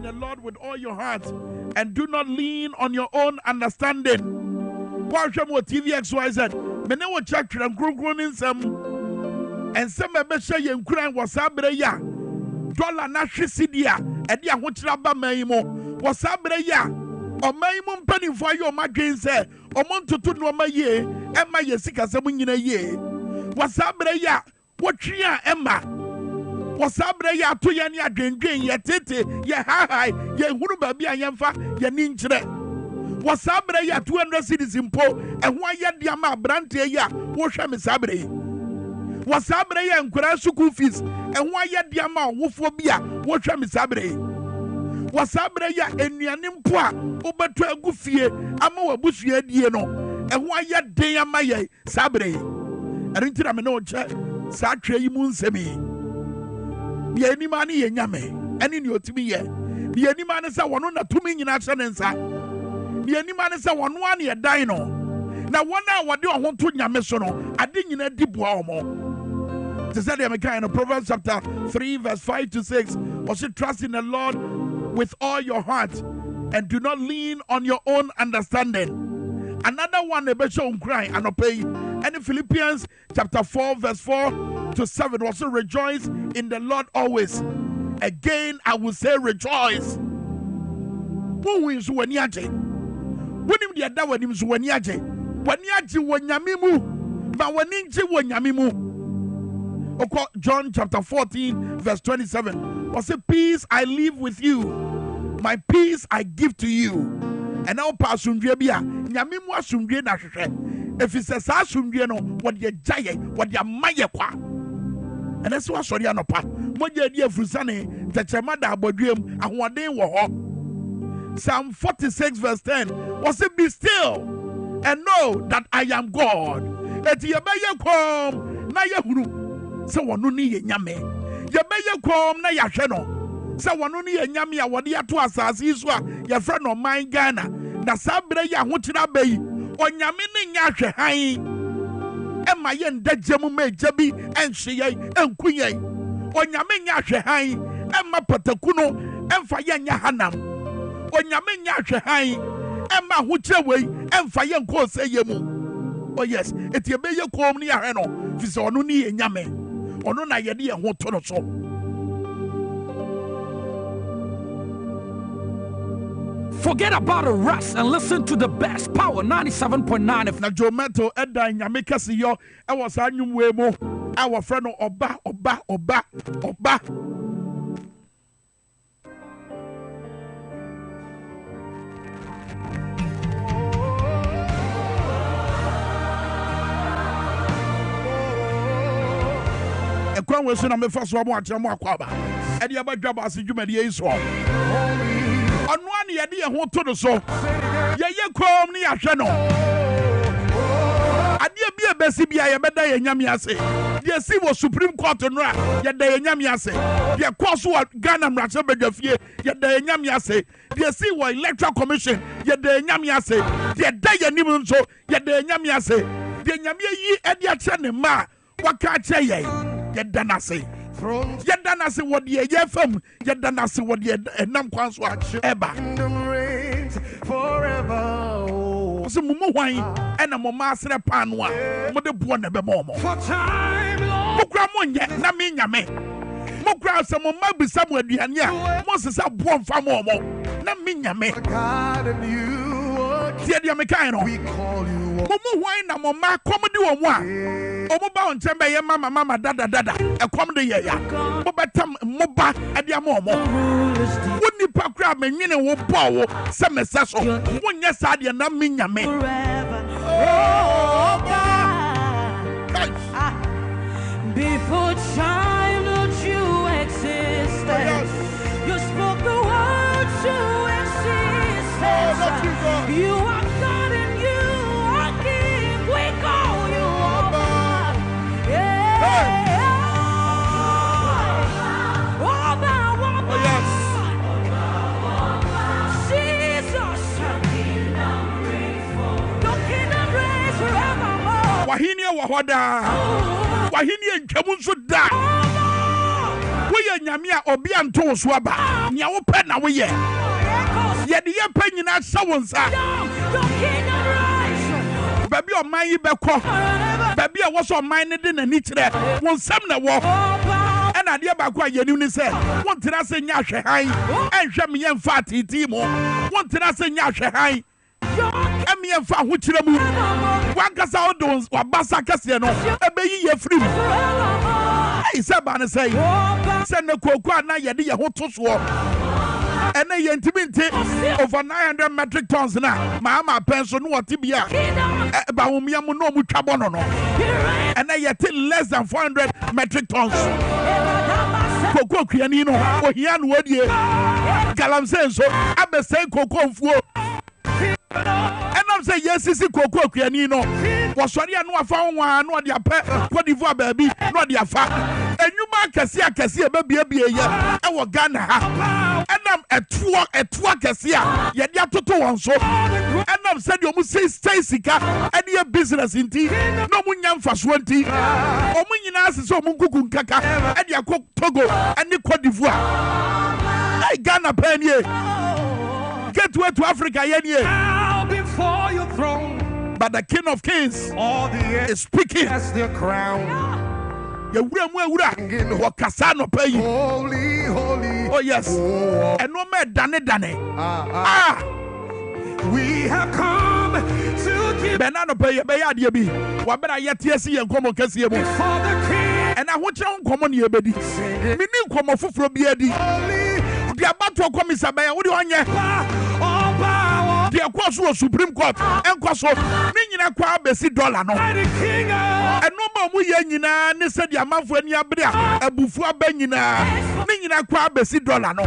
the Lord with all your heart and do not lean on your own understanding. Kwahwemo TV XYZ. Me ne wo check tram krokron nsam. Ensem ebehye yenkran wasabre ya. Dollar na hwesidia e de ahokyera ba man mu. Wasabre ya. Oman mu mpanimfo ayo madwen se omontoto no maye ema yesikasem nyina ye. Wasabre ya wotwe a ema. Wasabre ya to ye ne adwendwen ye tete ye hahai ye hunu ba bia yemfa ye ni nkyere. Wasabre ya 200 cedis mpo ehwo aye dia ma brante ya wo hwe me sabre. Wasabre ya nkura school fees ehwo aye dia ma wofo bia wo hwe me sabre. Wasabre ya enuane mpo a obeto agufie ama wabusua die no ehwo aye den ama ye sabre. Erintira me no che sa twa yi mu nsemi. Bia enima ne ye nyame ene ne otimi ye. Bia enima ne sa wono na tumi nyina hye ne nsa. Bia enima ne sa wono ane ye dan no. Na wona wode ohon to nyame so no ade nyina di boa omo. It said in Proverbs chapter 3 verse 5 to 6. Also trust in the Lord with all your heart and do not lean on your own understanding. Another one on cry and obey. And in Philippians chapter 4 verse 4 to 7 also rejoice in the Lord always. Again I will say rejoice. Who is when yaje? When him the other when him when yaje? When yaje when yamimu, but when inji when yamimu. John chapter 14 verse 27 was a peace I leave with you, my peace I give to you. And now pasundwe bia nyame mu asundwe na hwehwe if it says asundwe no what ye jaye what ye maye kwa. And that's what sorry anopa moje di afusane techema da abodwem ahoden wo ho. Psalm 46 verse 10 was it be still and know that I am God. Eti ye baye kom na ye huru se wono ni ye nyame ye beye kom na ya hwe no se wono ni ye nyame a wode ato asase so a ye fre no man Ghana na sabre ya hokyera bayi onyame ne nya hwe han e ma ye ndagye ma jabi enhye ye enku ye onyame nya hwe han e ma pataku no emfa ye nya hanam onyame nya hwe han e ma hokyera wei emfa ye nko se ye mu. Oh yes, eti ye beye kom ni ya hwe no fi se wono ni ye nyame. Forget about the rest and listen to the best Power 97.9 if na Jometo eda nyame kase yo e was anyum we mo our friend oba Kwan we so na me fa so abo akyeramo akwaba e de aba DwaboAse dwumade yi so ono ane ye de ye ho to do so ye kom ne ya hwe no ade bia besi bia ye beda ye nyame ase de si wo Supreme Court no a ye da ye nyame ase de ko so Ghana mrache badwafie ye da ye nyame ase de si wo Electoral Commission ye da ye nyame ase de da ye nim nso ye da ye nyame ase de nyame yi e de akyere ne ma waka akyere ye Yedanase what ye fam, Yedanase what ye nam kwanso eba. Forever. So mumu wine and a momasre panwa, mother born a bemomo. For time, Mogramonya, Naminya me. Mogra some mabi somewhere, Diania, Moses are born from Momo, Naminya me. God and you. We call you Momo wine and Mama comedy or one. Omoba on tembe ye mama dada e kom de ye ya mobatam moba ade amomo woni pakra menwene wo bo se mese so wonye sa de na menyame before time that you existed you spoke the word to existence you are God and you are King we call you Wahini wahoda Wahini nkamu so da Woye nyame a obi anto so aba nya wo pɛ na wo ye ye de ye pɛ nyina hye wo nsa baby o man yi bɛkɔ baby a wo so man ne de nani kyerɛ wo nsɛm na wo ɛna de ba ko a yenim ni sɛ won tena sɛ nya hwɛ han ɛnhwɛ me yɛmfa atiti mo won tena sɛ nya hwɛ han ɛme yɛmfa ho kyerɛ mu wankasa wo de wabasa kɛseɛ no ɛbɛyi yɛ firi mu sɛ ba ne sɛ sɛ ne koko a na yɛde yɛ ho to soɔ ɛnɛ yɛntimi nte over 900 metric tons na maama pɛn so no wɔte bi a bahomia mu na ɔmu twa bɔ no no ɛnɛ yɛte less than 400 metric tons koko kuani no ohia no wadie galamsey nso abɛsɛn koko mfuo ɛnam sɛ yɛsisi koko kuani no wɔsɔre a no afa ho a no ɔde apɛ Cote d'Ivoire baabi no ɔde afa enyuma kɛseɛ bɛbiebie yɛ ɛwɔ Ghana ha ɛnam ɛtoa kɛseɛ a yɛde atoto wɔn so ɛnam sɛ deɛ ɔmo sɛ sika ɛde yɛ business nti na ɔmo nya mfasoɔ nti ɔmo nyinaa sɛ ɔmo nkuku nkaka ɛde akɔ Togo ɛne Cote d'Ivoire Ghana pɛn nie gateway to Africa yɛ nie before your throne. But the King of Kings is speaking. Their crown. Holy, holy. Oh yes. And no more dane. We have come to give Benano pay be. Wabera yetiesi and common Cassiamo. for the King. And I want you common ye bedi. Meaning come of from Biedi. The about to come is a bear. What do you want? The course was Supreme Court and Coso, meaning a $1 no. And no more we yenina, ne said the amount for any abria, a bufua benina, meaning a $1 no.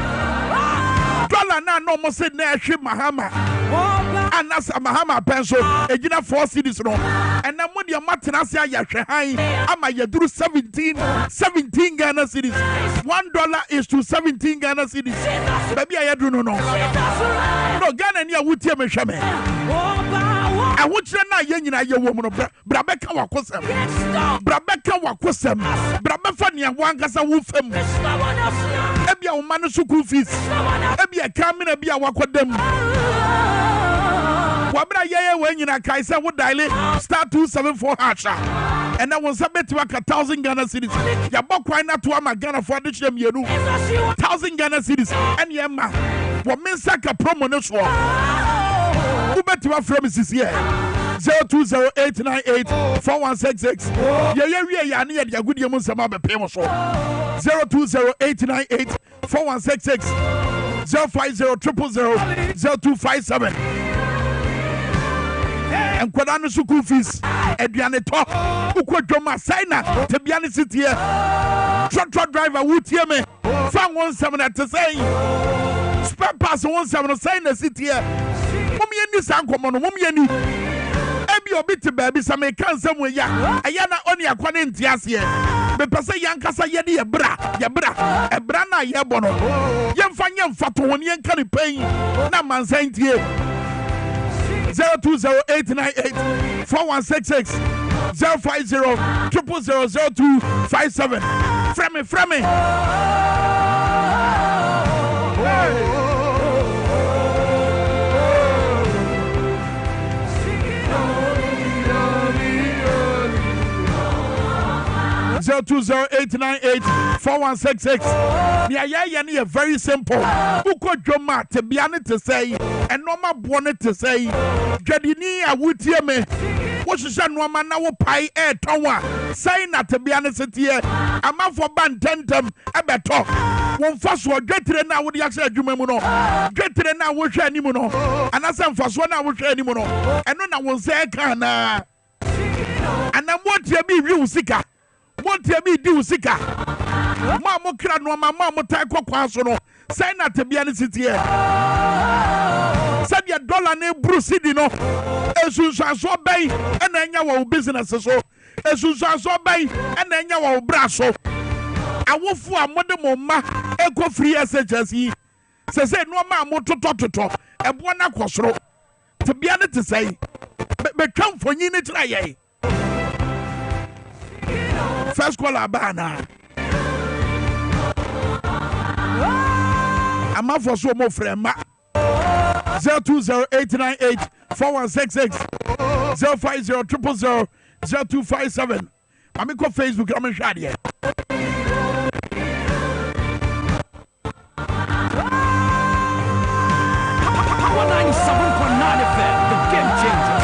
Dollar na no more said Nashi Mahama, and that's a Mahama pencil, a Gina 4 cities no. And I'm with your Matanasia Yashahai, Ama Yadru 17 Ghana cities. $1 is to 17 Ghana cities. Baby, I do no. No, Ghana near Wutiame Shame. I want you na yenina ye woman Brabeka Wakosem. Brabeka Wakosem. Brabefania Wankasa Wufem. Ebia Manu fees. Ebia Kamina Bia Wakodem. Wabra ye when you na Kaisa would dial star 274 hasha. And I was a bit like 1,000 Ghana cities. Yabokwa na to ama Ghana for the shem yeru. 1,000 Ghana cities. And yema. What means like a promo no so. Who bet you are from is here? 0208984166. Yeah, near the good Yamun Samabe Pemo so. 0208984166. 050000257. And Kwadano Suku fees, Ediane talk, Ukwajoma Saina, Tabiani City, truck driver, Wutiame, Fang 17 at the same, spare pass 17 sign the city. Mumiani Sankomon, Mumiani, Ebi Obiti baby, some can somewhere, Ayana only a quanin tiasia, but Passa Yankasa Yedi, a bra, a brana yabono, Yamfanyam Fatonian can pay, Naman Saint here. 0208984166 050000257. From me. Hey. 0208984166. Yeah, very simple. Uko Joma to be honest to say, and Norma Bonnet to say, Jadini, I would hear me. What is that woman now? Pie air tower. Saying that to be honest here, I'm out for band tentum. I bet talk. One first one, get to the now with the actual Jumemono. Get to the now with Shanimuno. And as I'm first one, I will share Nimono. And then I will say, Kana. And I'm what you be real sicker. What you be do sicker. Mamma cran no mamma taiko quasono. Say not to be honest here. Said your dollar name Bruce Dino. As soon as so bay and then your business so. As soon as so bay and then your brasso. I will for a modern ma eco free SHSE. Say no mamma to talk a buona quasro. To be honest to say, but come for you to try. First call Abana. ama for so mo frema 0208984166 050000257 mami ko Facebook am hwade 97.9 FM, the game changer.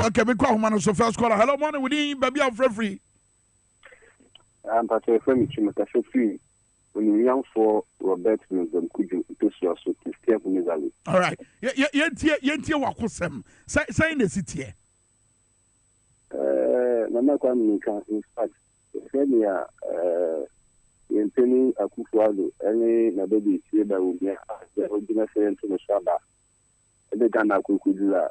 Okay, we call him so first caller. Hello, morning, we baby, I'm free. I'm Pastor Kwame Minkah free. When you young for Robert Nzem Kuju to so Christian Mizali. All right. Yentie wakosem. Say in the city. Mama Kwame Minkah, in fact, Kenya Yenteni Akufuado, any na baby Sieba will be the original saying to the Shaba. The Ghana Kukudula.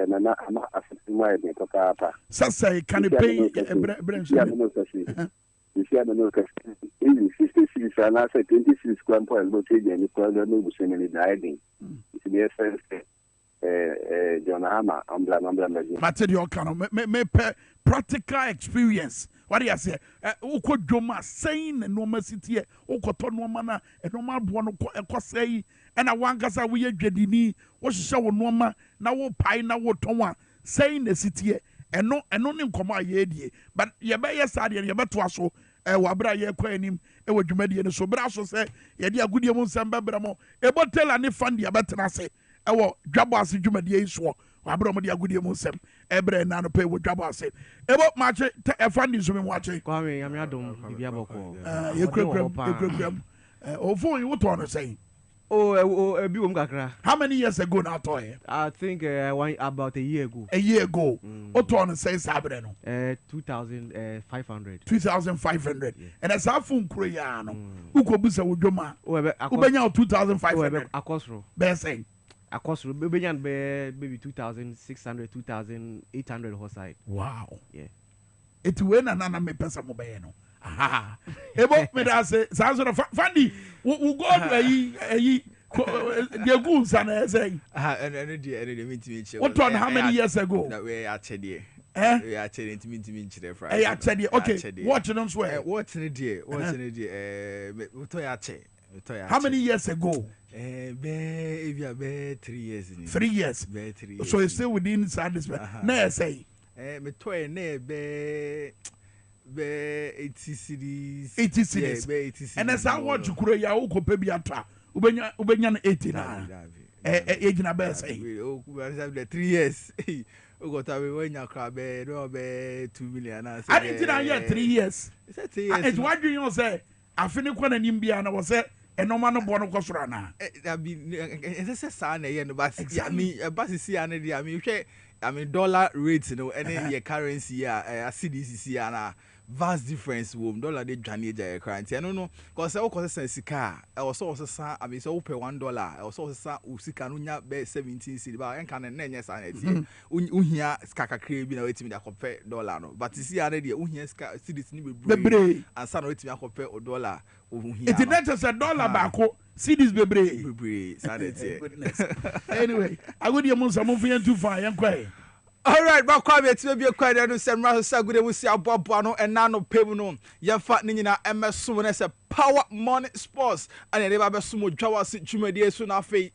Nana ama afituma ebe papa. Sasa can you pay branch? You see, I don't know, 66 and I said 26 grand point, but any problem, no, was any diving. It's the essence, John Hammer, material kind of practical experience. What do you say? Oko Joma saying and normal city, Oko Tonwamana, and normal one say, and I want us we are Jedini, what show Norma, now pine, now what Toma, saying the city. And no name come out ye, but ye by your side and ye better so. Wabra ye kwanim e wodwumadi ne so bra so say ye dia gudie mu nsamba bramo e botel ani fandi abetena se e wo DwaboAse dwumadi so wabra mo dia gudie mu nsam e bre na no pe wo DwaboAse e bo mache e fandi so me wache Kwame am yadom bibia boko ye krekram ofo you what on say oh bi wom kakra. How many years ago now toy? I think about a year ago. A year ago. What on say sabre no? 2500. 2500. And as a phone korea no. Uko busa wodoma. Ubenya 2500. Akosro. Be say. Akosro ubenya maybe 2600 2800 horse. Wow. Yeah. It when nana me pesa mo be no. Aha. Ebo me da say sanso fandi we go ayi the goons and say and what on how many years ago that we are chedi we are chedi intimate Friday okay watch them swear what's in the how many years ago? Be 3 years. 3 years. So it's still within this. Now say me toy ne be 80 cities. 80 cities. And as I want to grow ya uko pe bi atra. Ubenya 80 na. Age na be say. 3 years. Ugota we when ya cry be no be 2 million na say. I didn't know 3 years. It's 3 years. It's what you say. Afini kwa na nimbia na was say enoma no bono kwasura na. That be it's say na ye no but I mean si ana dia I mean dollar rates any your currency CDC na vast difference wom dollar dey dwane ja currency I don't know cause I go say sika I also say I mean so pay $1 I also say sika no nya be 17 cedi ba enka na nya sa na tie uhia sika kakra bi na wetimi da compare dollar no but see ana dey uhia sika cedis ni bebre ansa na wetimi compare dollar uhia it not just a dollar baako cedis bebre sa na tie anyway I go dey mo some of you too far yan kwai. All right, but Kwame, it's maybe a quite no semra so good we see about no and nano pebno. Yan fat nina MS soon as a Power Money Sports and they have sumo DwaboAse Jumedi soon afe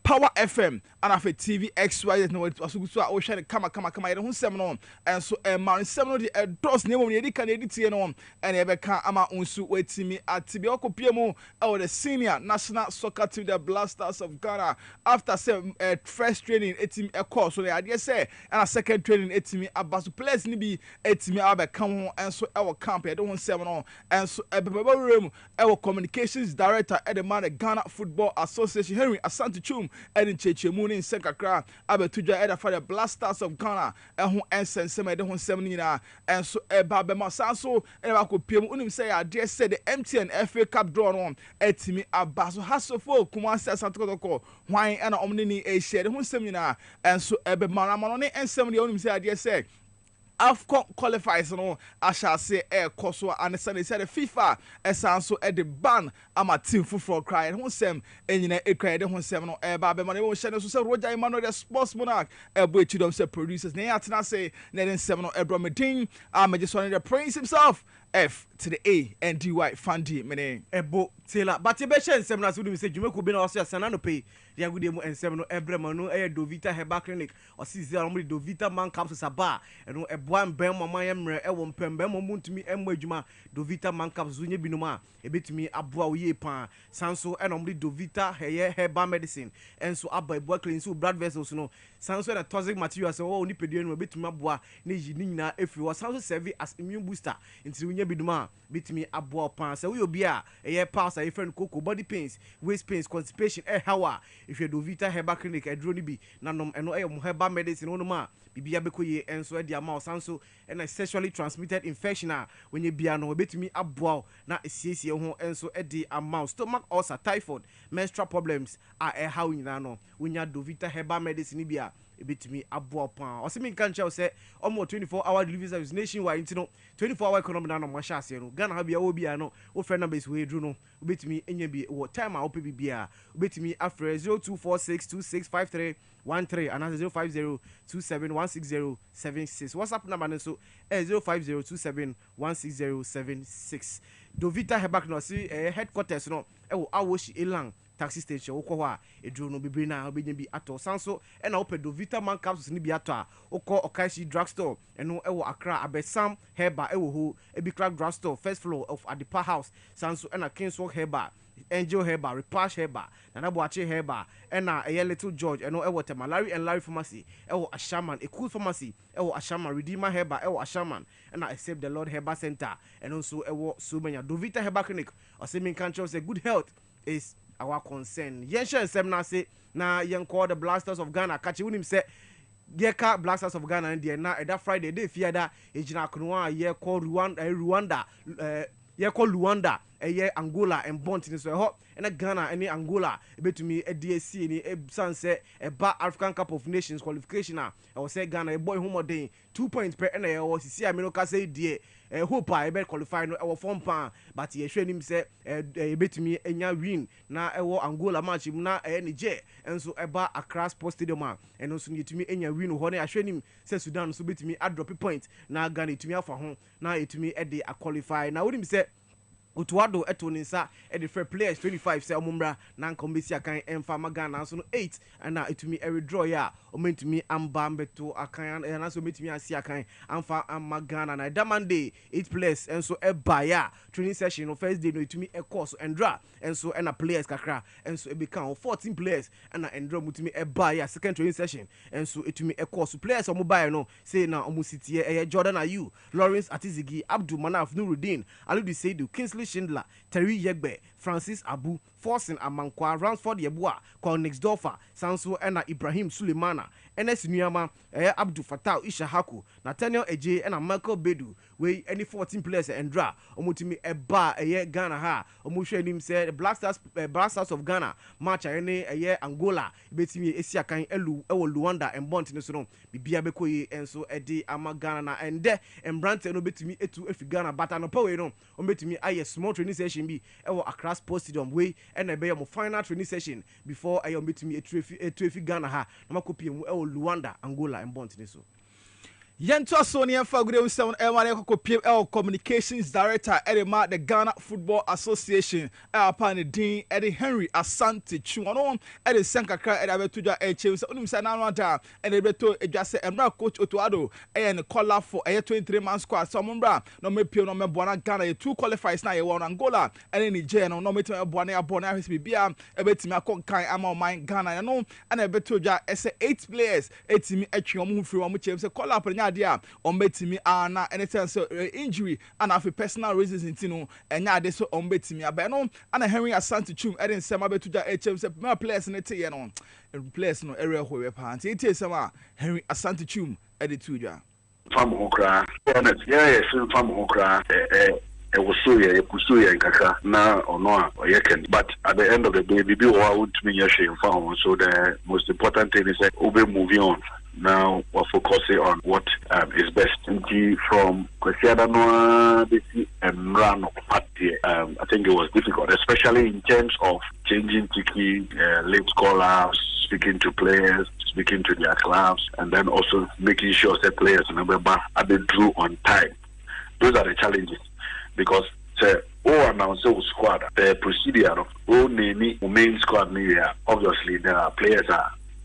Power FM and afe TV XY no it was so ocean kama I don't seminar and so man seminar the doors name of the can edit no and e be kan ama unsu wetimi atibi okopiemu the senior national soccer team the Blasters of Ghana after some first training team a course so the idea say and a second training etimi abaso players ni bi etimi abeka ho and so our camp e don't seminar and so our communications director at the man Ghana Football Association Henry Asante Chum and in Chechemu in Senkakra abetuja at the Blasters of Ghana and who ensensem de ho nsem nyina and so babema sanso and akopiem unim say I dare say the MTN FA Cup draw on etimi abaso hasofo Kumasi Asante Kotoko hwan and omni ni e share de ho nsem nyina and so bema na no ne ensem de unim say I dare say AFCON qualifiers no I shall say koso and say the FIFA esanso the ban ama team for cry ho sem enyina ekra de ho sem no ba be man e wo hye so say Roger Emmanuel the sports monarch ebo echidom say producers na yatena say na den sem no ebromedin amagisone the prince himself F to the A and DY Fandi mene ebo tela but be hye nsem na so do me say dwumako bi na so asana no pay dia gude mu nsem no ebrema no Dovita Herbal Clinic o si zero mo Dovita man capsules aba eno eboa mbem mama yemre ewo mpembem mo ntumi emma adwuma Dovita man capsules nye binom a ebetumi aboa wo ye pa sanso eno mo Dovita herbal medicine enso aba eboa cleanse blood vessels no sanso na toxic materials o ni pedua no ebetumi aboa na yi ni nyina efi wo sanso serve as immune booster nti nye binom a betumi aboa pa se wo obi a pass a friend cocoa body pains waist pains constipation hawa if you Dovita Herbal Clinic adro ni bi nanom eno herbal medicine no ma bibia bekoye enso de ama sanso and sexually transmitted infection when you bia no betumi aboa na esiesie ho enso de ama stomach ulcer typhoid menstrual problems how nyina no wonya Dovita Herbal medicine bia ebetumi aboa pa o se me kan chew say omo 24-hour delivery service nationwide ntino 24-hour economy na no mo sha ase no Ghana ha bia wo bia no wo friend numbers we dru no obetumi enya bi wo time a wo pe bia obetumi afre 0246265313 and 0502716076 WhatsApp number no so 0502716076 Dovita Herbal no see headquarters no wo awoshi elang taxi station wo ko a edru no bibiri na obenya bi ato sanso e na wo pe Dovita man capsules ni bi ato a wo ko Okaishi drugstore eno e wo Accra Abesam Herbal e wo ho e bi crack drugstore first floor of Adipa house sanso e na Kingswalk Herbal Angel Herbal Repash Herbal na Boache Herbal e na Little George eno e wo Temalari and Larry pharmacy e wo Ashaman a cool pharmacy e wo Ashaman Redeemer Herbal e wo Ashaman e na Accept the Lord Herbal Center and also e wo so many Dovita Herbal Clinic o se min kan say good health is our concern. Yensha nsem na say na yen call the Blasters of Ghana catch unim say Yeka Blasters of Ghana and na that Friday day fiada ejina kunwa ye call Rwanda ye call Luanda eye Angola and Bontin so ho na Ghana any Angola betumi DSC ni san say ba African Cup of Nations qualification I was say Ghana boy homodin 2 points per na ye was see amino ka say die hope I be qualify no e form pan but ye hwe nim say betumi enya win na e Angola match na Niger enso ba Accra Sports Stadium and also yetumi enya win ho na hwe nim say Sudan so betumi a drop point na Ghana etumi afa ho na etumi e a qualify na wonim say Utuado etonisa the fair players 25 say omumbra na nkombesi akan emfa magana so no 8 and na etumi every draw ya omentumi amba mbeto akan na so metumi asi akan amfa magana na that Monday 8 players and so ebaya training session no first day no etumi e course and draw and so na players kakra and so e become 14 players and na draw mutumi ebaya second training session and so etumi e course players omubai no say na omusitie Jordan Ayu Lawrence Atizigi Abdul Manaf Nuruddin Aludi Seidu Kingsley Schindler, Terry Yegbe, Francis Abu, Forsen Amankwa, Ransford Yebua, Kornixdorfer, Sanso Ena Ibrahim Sulemana, Enes Nuyama, Abdul Fatah Ishahaku, Nathaniel Eje, and Michael Bedu, where any 14 players and draw, Omutimi Eba, Ghana ha, Omushe him said the Black Stars of Ghana, match a Angola, Betimi Esiakan Elu, Luanda, and Bontinoson, Bibia Bekoye, and so Eddie Amagana, and there, and Branton Obetimi Etu Ghana, but an Opoeno, Ometimi Aye small training session be Accra Sports Stadium way and I be a final training session before I meet me a trophy Ghana ha na makopi mu Luanda Angola and Bontiniso Yento Sonia Fagure Usam Emane Kokopiem Communications Director Edema the Ghana Football Association Apane Dean Eddie Henry Asante Chuano Eddie Sankakra Edabetuja Echeus Unim Sanamata and Ebeto Ejase Emra Coach Otuado and call for a 23-man squad Samumbra no me pio no me Buana Ghana 2 qualifiers na ye won Angola and Niger no me to Buana his bibia ebetimi akonkan ama man Ghana no and Ebetoja ese 8 players etimi atwom free wo chem se call up dia ombetimi ana anytime so injury and afi personal reasons intino enya de so ombetimi abeno ana Henry Asante Chum eden sema betuja HM se players ne tie no players no area ho we pa anti tie sema Henry Asante Chum edituja fam okra yeah so fam okra was so yeah, kaka na ono oyeken. But at the end of the day, bibi wa would me share found. So the most important thing is that we moving on. now we're focusing on what is best. From Kwesiada Noa and Run, I think it was difficult, especially in terms of changing tiki, late call-ups, speaking to players, speaking to their clubs, and then also making sure that players remember are they drew on time. Those are the challenges, because announce squad, the procedure of main squad media. Obviously, there are players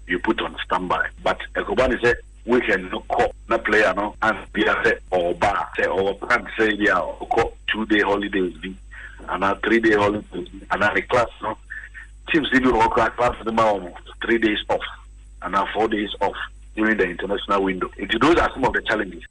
you put on standby, but Ekobani said we can call the player no and be a or bar say or plan say yeah or 2-day holidays and a 3-day holidays and a class no teams did work class for the 3 days off and now 4 days off during the international window. Those are some of the challenges.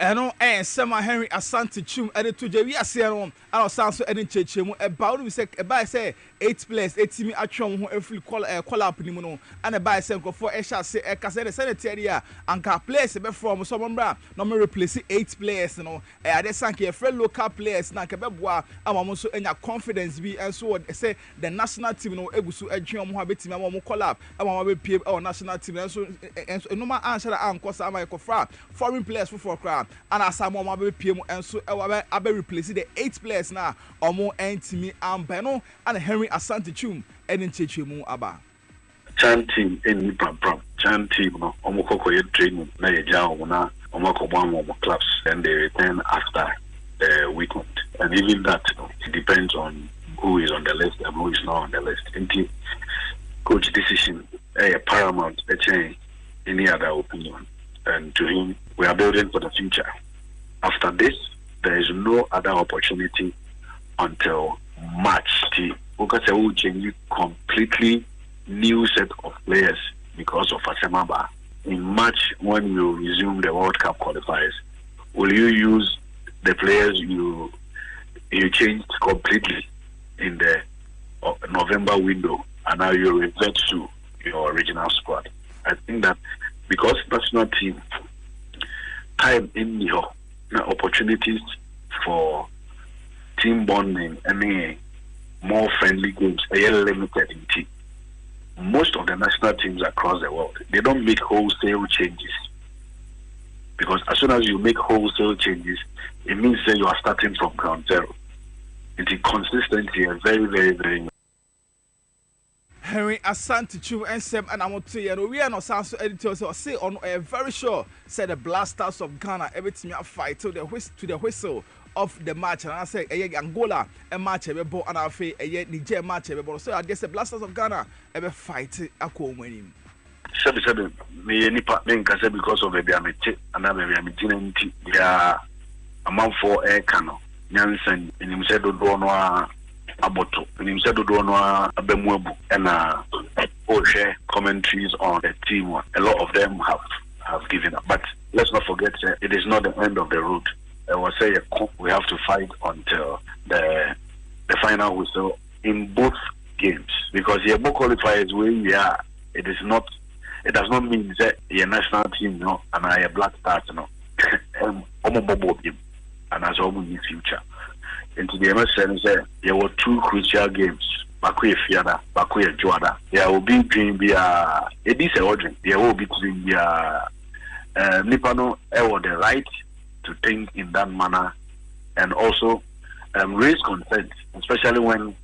Eno Sema Henry Asante Chum to Javi Asiano, our sounds to Eden Chechemu, about we say, a say 8 players, 8 team at Chum, who every call up Nimono, and a by Senko for Esha say, a Caseta Sanitary, and car players from someone bra, no more replace 8 players, no, a Sanki, a friend local players, Nakabwa, and almost in your confidence be, and so say the national team, no, Ebusu, a Jim Habit, and call up, and one will be our national team, and so no matter answer and cost foreign players for crowd. And as I'm on my PM and so I be replacing the 8 players now or more Antimi and Beno and Henry Asante Chum and in Chichimu Aba. Chan team in Pram, Chan team, Omoko training, Naja, Omako clubs, and they return after the weekend. And even that, it depends on who is on the list and who is not on the list. Until coach decision, paramount, any other opinion. And to him, we are building for the future. After this, there is no other opportunity until March. Because we will change completely new set of players because of Asemaba. In March, when you resume the World Cup qualifiers, will you use the players you changed completely in the November window, and now you revert to your original squad? I think that because national team time in the opportunities for team bonding and more friendly games are limited in team. Most of the national teams across the world, they don't make wholesale changes, because as soon as you make wholesale changes, it means that you are starting from ground zero. It is consistency and very, very, very. Henry Asante Chum and Sem and Amote and we are not sounds editors or say on a very sure said the Blasters of Ghana everything fight to the whistle of the match, and I say Angola a match ever bought and I say a Niger match ever. So I guess the Blasters of Ghana ever fight a winning. 7 me any partner because of the Biamete and I am a amount for air cano Nansen and himself do Aboto, and himself do Abemwebu, and share commentaries on the team. A lot of them have given up, but let's not forget it is not the end of the road. I will say we have to fight until the final whistle in both games, because the both qualifiers where we are, it does not mean that your national team, no, and I a Black Stars, no, and as almost in the future. Into the MSN, there were 2 crucial games. Bakwe Fiada, Bakwe Joada. There will be between the Edisa Ordering. There will be between the Nipano the right to think in that manner, and also raise consent, especially when.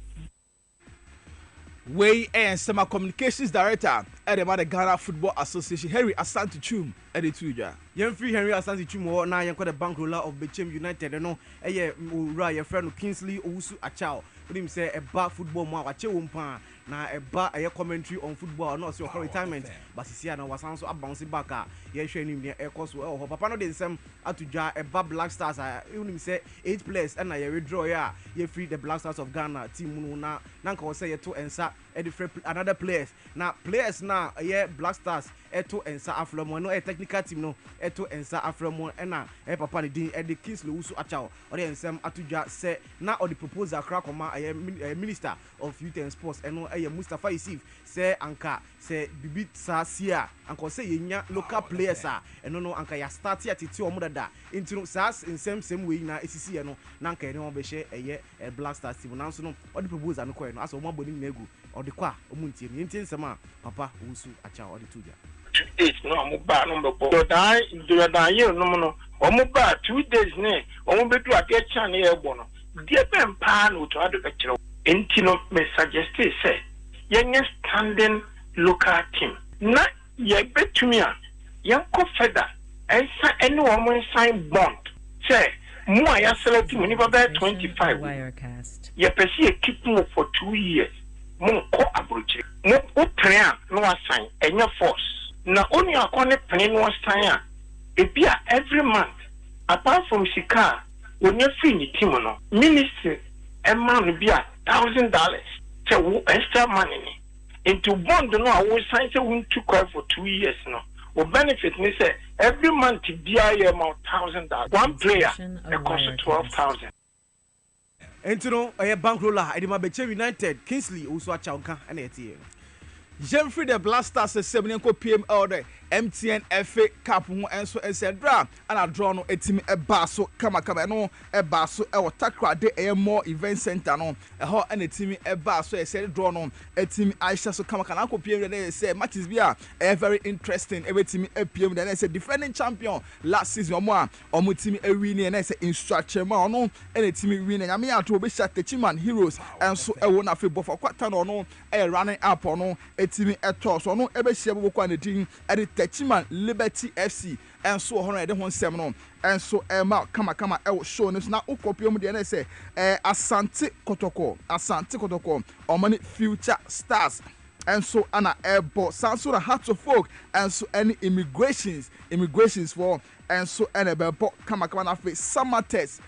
Way and Summer Communications Director at the Ghana Football Association, Henry Asante Chum, Edituja. Young free Henry Asante Chum, or now you've got a bankroller of Bechem United, and no, your friend Kingsley Owusu Achao. Put him say a bar football more, a chewumpa, now a bar a commentary on football, not your retirement, but Siana was also a bouncing back. Yes, showing near a cost. Oh, Papa no did some Atuja, a bar Black Stars. I even say 8 players, and I withdraw. Yeah, you free the Black Stars of Ghana, Team Muna, Nanko say 2 and sa, another players. Now, players now, yeah, Black Stars, 2 and sa Afromon, no, a technical team, no, 2 and sa Afromon, and now, Papa Din, and the Kingsley Usu Achao, or the Sam Atuja say, now, or the proposal crack on my Minister of Youth and Sports, and no, Mustafa Yusuf, say, Anka, say, Bibi Sasia, Uncle say, local players are, and no, Anka, ya start at 2 or more da, into SAS in same way, now, ACC, no, Nanka, no, Beshe, a Black Stars team, now, so no, or the proposal, no, as a one body negu, or the qua, Omunti, Nintin Sama, Papa, Usu Acha, or the Tuja. to 8 no amuba no bebo Jordan ye no no omuba 2 days ne omubedu ade chan ne ebo no de ben pa no to ado be kire enti no me suggest say yenye standing local team na ye betumi a yanko feda ensa ene wo mo sign bond say mo aya select mo ni baba 25 ye pesi e keep mo for 2 years mo ko abrochi mo plan no assign enye force na only akone plan no assign a ebia every month apart from sika when you finish team no ministry e man bia $1,000 say wo extra money ni into bond no I will sign say we to call for 2 years no will benefit me say every month bia ye amount $1,000 one player it costs 12,000 enti no bankroller edima beche United Kingsley also a chawka na etie Jeffrey the Blasters 7 PML de MTN FA Cup ho enso esedra ana draw no etimi eba so kama no eba so e watakra de more event center no ho ana etimi eba so esed draw no etimi Aisha so kama na ko PM de say matches bia very interesting ebetimi PM de say defending champion last season omo timi win na say instruction ma no ana etimi win na me ato be shot Techiman Heroes enso e wo na fe bofo kwata no e running up no etimi eto so no ebe hia bobokwa na din e Techiman Liberty FC and so hono e de ho nsem no and so ma kama e show no na ukopio de na say Asante Kotoko omani Future Stars and so ana airport Sansura Hearts of Folk and so any immigrations for and so any bebo kama na fe summer test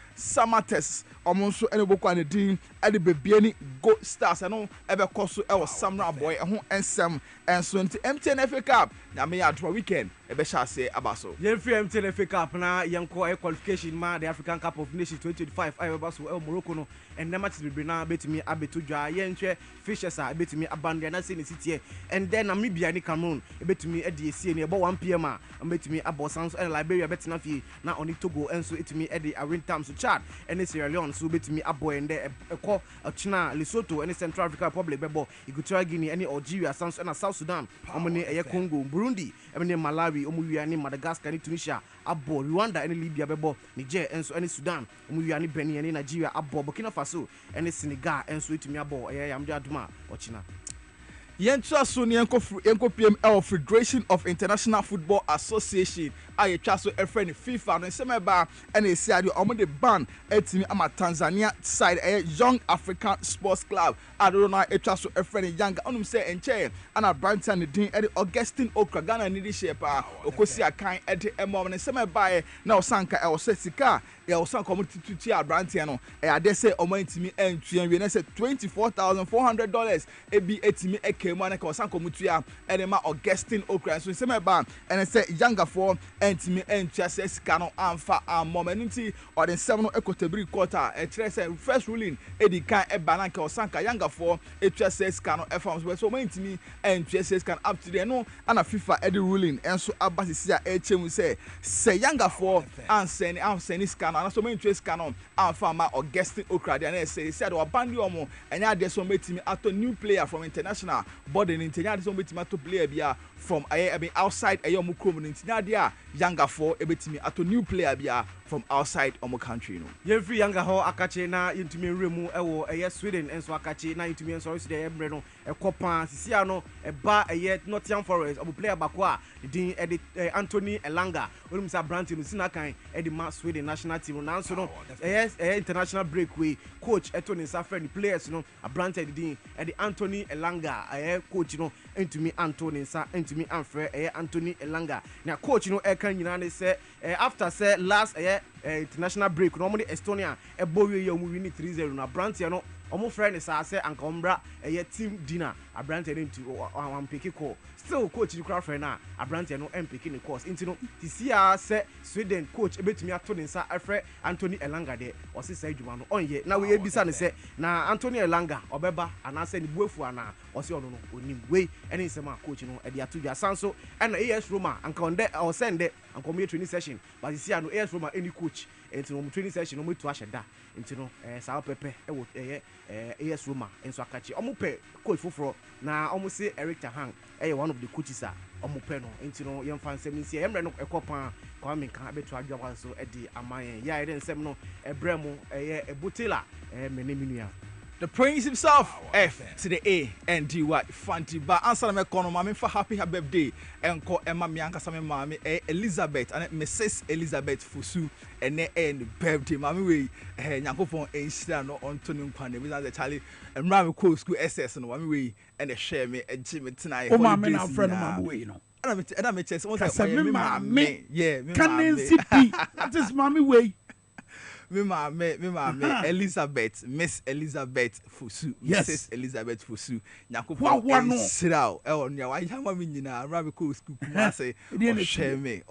omonso ene boko ane din ade bebiani go stars ano ebe koso e wo Samurai Boy ho ensem enso nti MTN FA Cup na me adwa weekend ebe sha se abaso yen free MTN FA Cup na yenko e qualification ma the African Cup of Nations 2025 I abaso e Morocco no and na matches be na betimi abetodwa yen hwe Fishes a betimi abandon na say ne sitie and then Namibia ni Cameroon e betimi e de sie ne e bo 1 pm a betimi abo Sans and Liberia betina fie na oni Togo enso etimi e de Arintam so Chad and Sierra Leone so betimi abo ende ekọ China Lesotho and Central African Republic bebo Equatorial Guinea and Algeria Sans and South Sudan omone eye Congo Burundi emene Malawi omuwia ni Madagascar ni Tunisia abo Rwanda and Libya bebo Niger enso and Sudan omuwia ni Benin and Nigeria abo Burkina Faso and Senegal enso etimi abo eye amde aduma China Yentra so ni enko PML Federation of International Football Association aye twa so efre ni FIFA no semeba na esi ade omo de ban etimi ama Tanzania side Young African Sports Club ado na etwa so efre ni Young onum say enche ana Brighton ni din ede Augustine Okra Ghana ni shape okosi akan ede emo no semeba na osanka e osesika ya osanka omo tututi a Brighton no ade say omo etimi entuan we na say $24,400 ebi etimi kemane ka osanko mutua ene ma Augustine Okra so semeba ene say Younger for entimi entua se sika no amfa momentum or the 7 equitable quarter first ruling edi kan eba na ka osanka Younger for etua se sika no efam so entimi entua se sika up to there no ana FIFA edi ruling enso abasisi a echemu say Younger for anseni sika no so entua sika no amfa ma Augustine Okra dey na say the obandi omo enya de so metimi ato new player from international body in Intenya so betimi ato player bia from outside omo krom in Intenya dia Younger for ebetimi ato new player bia from outside omo country no ye free Younger ho akache na yentumi remu ewo Sweden enso akache na yentumi enso so dey embre no ekopa sisia no eba Nottingham Forest obo player bakwa din Anthony Elanga onum sa Brandt no sinakan ma Sweden national team na so no international break we coach Etoni Safari players no Brandt din Anthony Elanga coach no entumi Anthony sa entumi Anfre Anthony Elanga na coach no kan nyina ne say after say last international break no mo Estonia bowie ye mu win 3-0 na Brandt no omo friend sa say anka ombra team dinner Brandt into one pick call still coach the crowd friend na Brandt no pick in course into no tisia say Sweden coach ebetumi ato ne sa afre Anthony Elanga de o se say djuma no onye na we ebisa ne say na Anthony Elanga obeba ana say ni buefu ana o se ono no onim we ene nsema coach no e de ato dwa sanso na AS Roma anka onde o send anka me training session but tisia no AS Roma any coach coach nti no training session no mo to ahye da nti no saa pepe e wo AS Roma enso akachi omo pe coach foforo na omo say Eric Tahang one of the coaches omo pe no nti no yem fan nsem nsi yemre no ekopan Kwame Minkah beto adwa so edi amayen ya ide nsem no ebremu ebutela meneminua. The prince himself, F to the A and D Y Fanti ba answer me kono mama for happy birthday enko Emma Mianka same mama Elizabeth and Mrs Elizabeth Fusu and birthday mama we nyankofon enhira no ontoni nkwane we say Charlie emra me call school SS no mama we and share me Jimmy tonight oh mama na friend mama we no and me chess one say mama yeah me mama that is mama we me Elizabeth, Miss Elizabeth Fusu, yes. Mrs. Elizabeth Fusu. Nyakufo sirao. Nya wa yama mi nyina rabi ko school kuma say or share me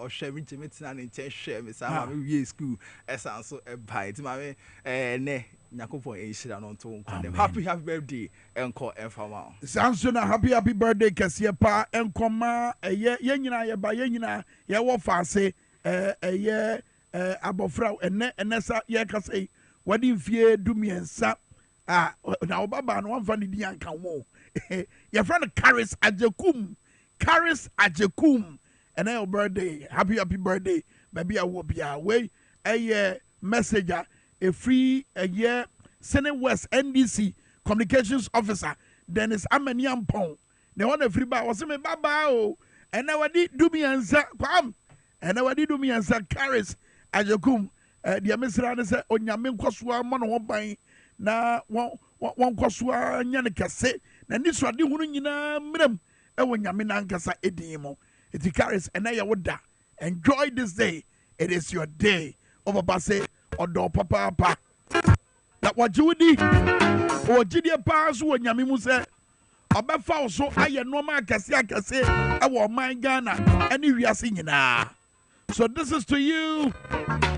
tina ne share me sa ma we school esan so e bai ti ma me ne nyakufo sira no to nkwane. Happy birthday enko enfama. Sanso na happy birthday kase pa enkoma ye nyina ye ba ye nyina ye wo faase ye abofra enesa ye ka say wadi mfie dumiensa na obaba no wamfa ne dia nka wo your friend Caris Ajekum and your birthday happy birthday baby I will be away a messenger a free year Senate West NDC communications officer Dennis Amaniampon the one free ba was me baba o and now wadi dumiensa kwam and now wadi dumiensa Caris Ajekum the mesra say onyame nkosua ma no ban na won nkosua nya ne kase na ni so ade hunu nyina mram e wonyame na nkasa edin mo it carries and na woda enjoy this day it is your day DwaboAse odo papa na wajudi ojide pa so wonyame mu se obefa so aye no ma akase e wo man Ghana ene wiase nyina. So this is to you,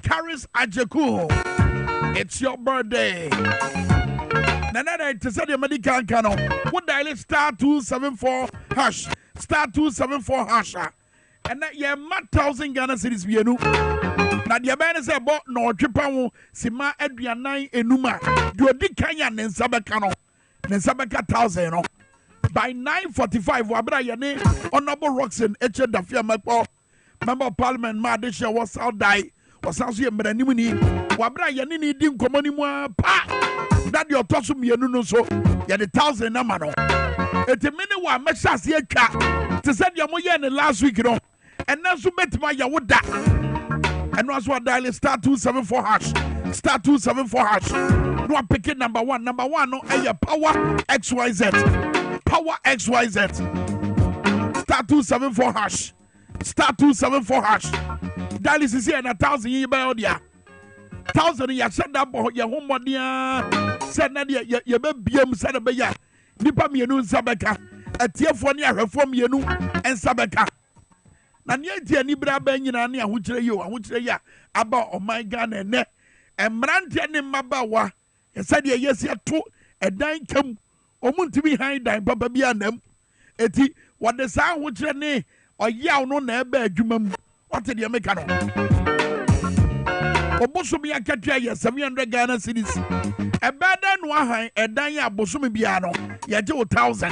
Caris Ajeku. It's your birthday. Nana, to say the medical canon. What dial it *274# *274#. And that ye 1,000 Ghana cedis bienu. Na the man is about no tripamu sima edrianai enuma. Do di kanya nensabekano. Nensabeka 1,000. By 9:45, wabra yane honorable Roxen Eche Dafia Mapo. Member of Parliament Madisha was out die was also a Meranimini. Wabra Yanini dim commonimua pa that your tossum yenuno so ya the 1,000 namano. At a minute one message ye cat to send your moya in the last week, you know, and now so met my yawoda and was what dial *274# *274#. No picket number one no a power XYZ *274# *274#. Dallas is here and 1,000 ye by odia. 1,000 ya said that boy your home modia said Nadia ye be biem said a beya. Nipa mienu sabeka. A tear for near reform yenu and sabeka. Na nye tia ni bra ben yina ni ahuchire you ahuchire ya about oh my God and ne and mrantia ni mabawa. Ye said ye yes ya to a dine come omuntimi high dine papa bia nem. Eti what the sound ahuchire ne or yaw no na ebe adwuma mu what did you make no obosomi akatua ye 700 Ghana cedis ebeda no ahan edan ya bosomi bia no ye je 1,000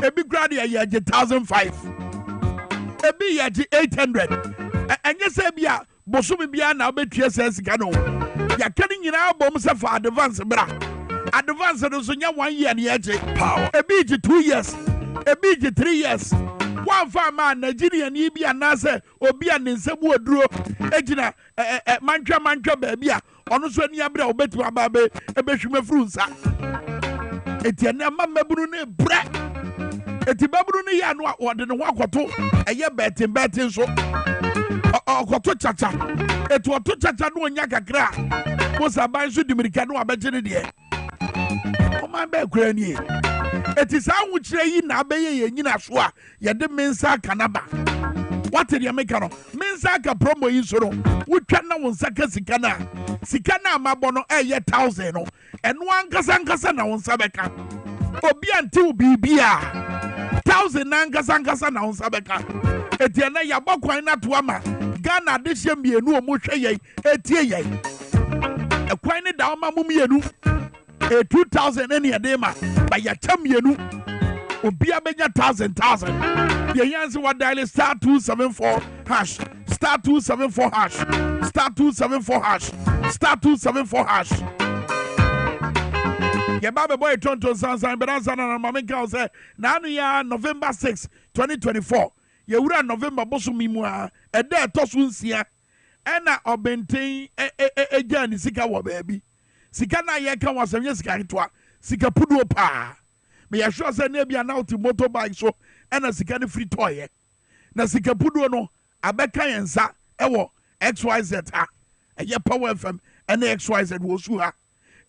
ebi grade ye 1,005 ebi ye 800 enye se bia bosomi bia na obetua sika no ya kani nyina bom se for advance bra advance no so nya 1 year na ye je power ebi je 2 years ebi je 3 years. One farmer Nigeria ni bi anase obi anensebu oduro ejina mantwa baby a ono so ani abra obetu ababe ebehweme frunsa etiane mamabunu ne bra etibabunu ne ya no ode ne ho akoto eye betin so okoto chacha etu oto chacha no onya kakra mo saban so dimirika no abegene de o man be kura ni it is how we train na abeye nyina so a ye de mensa kanaba what did you make no mensa ka promo yi so no wotwa na won saka sika na amabo no 1,000 no eno ankasa na won sabeka obi anti bibia 1,000 na ankasa na won sabeka etiana ya bokwan na to ama Ghana this year mienu omo hwe ye etie ye ekwan ne da ma mum yenu 2000 any edema ba ya tam yenu obi abenya 1000 ye yanse wa dial star 274 hash star 274 hash star 274 hash star 274 hash ye ba be boy tonton sansan be dan sana na Minkah say na anu ya November 6 2024 ye wura November boso mimu a ede etoso nsia ena obenten eja ni sika wo baabi sika na ye kan wasam ye sika hitwa sika puduo pa me ya sure say na bia na uti motorbike so ena sika ni free toy na sika puduo no abeka yensa ewo XYZ ha eye Power FM ena XYZ wo su ha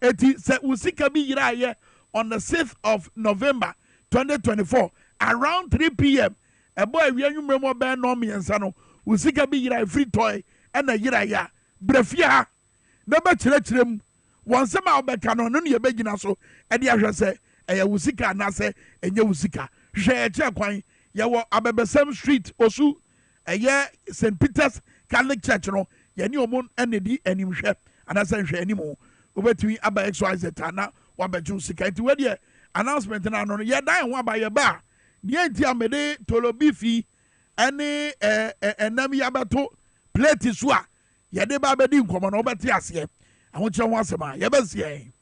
eti se usika bi yira ye on the 6th of November 2024 around 3 p.m. a boy we anwumre mo be no me yensa no usika bi yira free toy ena yira ya brafia ha na ba kirem wonsem a obeka no no ye begina so e de ahwe se eya usika na se enye usika hwe eche kwan ye wo Abebesem Street osu eye St Peter's Catholic Church no ye ni omon enedi anim hwe ana se hwe anim obetui aba XYZ ana wabeju usika ti we de announcement na no ye dan ho aba ye ba ni enti amede tolobifi ene enam ya beto plate so a ye de ba bedi nkomo no obeti ase ahon kire ho asema ye besie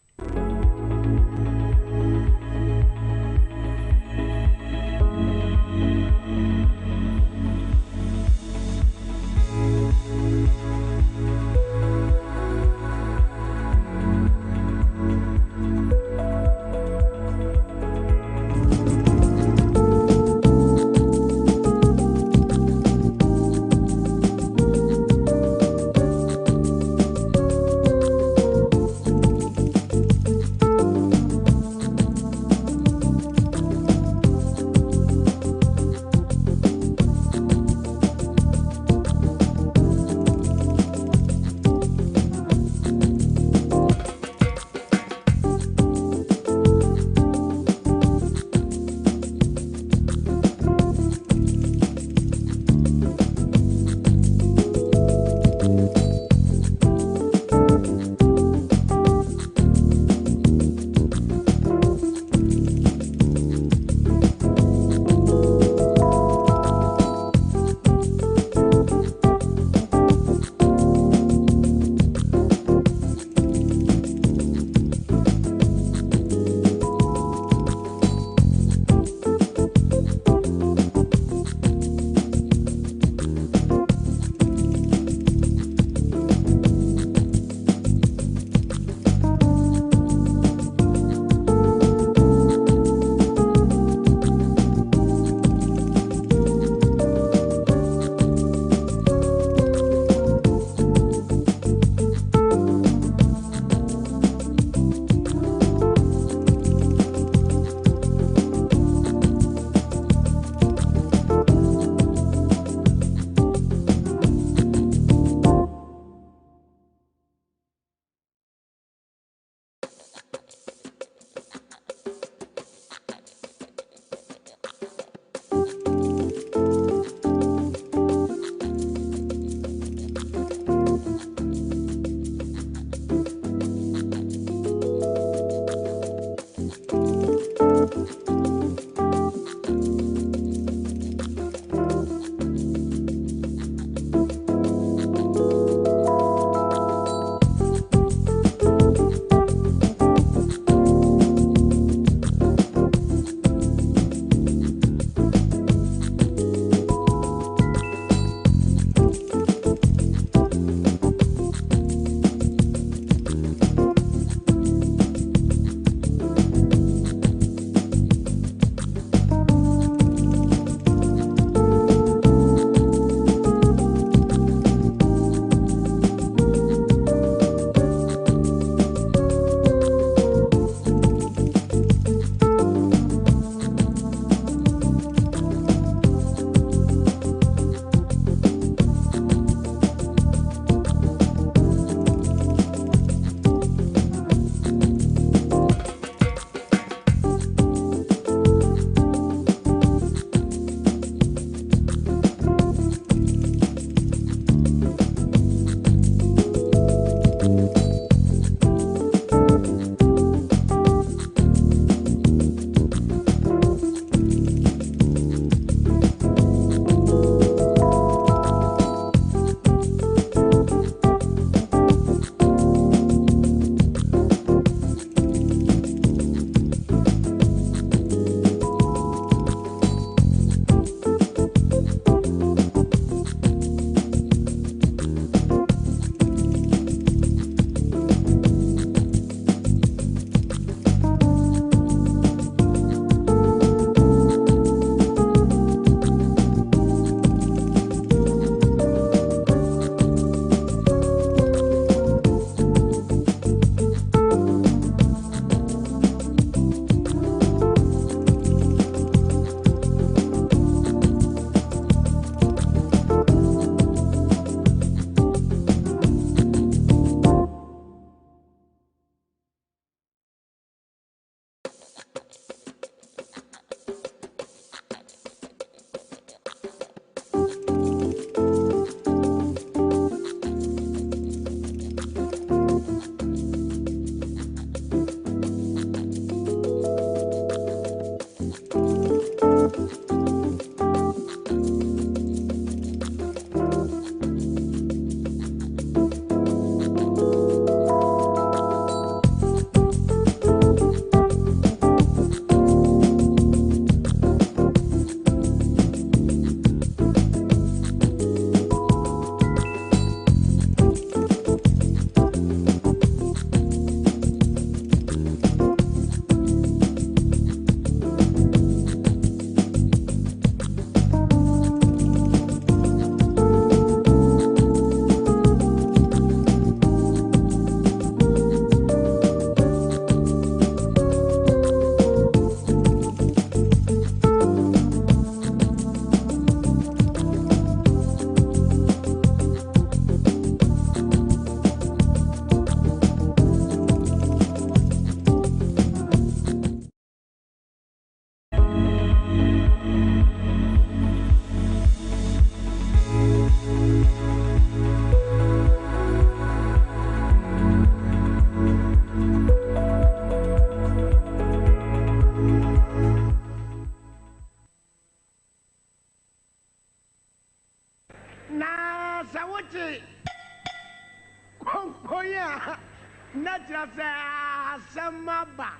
Natural Samaba.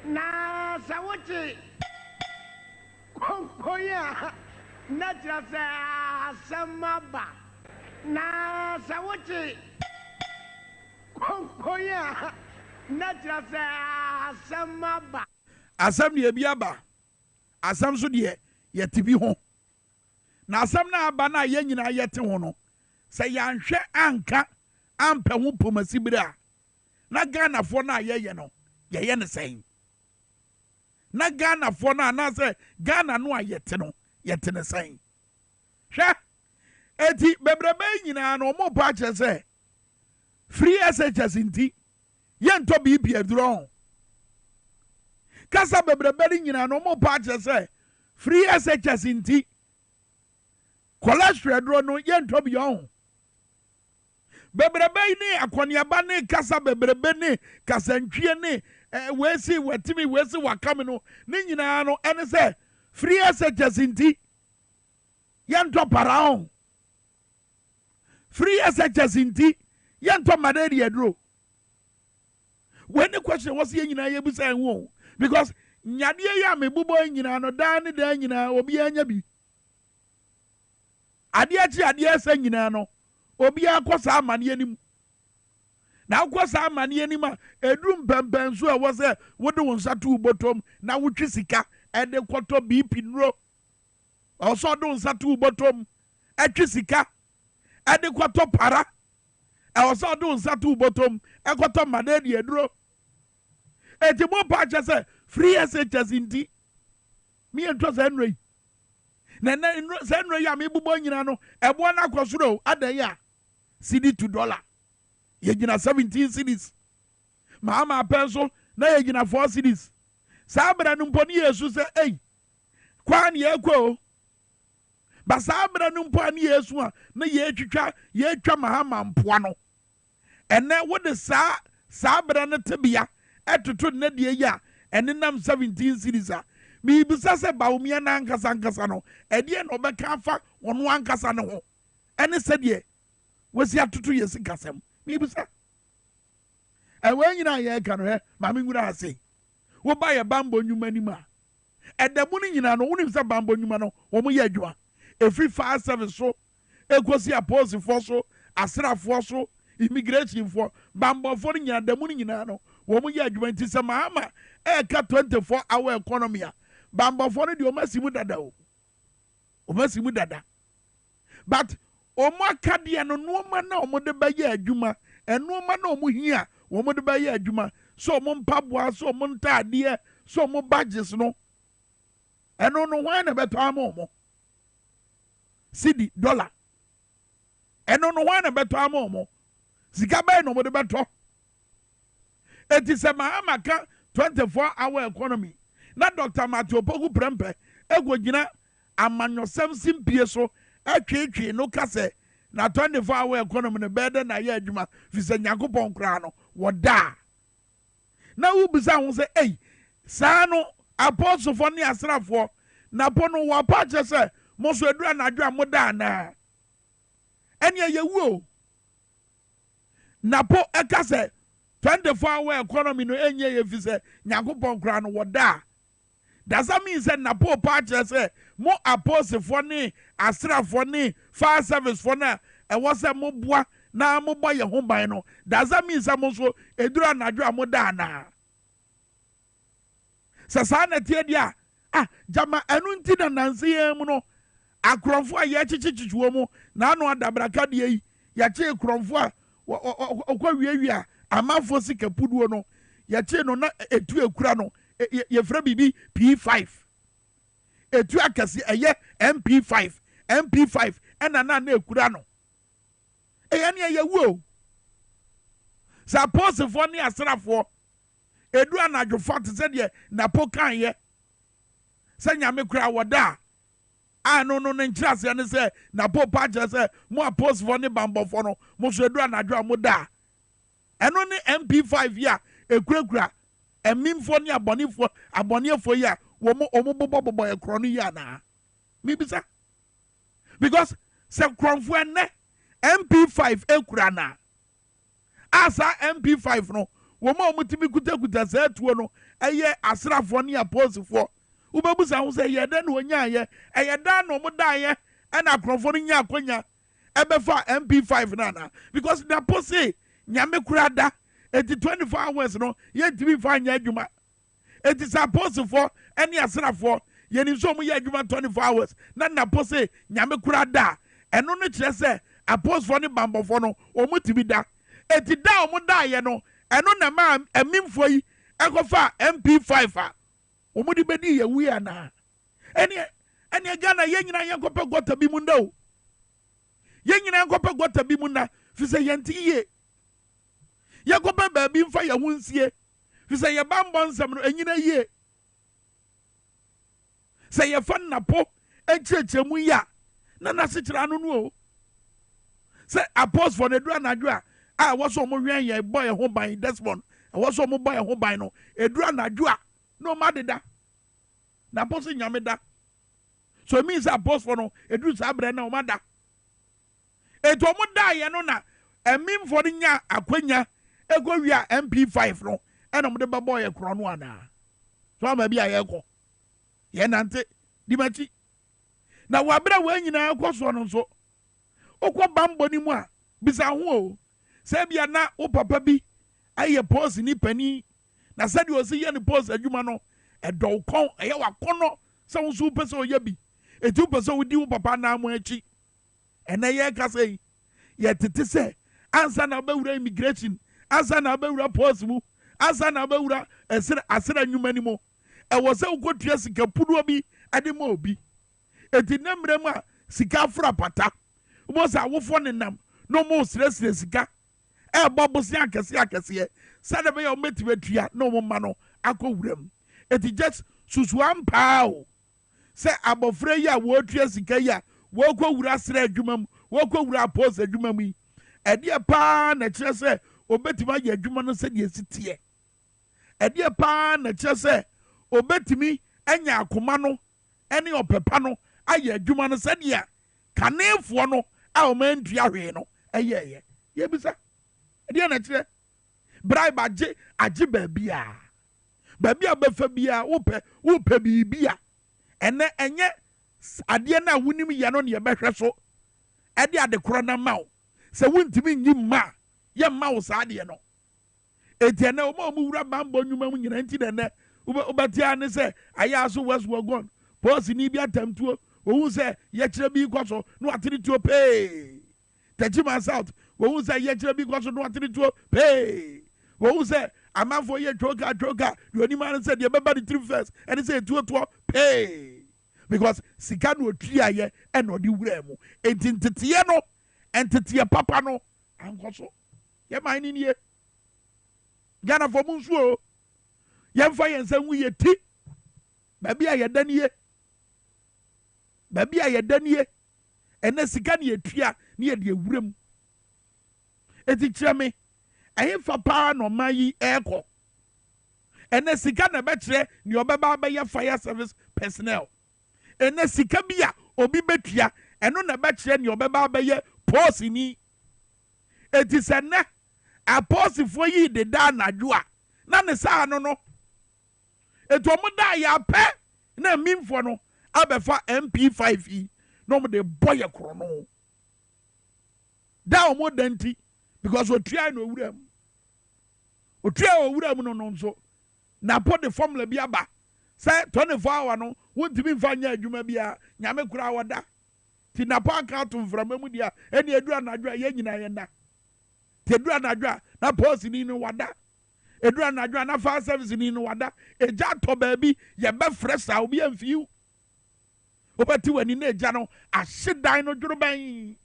Na Sawachi. Koya. Natural Samaba. Na Sawachi. Koya. Natural Samaba. Asam ye biaba. Asam so de ye tibi ho. Na asam na aba na ye nyina ye te ho no. Se yanhwe anka ampe ho pomasibire a. Na Ghana fo na ye no. Ye ne sen. Na Ghana fo na na se Ghana no ayete no. Ye te ne sen. Hwe. Eti bebrebe nyina no mo pa che se. Free SHS inti. Ye nto bi aduro. Kasa bebrebe nyina no mo pa che se. Free SHS inti. Cholesterol aduro no ye nto bi on. Bebrebe ni akwaniaba ne kasa bebrebe ni kasa ntwie ni wesi watimi wesi wakame no ni nyina no ene se free SHS inti yanto paraon free SHS inti yanto malaria dro when the question was ye nyina ye bisa enwo because nyade ya mebubo nyina no da ne da nyina obi anya bi ade achi ade asa nyina no obi akosa amane anim na akosa amane anim a edum pempen so e wo se wode won satu botom na wotwi sika e de kwoto BP nro also do satu botom etwi sika e de kwoto para e also do satu botom e kwoto madedi eduro eti mo pa che se free SHS inti mi ento se nrei na se nrei ya me bubo nyina no ebo na kwosoro adan ya CD $2 ye gina 17 cedis mama pencil na ye gina 4 cedis sabra no mponi yesu se ei kwan ye kwo ba sabra no mponi yesu a na ye twitwa mahama mpoa no ene wo de sabra no tebia etoto na de ya ene nam 17 cedis a mi bisa se ba umia na ankasa no ede no beka afa wono ankasa no ho ene se de wasi atutu yesi kasem mi bisa ewe nyina ye ka no he ma mi ngura ase wo ba ye bambo nyuma ni ma edamu ni nyina no wonim se bambo nyuma no wo mo ye adwuma efri fire service so ekosi apose fo so asrafo so immigration fo bambo fo ni nyina damu ni nyina no wo mo ye adwuma nti se mahama ka 24 hour economy a bambo fo ni de o masimu dada o masimu dada but omo akade no nuoma na omo de baye adwuma enuoma na omo hia omo de baye adwuma so omo mpaboa so omo ntade so omo badges no eno no wan na beto amomo CD $1 eno no wan na beto amomo sika bay no omo de beto eti se mahama ka 24 hour economy na Dr. Matthew Pogu Prempe egogina amanyosem simpie so atwetwe no kase na 24 hour economy no bede na ye adwuma fise Nyankopon kra no woda na ubisa ho se ei saa no apostle fo ne asrafo na po no wo pa che se mo so adura na adwa mo da na ene ye wuo na po ekase 24 hour economy no enye ye fise Nyankopon kra no woda. Does that mean that Napo Patches more apostle for ne, Astra for ne, fire service for na, and what's a mobwa na mobile your home by no? Does that mean some also a dura nadra modana? Sasana Tiadia, Jama Anuntina Nancy Muno, a cromfua yachichichuomo, Nano and Abracadi, Yache cromfua, Oquavia, a man for sick a puduono, Yache no na a 2 crano. Ye fra bibi P5 etu akase eye MP5 ena na ekura no eye ne ye wo sa pose fo ne asrafo edu anadwofo te se de na pokan ye se nyame kura woda no nkyirase ne se na popa je se mo apose fo ne bambofo no mo so edu anadwo amoda eno ne MP5 ya ekura emimfo ni abonefo ya omo bobo ekro ya na mi bisa because se kronfo ene MP5 ekura na asa MP5 no woma omutimi kutakuta sa atuo no eye asrafo ne aposifo ubebusa ho say ye den wonya ye eye dan no modaye ana akrofo no nya akonya ebefa MP5 nana because the apostle nyame kurada eti 24 hours no ye timi fa nya adwuma eti sa aposifo ene asrafo ye ni so mo ye adwuma 24 hours na apostle nyame kurada eno no kire se apostle ne bambofo no omutimi da eti da omodaye no eno na ma emimfo yi ekofa MP5 a omudi bedi ye wi ana ene Ghana ye nyina ye kopa gota bi mu ndao ye nyina kopa gota bi mu na fi se yenti ye ye kopa ba bi mfa ye hunsie fi se ye bambo nsam no enyina ye se ye fa na po enchechemu ya na se kira no no se apostle for the do anadwo a waso mo hwen ye boy ho ban Desmond waso mo boy ho ban no edura anadwo a no madeda na apostle nyame da so it means apostle no eduru sabre na o mada eto mo da ye no na emim for nya akwanya egowia MP5 no ena mo de babo ye kro no ana so ama bia ye kɔ ye nante di machi na wabra wa nyina akɔso no so okɔ bambo ni mu a bisa ho o se bia na o papa bi aye pose ni pani na sɛ de o se ye ni pose adwuma no ɛdɔ kɔn ɛyɛ wakɔnɔ sɛ wo so pɛ sɛ o ye bi etu pɛ sɛ o di wo papa na mo akyi ɛna ye ka sɛ ye tete sɛ ansa na bawura immigration ansa na bawura pose mu ansa na bawura asira nnwuma ni mo ɛwɔ sɛ wokotua sika puduo bi ade ma obi eti namre mu a sika fra pata mo sa wofo ne nam no mo sresre sika ɛbɔ bosia akɛse sade be ya ometibatua no mo ma no akɔwuram eti just susu ampa o sɛ abɔfra yi a wotua sika yi a wokɔwura sra adwuma mu wokɔwura pose adwuma mu yi ɛdeɛ paa na kyerɛ sɛ obetima yɛ adwuma no sɛ deɛ sitie ɛdeɛ paa na kyerɛ sɛ obetimi anya akoma no ene opepa no ayɛ adwuma no sɛ deɛ kanefoɔ no a ɔmantua hwee no ɛyɛyɛ yɛbisa ɛdeɛ na kyerɛ bribe agye baabia bɛfa bia wopɛ biribia ɛnɛ ɛnyɛ adeɛ no a wonim yɛ no ne yɛbɛhwɛ so ɛde ade korɔ no ma wo sɛ wontimi nyi mma yɛmma wo saa adeɛ no ɛti ɛnɛ ɔma ɔmu wura bambɔ nnwuma mu nyina nti dɛnɛ ubatia ne se aya so west wagon pose ni bi atamtuo wo se ye kire bi kwaso no atiri tuo pay Tajima South wo se ye kire bi kwaso no atiri tuo pay wo se amanfo ye troka the oni man said ye beba the trip first and say tuo pay because sika no otua ye e no di wura mu entitete no entitete papa no ankoso ye man ni ye Ghana for munsuo yɛmfa yɛnsa wu yɛ ti baabi a yɛdanie ɛnɛ sika ne yɛtua ne yɛde awuram ɛti kyerɛ me ɛhefa paa na ɔma yi ɛɛkɔ ɛnɛ sika na bɛkyerɛ ne ɔbɛba bɛyɛ fire service personnel ɛnɛ sika bi a obi bɛtua ɛno na bɛkyerɛ ne ɔbɛba bɛyɛ posini ɛti sɛ nnɛ aposifoɔ yi deda anadwo a na ne saa no eto mo da ya pɛ na mimfo no abefa MP5 yi no mo de boye kro no da o mo danti because otua no owuram no nso na po de formula bi aba sɛ 24 hour no wontimi mfa nya adwuma bia nyame kura wada ti na po aka to mframa mu dia ene edura nadwo a ye nyina ye nda te edura nadwo a na post ni no wada edura nadwo na fa service ni no wada eja to baabi ye be fresh a obi amfiu obati wani na eja no ahyedan no dworo ban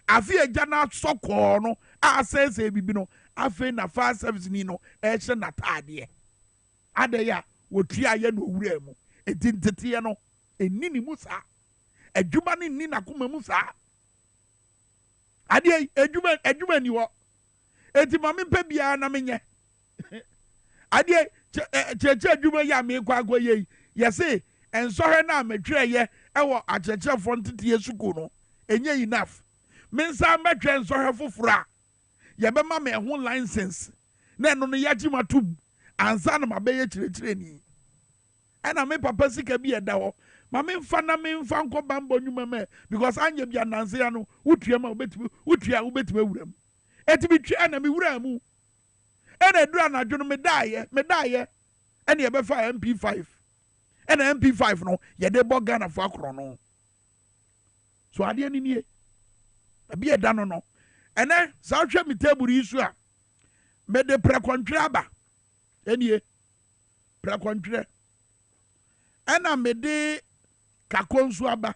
afi eja na sokɔ no a sese bibi no afi na fa service ni no e hye na taade adaya wotua ye no owura mu edintete no eni ni musa adwuma ni ni na koma musa ade adwuma ni wo eti mame mpa bia na menye ade cheche adwuma ya me kwa agoye yese ensohwe na metwe ye ewo achechefo ntete yesuku no enye enough mensa metwe ensohwe foforo a yɛbɛma me ho license na ɛno no yɛagye matom ansa na mabɛyɛ kyerɛkyerɛni ɛna me papa sika bi ɛda hɔ ma memfa na memfa nkɔ bambɔ nnwuma mɛ because anyɛ bi ananse ya no wotua ma wobɛtumi awura mu ɛti bitwa na mewura mu ɛna ɛduru anadwo no medaeɛ ɛne yɛbɛfa mp5 ɛna mp5 no yɛde bɔ Ghanafoɔ akorɔ no so adeɛ ni nie abi ɛda no ɛnɛ saa hwɛ me table yi so a mede prɛkɔntwerɛ aba ɛnie prɛkɔntwerɛ ɛna mede kako nso aba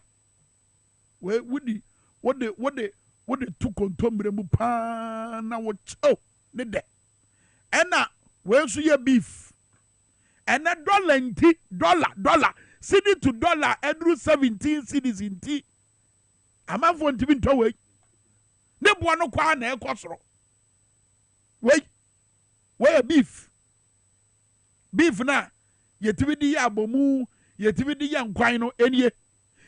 wode tu kontomire mu paa na wokyɛw ne dɛ ɛna wei nso yɛ beef ɛnɛ dollar cedi to dollar ɛduru 17 cedis nti amanfoɔ ntimi ntɔ wei ne boa no kwaa na ɛkɔ soro wei yɛ beef na yɛtimi di yɛ abomu yɛtimi di yɛ nkwan no ɛnie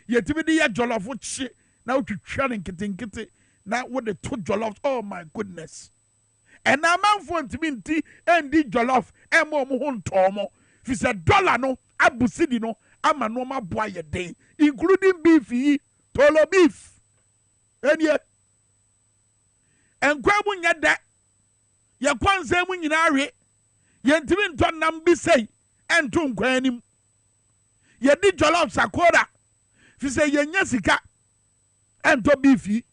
yɛtimi di yɛ jollof kye na wotwitwa ne nketenkete na wode to jollof oh my goodness ɛna amanfoɔ ntimi nti ɛndi jollof ɛma ɔmo ho ntɔɔmɔ fi sɛ dollar no abu cedi no ama nneɛma boa yɛ den including beef yi tolo beef ɛnie nkwa mu nyɛ dɛ yɛkɔ nsɛm mu nyinaa awe yɛntimi ntɔ nam bi sei ɛnto nkwa anim yɛdi jollof sakora fi sɛ yɛnya sika ɛntɔ beef yi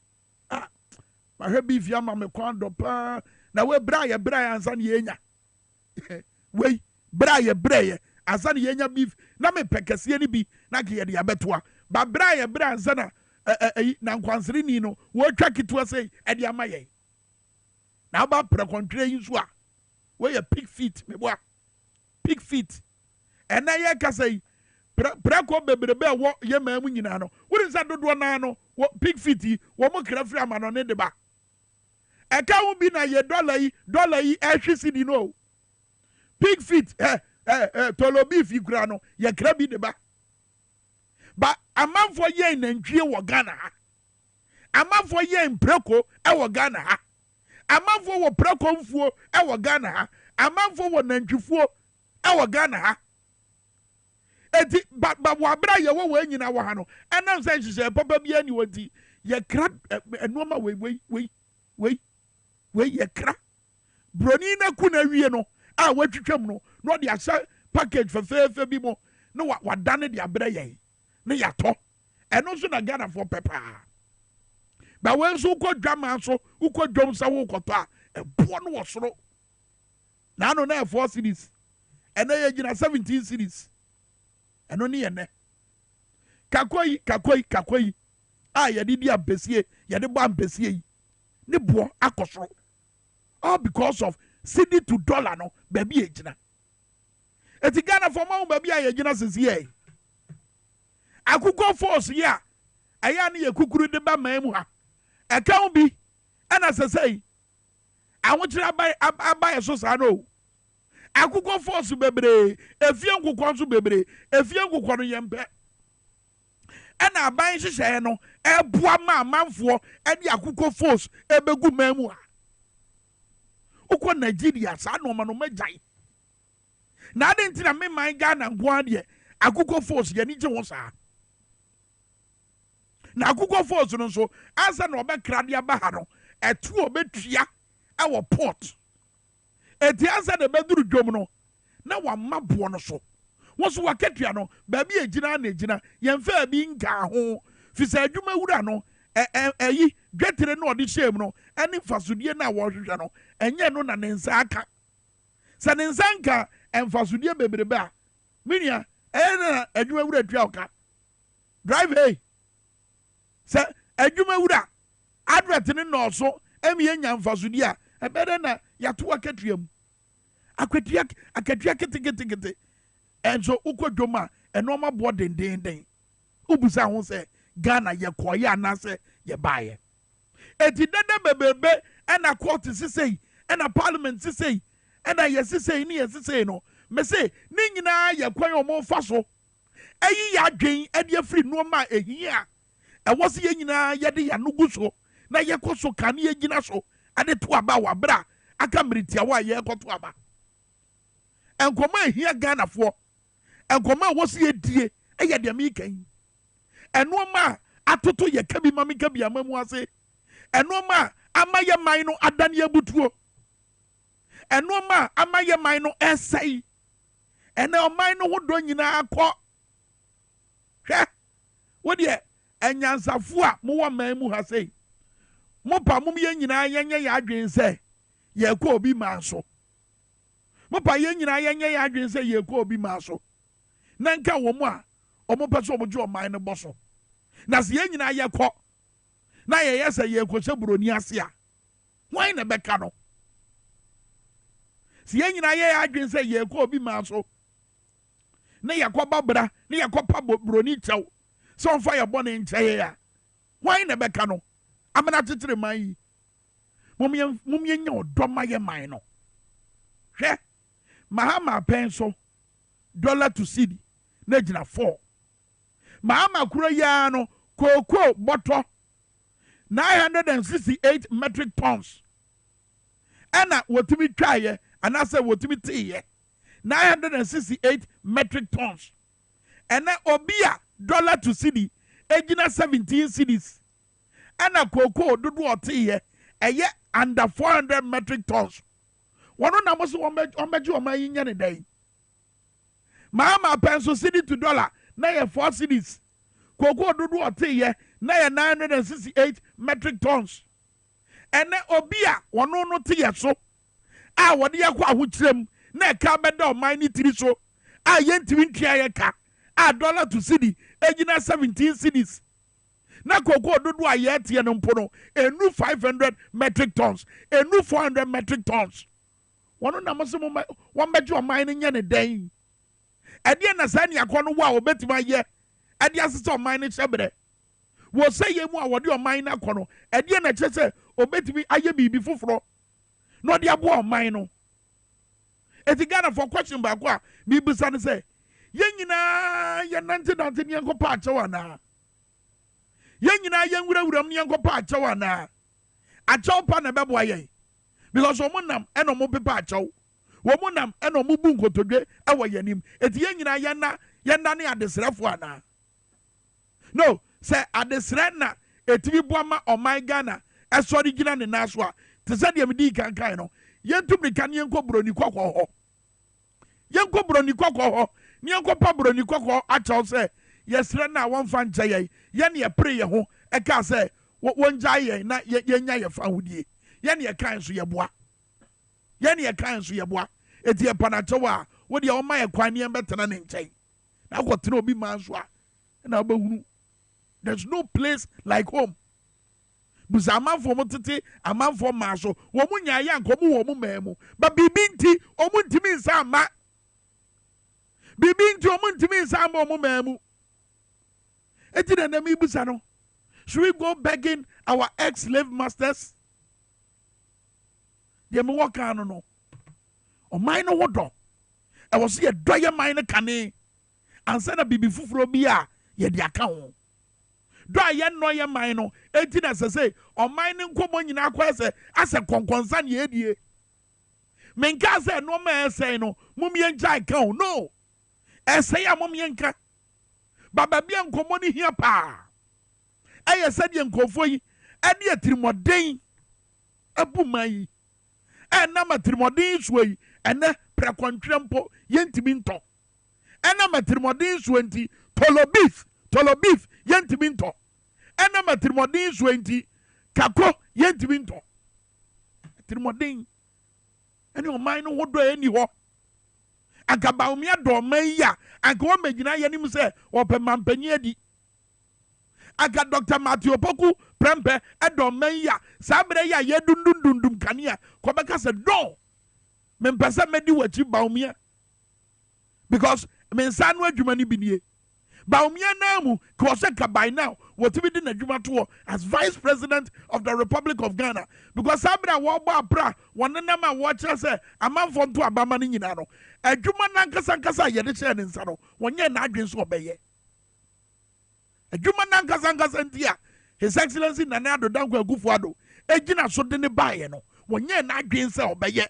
mahwɛ beef yi ama me kwan dɔ paa na we bra yɛ ansa ne yɛnya wei bra yɛ ansa ne yɛnya beef na mepɛ kɛseɛ no bi na ke yɛde yɛbɛtoa ba bra yɛ ansa na na nkwansere ni no wɔatwa ketewa sei ɛde ama yɛn na woba prɛkɔntwerɛ yi nso a wɔyɛ pig feet meboa pig feet ɛnɛ yɛ kasa yi prɛkɔ bebrebe a wɔ yɛ maa mu nyinaa no wode nsa dodoɔ naa no pig feet yi wɔ mo kra firi ama no ne de ba ɛka ho bi na yɛ dollar yi ɛhwe cedi no pig feet tolo beef yi kura no yɛ kra bi de ba amanfoɔ yɛ nantwie wɔ Ghana ha amanfoɔ yɛ mprɛko ɛwɔ Ghana ha amanfoɔ wɔ prɛko mfuo ɛwɔ Ghana ha amanfoɔ wɔ nantwifuo ɛwɔ Ghana ha eti ba wabra yɛwɔ wɔ nyina wɔ ha no ɛnam sɛ nhyehyɛ papa bi ani wɔ nti yɛkra ɛnoɔma wei yɛkra broni na ku na wie no a watwitwam no na ɔde ahyɛ package fɛfɛɛfɛ bi mu na wadane de abrɛ yɛn ne yɛatɔ ɛno nso na Ghanafoɔ pɛ paa ba wei nso wokɔ dwama so wokɔ dwom sɛ wokɔtɔ a ɛboɔ no wɔ soro na ano na 4 cedis ɛnɛ yɛgyina 17 cedis ɛno ne yɛnɛ kakɔ yi a yɛde di ampɛsie yɛde bɔ ampɛsie yi ne boɔ akɔ soro all because of cedi to dollar no baabi yɛgyina ɛti Ghanafoɔ ma wo baabi a yɛgyina sisi yɛ akukɔ force yi a ɛyɛ ne yɛ kukuru de ba maa mu ha ɛka ho bi ɛna sɛsɛi ahokyerɛ aba yɛ so saa no akukɔ force bebree efie nkukɔ nso bebree efie nkukɔ no yɛmpɛ ɛna aban hyehyɛ no ɛboa ma amanfoɔ ɛde akukɔ force ɛbɛgu maa mu ha wokɔ Nigeria saa nɔɔma no mɛgyae na ade nti na meman Ghana nko adeɛ akukɔ force yɛni gye ho saa na akukɔ force no nso ansa na ɔbɛkra de aba ha no ɛtu ɔbɛtua ɛwɔ port eti ansa na ɛbɛduru dwom no na wama boɔ no so wɔn so wakatua no baabi egyina na egyina yɛmfa bi nka ho fisa adwuma wura no ɛyi dwetire no ɔde hyɛ mu no ɛne mfasodie na wɔhwehwɛ no ɛnyɛ no na ne nsa aka sɛ ne nsa nka mfasodie bebrebe a minia ɛyɛ na adwuma wura tua ɔka drive hey sɛ adwuma wura advert ne nɔɔso ɛmi enya mfasodie a ɛbɛdɛ na yɛato akatua mu akatua ketekete ɛnso wokɔ dwom a ɛnɔɔma boɔ dendenden wobusa ho sɛ Ghana yɛkɔyɛ anaasɛ yɛbaayɛ eti dada bebebe ɛna court sisei ɛna parliament sisei ɛna yɛsisei ne yɛsisei no mese ne nyinaa yɛkwan ɔmo fa so ɛyi yɛ adwen ɛde afiri nneɛma a ehia ɛwɔ se yɛ nyinaa yɛde yɛano gu so na yɛkɔ so ka ne yɛgyina so ade to aba wa bra aka meritia wa ye ekoto aba enkoma ehia Ghana fo enkoma wo se edie eye de mi kan enoma atoto ye kabi mamika bi amamu ase enoma amaye man no adane abutuo enoma amaye man no esai ene oman no hodo nyina akọ hwe wo de enyansafo a mo wo man mu ha sei mo pa mo ye nyina yenye ya adwen se ye kọ obi man so mo pa ye nyina yenye ya adwen se ye kọ obi man so na nka wo mo a omo pese omo je oman no boso na se ye nyina ye kọ na ye yesa ye kọ se broni ase a wan na beka no se ye nyina ye adwen se ye kọ obi man so na ye kọ babra na ye kọ pa broni chew so on fire born ncheye ya wan na beka no amana tetere man yi mumye nya odoma ye man no hwe mahama penso dollar to cedi na gina 4 mahama kuro ya no koko boto 968 metric tons ana wotimi twaye anase wotimi tiye 968 metric tons ena obia dollar to cedi egina 17 cedis ana koko dodo otiye eye under 400 metric tons wono na mo so ombeji oman nya ne dai mahama penso cedi to dollar na ye 4 cedis koko dodo otiye na ye 968 metric tons ene obia wono no tiye so a wode yakọ ahokyerem na ka beda oman ni tiri so a yentimi ntwa ye ka a dollar to cedi egina 17 cedis na koko dodo a ye tie no mpo no enu 500 metric tons enu 400 metric tons wono na mo se mo won beje oman ni nya ne dan ade na sa ne akọ no wo a obetima ye ade asese oman ni chebre wo se ye mu a wode oman na akọ no ade na chese obetimi aye bibi foforo no de abo oman no eti Ghana for question ba kwa bi bisa ne se ye nyina ye nante ne enko pa achewa na ye nyina ye nwurawuram ne enko pa achewa na achew pa na bebo aye because omunam eno mo pepa achew womunam eno mo bu nkotodwe ewo yanim eti ye nyina ye na ne adesrefo ana no se adesre na etibi boama oman Ghana esori gina ne naso a te se de medi kankan no yentum ne kan yenko broni kokko ho yenko broni kokko ho ne yenko pa broni kokko achew se yesre na won fa nche ye ne ye pre ye ho e ka se won gya ye na ye nya ye fa hodie ye ne ye kan so ye boa eti ye panachewa a wo de o ma ye kwan ne betena ne nchen na kwotena obi man so a na obehunu there's no place like home busa amanfo mo tete amanfo ma so wo mu nya ya nkomo wo mu mamu ba bibi nti o mu ntimi nsa ama bibi nti o mu ntimi nsa ama o mu mamu eti na mi busa no should we go begging our ex-slave masters de me work on no o mine no wodo e wo se ye doye mine kane ansa na bibi fufuro bi a ye de aka ho do aye no ye mine no enti na se o mine nkomo nyina akwa se ase konkonsa ne edie menka se no ma ese no mumye nja aka ho no ese ya mumye nka baba bia nkomo ni hia pa aye se de nkofo yi ade atirimoden abu mai ena matirimoden suoi ene prekontwempo yentimi nto ena matirimoden suenti tolo beef yentimi nto ena matirimoden suenti kako yentimi nto tirimoden ene o man no wodo eni ho anka baumia do man ya anka wo magina yanim se wo pe mampanyi adi aka Dr. Matthew Poku prempe edomen ya sabre ya ye dundundundum kania ko beka se do me mpesa medi wachi baumia because me nsanu adwuma ni binie baumia namu ko se ka by now what we did adwuma to as vice president of the Republic of Ghana because sabre wo gba pra wonena ma wo kire se amanfo nto abama ni nyina no adwuma nankasa ye de kire ne nsa no wonye na adwen so obeye adwuma nankasa ntia His Excellency Nana Addo Dankwa Akufo-Addo egyina so de ne bae no wonye na adwen se obeye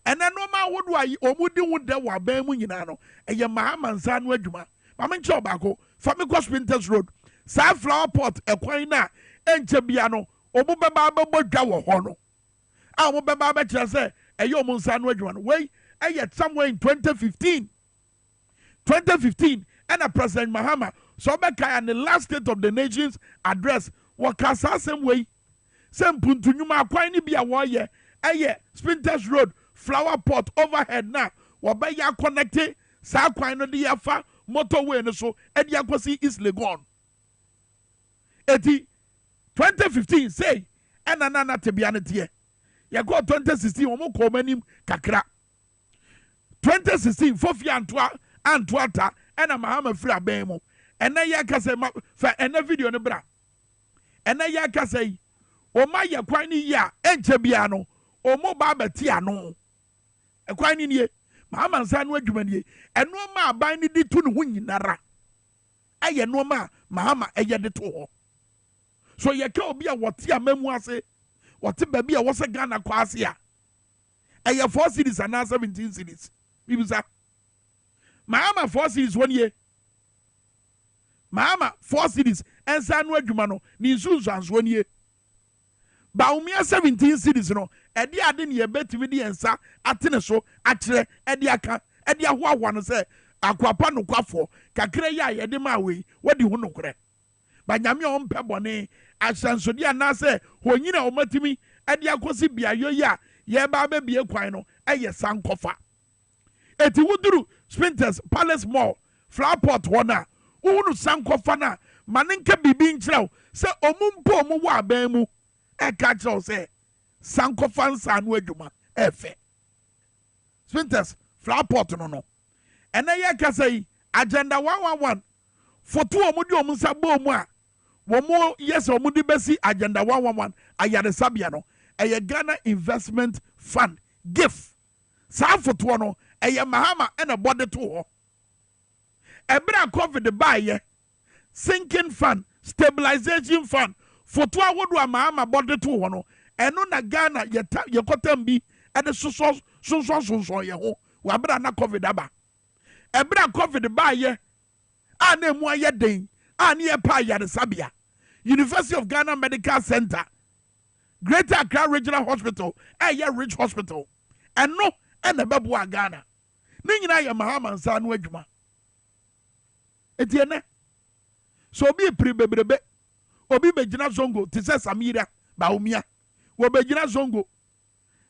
ene no ma wodo ayi omudi wo de wa ban mu nyina no eye mahama nsa no adwuma ma me nche obako fa me go Sprinters Road sa flower pot ekwan na enche bia no omu beba bebo dwa wo ho no a omu beba be kire se eye omu nsa no adwuma no wey eye somewhere in 2015 and President Mahama so beka the last State of the Nations address wakasa same way same puntu nyuma akwan ni bia wo ye eye Sprinters Road flower pot overhead na wabeya connected sa kwan no de yafa motorway no so e de akwasi East Legon eti 2015 say ena na tebia ne tie ye go 2016 omo ko manim kakra 2016 fofi antoata ena Mahama free abemo ena ye kase fa ena video ne bra ena ye kase o ma ye kwan ni ya enche bia no omo ba beti ano ekwan ni nie Mahama nsa no adwumanie eno ma aban ni di tu ne ho nyinara aye no ma Mahama eye de to ho so ye ka obi a wote amamu ase wote ba bi a wo se Ghana kwa ase a eye 4 cities and 17 cities bibusa Mahama 4 cities one year Mahama 4 cities ensa no adwuma no ni nsunsu anso one year Baumia 17 cities no edi ade ne yebetimi de ensa atene so akire edi aka edi ahoahoa no se akwapa no kwafo kakra ya yede ma we wadi hu no kure ba nyame o mpe bone asansodi anase honyina o matimi edi akosi biayo ya ye ba be bie kwan no eye sankofa eti wuduru Sprinters Palace Mall Flowerpot hona uhunu sankofa na manenka bibi nkyerɛw se omumpo omu wa aban mu eka kyerɛw se sankofa nsa no adwuma efe Sprinters Flowerpot no ena ye kasa yi agenda 111 foto omu di omu nsa bo mu a womo yes omu di besi agenda 111 ayare sabia no eye Ghana Investment Fund gift sa foto no eye Mahama ena body to ho ebra COVID buy sinking fund stabilization fund foto awodo Mahama body to ho no eno na Ghana ye kotambi ede soso ye ho wa bra na COVID aba ebra COVID buy a na emu aye den a na ye pa yare sabia University of Ghana Medical Center Greater Accra Regional Hospital Rich Hospital eno ena bebo a Ghana ni nyina ya Mahama nsa no adwuma etiene so obi pri bebrebe obi begina zongo ti se Samira Baumia wo begina zongo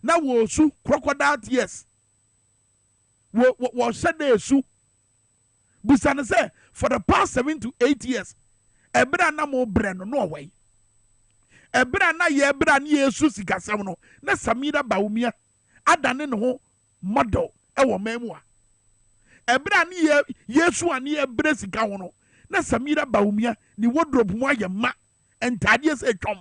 na wo su crocodile tears wo shade esu busane say for the past 7 to 8 years ebra na mo bre no way ebra na ye ebra na yesu sikasem no na Samira Baumia adane ne ho model ewo mamu a ebra ni yesu ani ebre sika ho no na Samira Baumia ni wardrobe mu aye ma entade se twom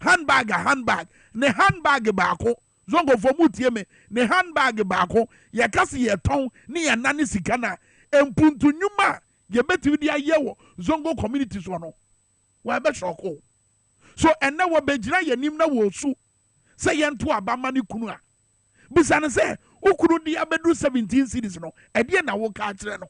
handbag ne handbag baako zongo fo mutie me ne handbag baako ye kase ye ton ni ye nane sika na empuntu nyuma ye betimi dia yewo zongo community so no wa be shoko so enne wo begina yanim na wo su se ye nto abama ne kunu a bisane se ukunu di abedu 17 cities no ede na wo ka kire no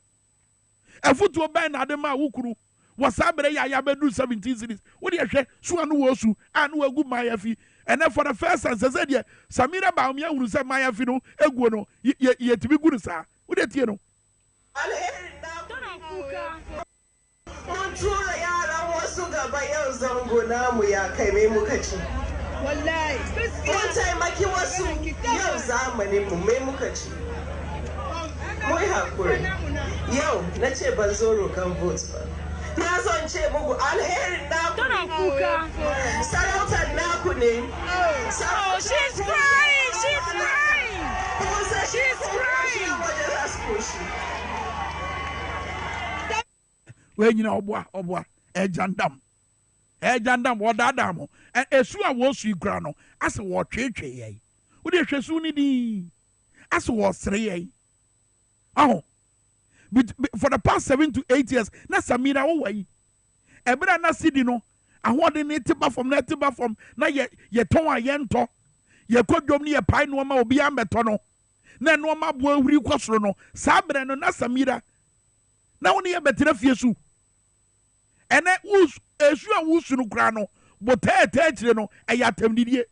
efutu oban na de ma ukunu wasabere ya abedu 17 cities wo de hwe so anu wo su anu agu mayafi and for the first time said ye Samira Baumia hunu se mayafi no eguo no ye tibi guru sa wo de tie no Controller yara wasu gaba yau zango namu ya kai mai muka ci. Wallahi. Mun taimaki wasu yau zamanin mu mai muka ci. Mai hakuri. Yau na ce ban zo rokan vote ba. Na zo in ce muku alherin naku ne. Sarautar naku ne. Oh, she's crying. She's crying. She's crying. We nyina obwa ejandam odadam esu a wo su ikura no ase wo twetwe ye wo de hwesu ni di ase wo sere ye for the past 7 to 8 years na Samira wo wai ebra na sidi no ahoɔden ne tiba fam na tiba fam na yɛ tɔn a yɛntɔ yɛkɔ dwom ne yɛpae nneɛma obi amɛtɔ no na nneɛma aboa huri kɔ soro no saa berɛ no na samira na wo ne yɛbɛtena fie so ɛnɛ esu a wusu no koraa no botɛɛtɛɛ akyire no ɛyɛ atamdidie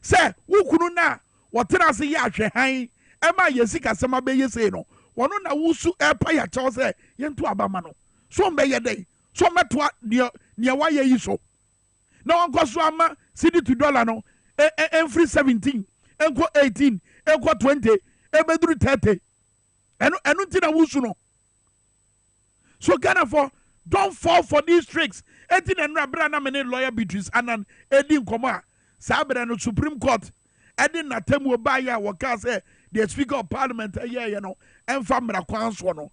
sɛ wokunu no a wɔtena ase yɛ ahwɛhan ɛma yɛsi kasɛm abɛyɛ sei no wɔno na wusu ɛpa yɛkyɛw sɛ yɛnto abama no so mbɛyɛ dɛn so mɛtoa nea wayɛ yi so na wɔnkɔ so ama cedi to dollar no ɛmfiri 17 ɛnkɔ 18 ɛnkɔ 20 ɛbɛduru 30 ɛno nti na wusu no so Ghana for don't fall for these tricks eti na nra bra na me ne lawyer Beatrice Anan edi nkɔmɔ a saa bra no Supreme Court edi na temu oba ya wɔka sɛ the Speaker of Parliament ɛyɛ no ɛmfa mmara kwan so no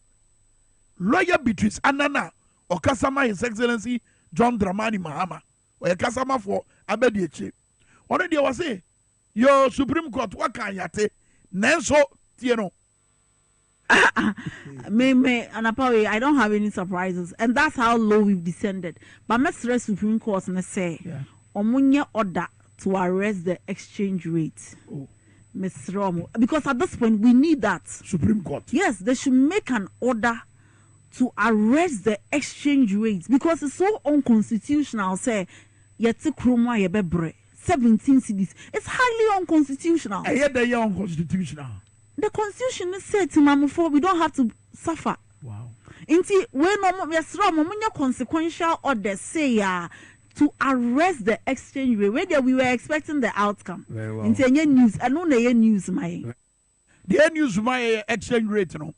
lawyer Beatrice Anan a ɔkasama His Excellency John Dramani Mahama ɔyɛ kasama for abɛdi akyi ɔno deɛ wɔse yo Supreme Court waka yate nanso tie no Anapawe, I don't have any surprises, and that's how low we've descended. But Mr. Supreme Court and say, Omunya order to arrest the exchange rate. Mr. Romo, because at this point we need that. Supreme Court. Yes, they should make an order to arrest the exchange rate because it's so unconstitutional. Say, yeti kroma yebebre 17 cities. It's highly unconstitutional. I hear they are unconstitutional. The constitution is said to Mamufo, we don't have to suffer. Wow. Inti when we consequential orders say to arrest the exchange rate. Where we were expecting the outcome. Very well. Inti any news, I know the news my. The news my exchange rate no.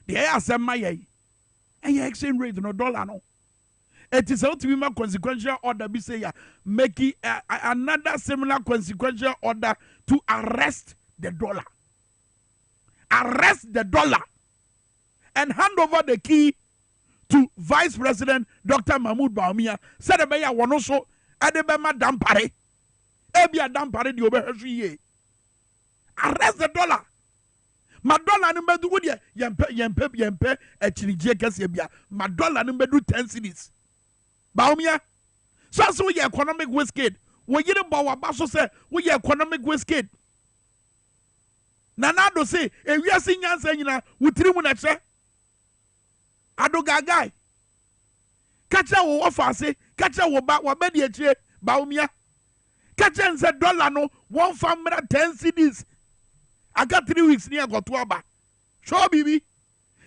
The air some my exchange rate no dollar no. It is out to be my consequential order. Be say make another similar consequential order to arrest the dollar. Arrest the dollar and hand over the key to Vice President Dr. Mahmoud Bawumia. Said the mayor one also at the Bema Dampare. Ebia Dampare the Oberhasuye. Arrest the dollar. Madollar number do good yempe a chinijekas ebia. Madollar number do 10 cities. Bawumia. So we economic whiskey. We get about what Basso said. We economic whiskey. Nanado say, if we are seeing Yansayina, we trim on a chair. Adogagai. Catcher will offer say, catcher will back what many a chair, Baumia. Catcher and said, dollar no, 1 family 10 CDs. I got 3 weeks near Gotuaba. Show, baby.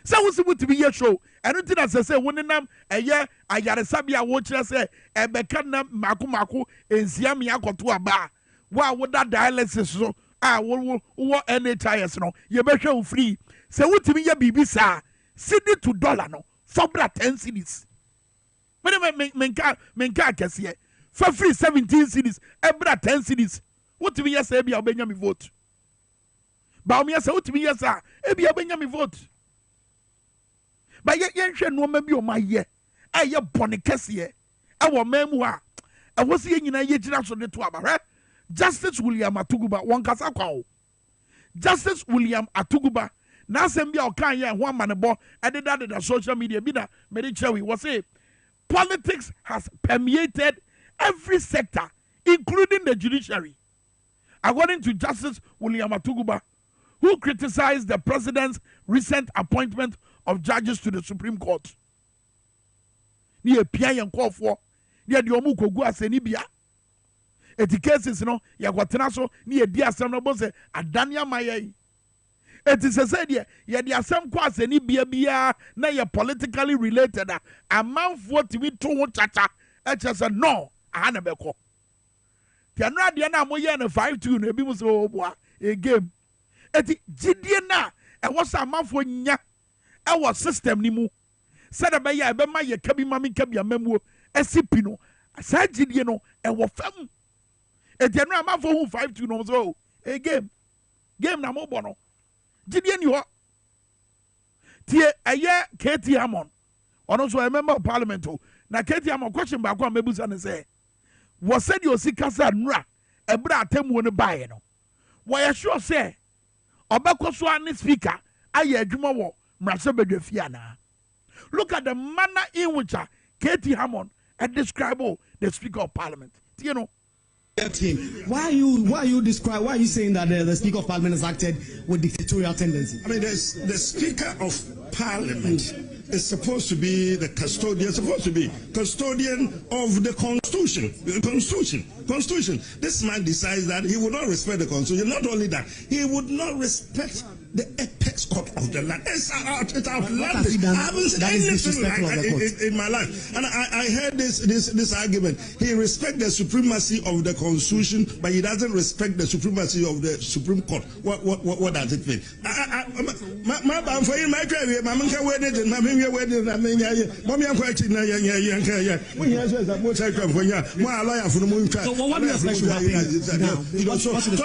So what's it to be your show? And until I say, when them a year, I got a Sabia watcher say, a Bekana Maku, and Siamia Gotuaba. Why would that dialysis so? What any tires no you better free say what to me ya bibi sa cedi to dollar no for 10 cities when menka kese for free 17 cities ebra 10 cities what to me ya say bia obenya me vote ba me ya say what to me ya sa e bia obenya me vote ba ye hwe no ma bi o ma ye e ye bone kese e wo mamu a e wo se ye nyina ye gira so de to aba Justice William Atuguba one kasa kwao. Justice William Atuguba na sembia okanya ho amanebo ededa the social media bi na medichawi was say politics has permeated every sector including the judiciary. According to Justice William Atuguba, who criticized the president's recent appointment of judges to the Supreme Court. Ni epia yen kofo ni de omu kogu aseni bia eti cases no ya kwatena so ni edi asem no bo se adania maye eti se say de ya di asem kwa aseni bia na ye politically related a manfo timi to ho chacha e che se no aha na beko ti anra de na moye na 5-2 no ebi mu se oboa a game eti gidie na e wo sa manfo nya e wo system ni mu se da be ya e be ma ye kabi mami kabi amamuo esipi no sa gidie no e wo fam etianu amafo hu 5-2 no so a game na mo bono gidie ni ho tie eye KT Hammond ono so a member of parliament na KT Hammond question ba kwa mebusa ne say wo said you sikasa nura ebra atemu no bae no wo ya sure say obekoso an speaker aye adwuma wo mrase bedwafia na look at the manner in which KT Hammond and describe the Speaker of Parliament. You know. Why are you saying that the Speaker of Parliament has acted with dictatorial tendency? I mean, the Speaker of Parliament is supposed to be the custodian of the Constitution. This man decides that he would not respect the Constitution. Not only that, he would not respect the apex court of the land. It's outlandish. I haven't seen anything like it in my life. And I heard this argument. He respects the supremacy of the Constitution, but he doesn't respect the supremacy of the Supreme Court. What does it mean? So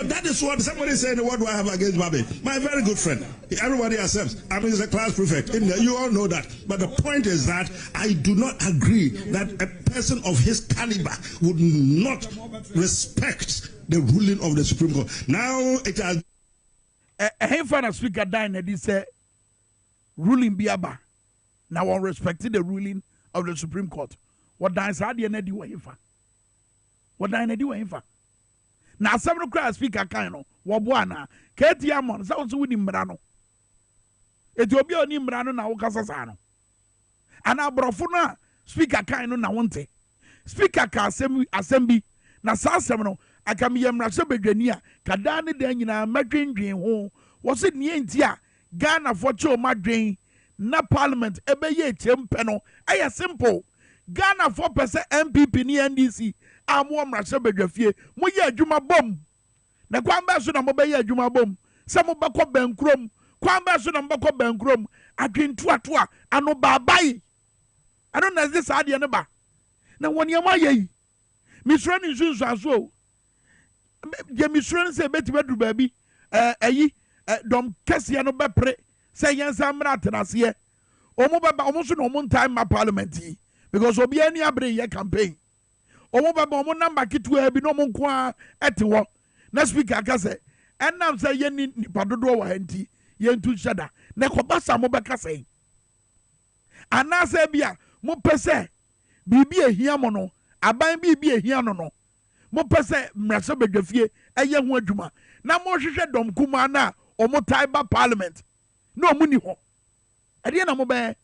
that is what somebody said. What do I have against Babe? My very good friend. Everybody accepts. I mean, he's a class prefect. You all know that. But the point is that I do not agree that a person of his caliber would not respect the ruling of the Supreme Court. Now it has. A final speaker died and he said, ruling biaba. Now I'm respecting the ruling of the Supreme Court. What dies at the end of the way? What died at the way? Now, some of the speaker kind of Wabwana, Katie Amon, sounds with him Brano. It will be on him Brano now, Casasano. And our brofuna speaker kind of Nawante. Speaker assembly, Nasasamano, I can be a Rasabedania, Kadani Dana, Madrin Dream home, was it Nientia, Ghana for Cho Madrin, na Parliament, Ebeye Chempeno, a simple. Ghana 4% MPP ni NDC. Amwa mrasabedwafie mo ye adwuma bom na kwamba so na mo be ye adwuma bom se mo bekọ bankrom kwamba so na mo bekọ bankrom adwinto atoa ano babai ano na this ade ne ba na woni am ayi misro ni nsunsu aso je misro ni se beti bedu baabi ayi dom kese no bepre se yensa mra tenase omo baba omo so no mo time ma parliament yi because obi ani abre ye campaign omo baba omo number kitu bi no mo nko ete wo na speaker aka say enam say ye ni padodo wa hanti ye ntu shada na ko basa mo beka say ana say bia mo pese bibi ehia mo no aban bibi ehia no no mo pese mrase bedwafie eye ho adwuma na mo hwehwe dom kuma na omo taiba parliament no mo ni ho ade na mo be.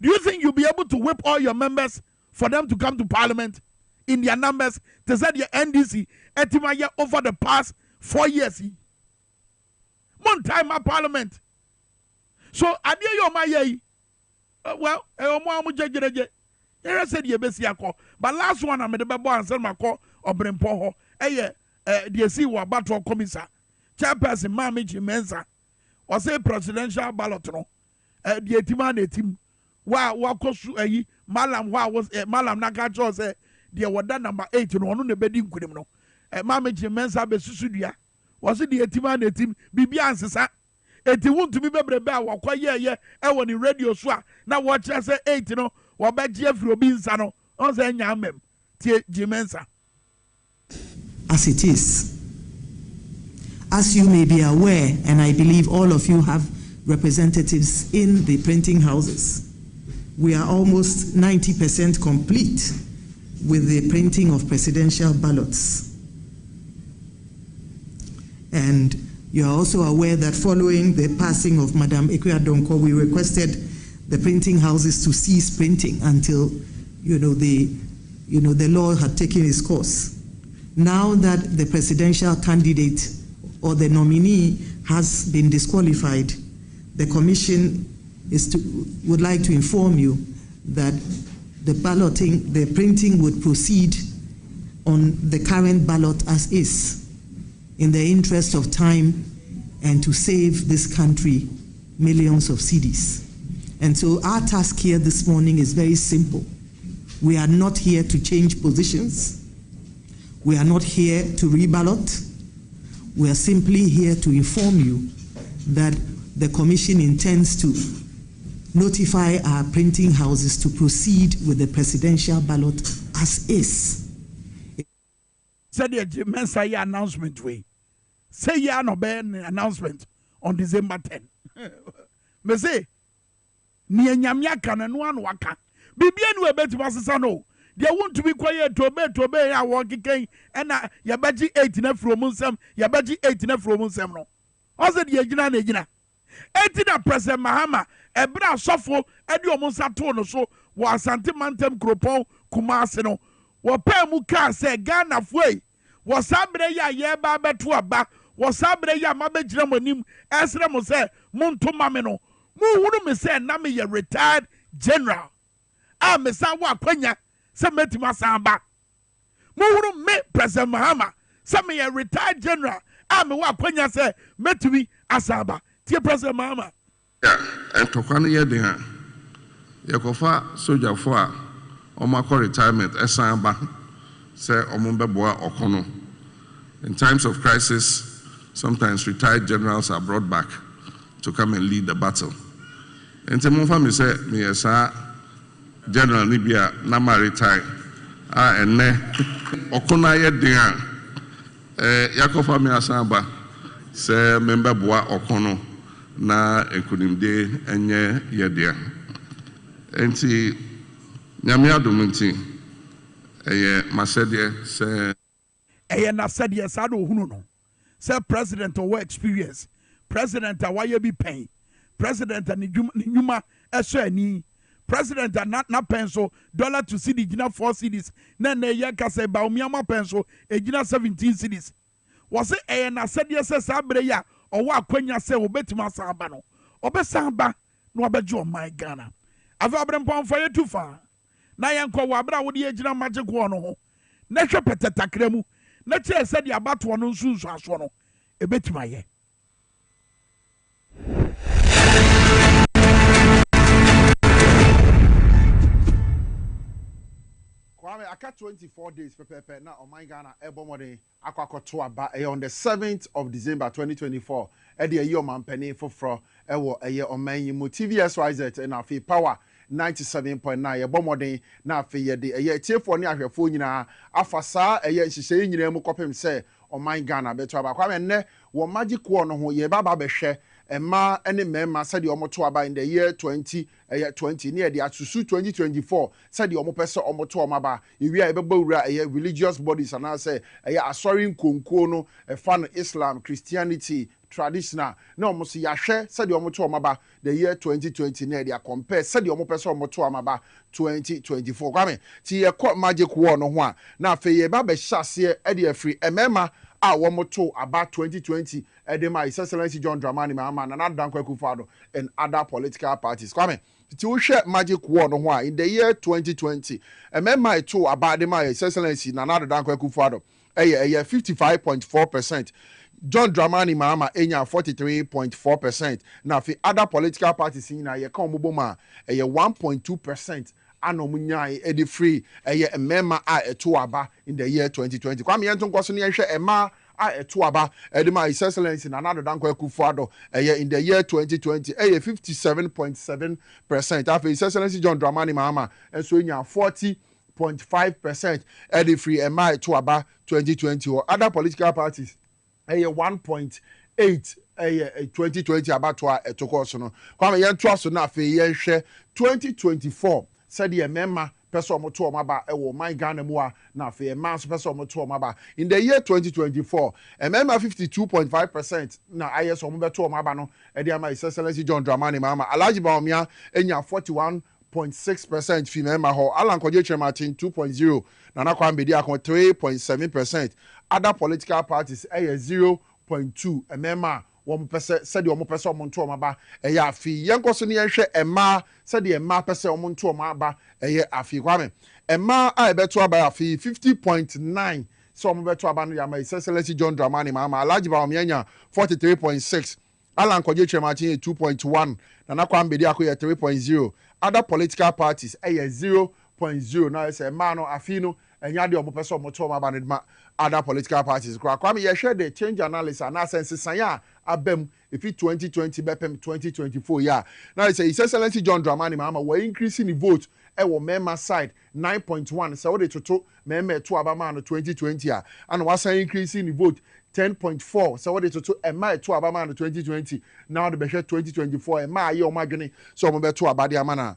Do you think you'll be able to whip all your members for them to come to parliament in their numbers? They said your NDC etimaya over the past 4 years. One time at parliament. So adia yo maye. Well, said ye besi but last one I made the babo answer my call or brempo the see what battle commissar chairperson Mami Jimenza or say presidential ballot no the etimane team. Wa kosu malam was malam nakacho say the wada number 8 no no ne bedi nkunim no mama Jimensa be susudua was the etima na team bibia ansesa eti wontu bi bebrebe a wakoye ye e woni radio so a na wo kire say 8 no wo be je afro bi nsa no on say nya amem tie Jimensa. As it is, as you may be aware, and I believe all of you have representatives in the printing houses, we are almost 90% complete with the printing of presidential ballots. And you are also aware that following the passing of Madam Ekwe-Adonko, we requested the printing houses to cease printing until the law had taken its course. Now that the presidential candidate or the nominee has been disqualified, the Commission would like to inform you that the printing would proceed on the current ballot as is, in the interest of time and to save this country millions of cedis. And so our task here this morning is very simple. We are not here to change positions. We are not here to reballot. We are simply here to inform you that the Commission intends to notify our printing houses to proceed with the presidential ballot as is. Said the Mensa announcement way. Say ya no be announcement on December 10. Me say ni enyamya kana no an waka. Bibia no ebeti wasesa no. they want to be quiet to obey our walking cane and yabaji 8 na from unsem yabaji 8 na from unsem no also the agina negina 8 na President Mahama ebra sofo edi omunsa to no so wa asante mantem kropon Kumasi no wo pa mu ka se Ghana foi wo sabre ya ye ba beto aba wo sabre ya mabegyina monim esre mo se monto mame no mu hunu me se na me ye retired general a me sa wa kwanya se metima samba mu hunu me President Mahama se me ye retired general a me wa kwanya se metumi asaba tie President Mahama ya entokwane ye den ha ye kofa soldier fo a omakọ retirement esamba se omombeboa okono. In times of crisis, sometimes retired generals are brought back to come and lead the battle. And to move me say me as General Nibia Nama retire. And Okona Yedina Yakofa me asamba se member boa Okono na enkudimde enye yedia. Enti Nyamia Dominti Masedie se na said yes, I don't know. Say president or experience, president a why you be paying, president and Numa SNE, president and not pencil, dollar to city, Gina 4 cities, then the Yaka say Baumiama pencil, a Gina 17 cities. Was it na said yes, Sabreya, or what Quenya say, Obetima Sabano, Obesamba, no bejo my Ghana. I've been pound for you too far. Nayanko Wabra would the Gina Magic One, Nature Petatakremu. Na che said the about one nsunsu aso no ebetima ye Kwame aka 24 days pepepe na o my Ghana ebomode akwakoto aba on the 7th of December 2024 e de year man pani foforo ewo eye oman mu TVSYZ na afi power 97.9 yebomode na afi ye de eye tiefo ne ahwefo nyina afasa eye nhihye nyina mu kopem se o my Ghana beto aba Kwame ne wo magic one ho ye baba behwe Emma ene mema said the omoto aba in the year 2020 near the asusu 2024 said the omopese omoto omaba iwi a ebeba wura religious bodies and I say asori nkonko no fan Islam Christianity traditional na omosi yahwe said the omoto omaba the year 2020 near the compare said the omopese omoto omaba 2024 Kwame ti ye magic war no ho a na afa ye ba be hyase e de afri emema a womoto about 2020 edema His Excellency John Dramani Mahama and Adankwa Akufo-Addo and other political parties. Kwame, to share magic war no in the year 2020, emema to about His Excellency Nana Adankwa Akufo-Addo 55.4%. John Dramani Mahama 43.4%. Now for other political parties in a komuboma 1.2%. Anomunyai edi free emema a to aba in the year 2020. Kwame yenton kwaso ne hwe ema a to aba edema His Excellency Nana Adankwa Akufo-Addo in the year 2020 57.7%. After His Excellency John Dramani Mahama enso nya 40.5% edi free ema to aba 2020 or other political parties 1.8 2020 about to course no. Kwame yento aso na afi yenhwe 2024 said the member person moto omaba ewo my Ghana mua na fe man person moto omaba in the year 2024 member 52.5% na IS omobeto omaba no e dey His Excellency John Dramani Mahama Alhaji Bawumia enya 41.6% fi member ho Alan Kojeche Martin 2.0 Nana Kwame Bedi akon 3.7%. Other political parties 0.2 member one person said the person omonto omaba afi yenkoso ne yenhwe emma said the emma person omonto omaba afi Kwame emma a beto aba afi 50.9 so omobeto aba no ya His Excellency John Dramani Mahama Alhaji Bawumia 43.6 Alan Kojeche Martin 2.1 Nana Kwame Bedi akoye 3.0 other political parties 0.0 now say emma no afi no enya de person omonto omaba no other political parties. Kwame, you share the change analysis and sense saya abem if 2020 bepem 2024 yeah. Now it's His Excellency John Dramani Mahama we're increasing the vote ewo member side 9.1 so what to member to abama no 2020 and was increasing the vote 10.4 so what to emma to abama no 2020 now the be 2024 emma ye o madwene so mo be to abade amana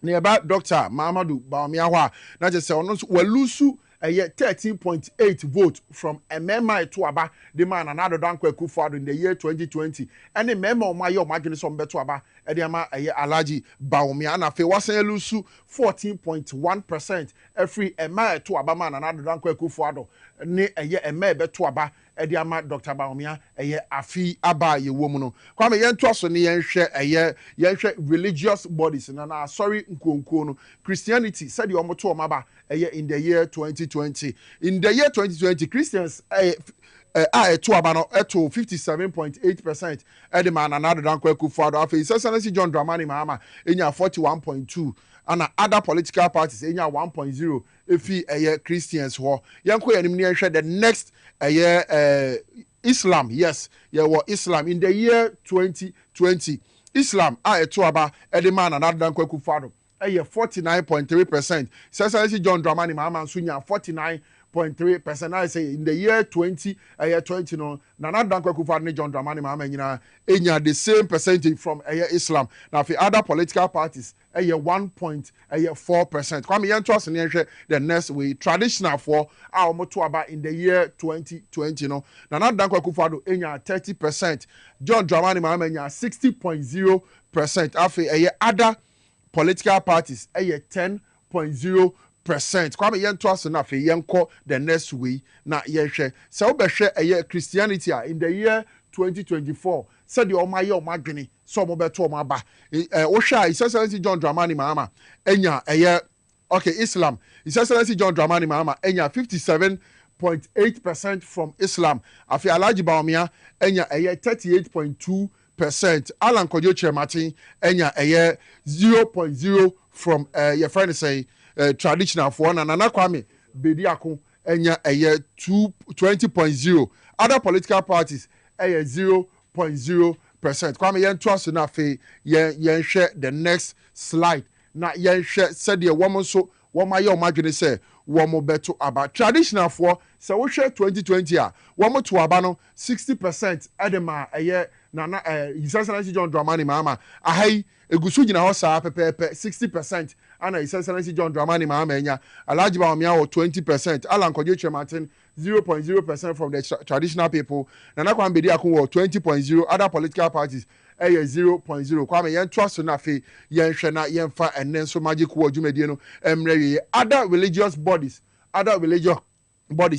nearby Dr. Mamadou Bawumia na je se ono walusu 13.8 vote from MMI to aba the man another Dankwa Akufo-Addo in the year 2020 and the memo my yo magini some beto aba ediama Alhaji Bawumia na fe wasan lusu 14.1% every MMI to aba man another Dankwa Akufo-Addo ne MMI beto aba ediama Dr. Bawumia afi aba ye wo mu no kwame yento aso ne yenhwe religious bodies na sorry nkonko no Christianity said you omoto omaba in the year 2020 in the year 2020 Christians to abano to 57.8% edema na nado Dankwa Akufo-Addo afi Excellency John Dramani Mahama enya 41.2 and other political parties enya 1.0 if Christians ho yanko yanim ne hwe the next Islam yes Islam in the year 2020 Islam to aba edema na nado Dankwa Akufo-Addo 49.3%. Excellency John Dramani Mahama Sunya 49.3%. I say in the year 2020 no Nana Dankwa Akufo-Addo John Dramani Mahama nyina the same percentage from Islam. Now for other political parties 1.4%. Kwame yentwas ne the next way traditional for our moto aba in the year 2020 no Nana Dankwa Akufo-Addo 30%. John Dramani Mahama 60.0%. After other political parties 10.0%. Kwame yentwas na fe yenko the next way na yenhwe se obehwe Christianity in the year 2024 said the omaye omadwene so mo beto mo aba ohwa Excellency John Dramani Mahama enya okay Islam Excellency John Dramani Mahama enya 57.8% from Islam afi Alhaji Bawumia enya 38.2%. Alan Kojo Chematin enya 0.0 from your friend say traditional for and Nana Kwame Bediako enya 20.0. Other political parties 0.0%. Kwame yentwas na fe yen share the next slide na yen share said the woman so woman your imagine say woman beto about traditional for so we share 2020 woman to abano 60% edema Nana Excellency John Dramani Mahama ahai egusu gina ho saa pepepe 60% ana Excellency John Dramani Mahama enya Alhaji Bawumia 20%. Alan Kojo Chematin 0.0% from the traditional people. Nana Kwame Bediako 20.0. Other political parties 0.0. Kwame yentwas na fe yenhwe na yemfa enen so magic wo dwumedie no emre other religious bodies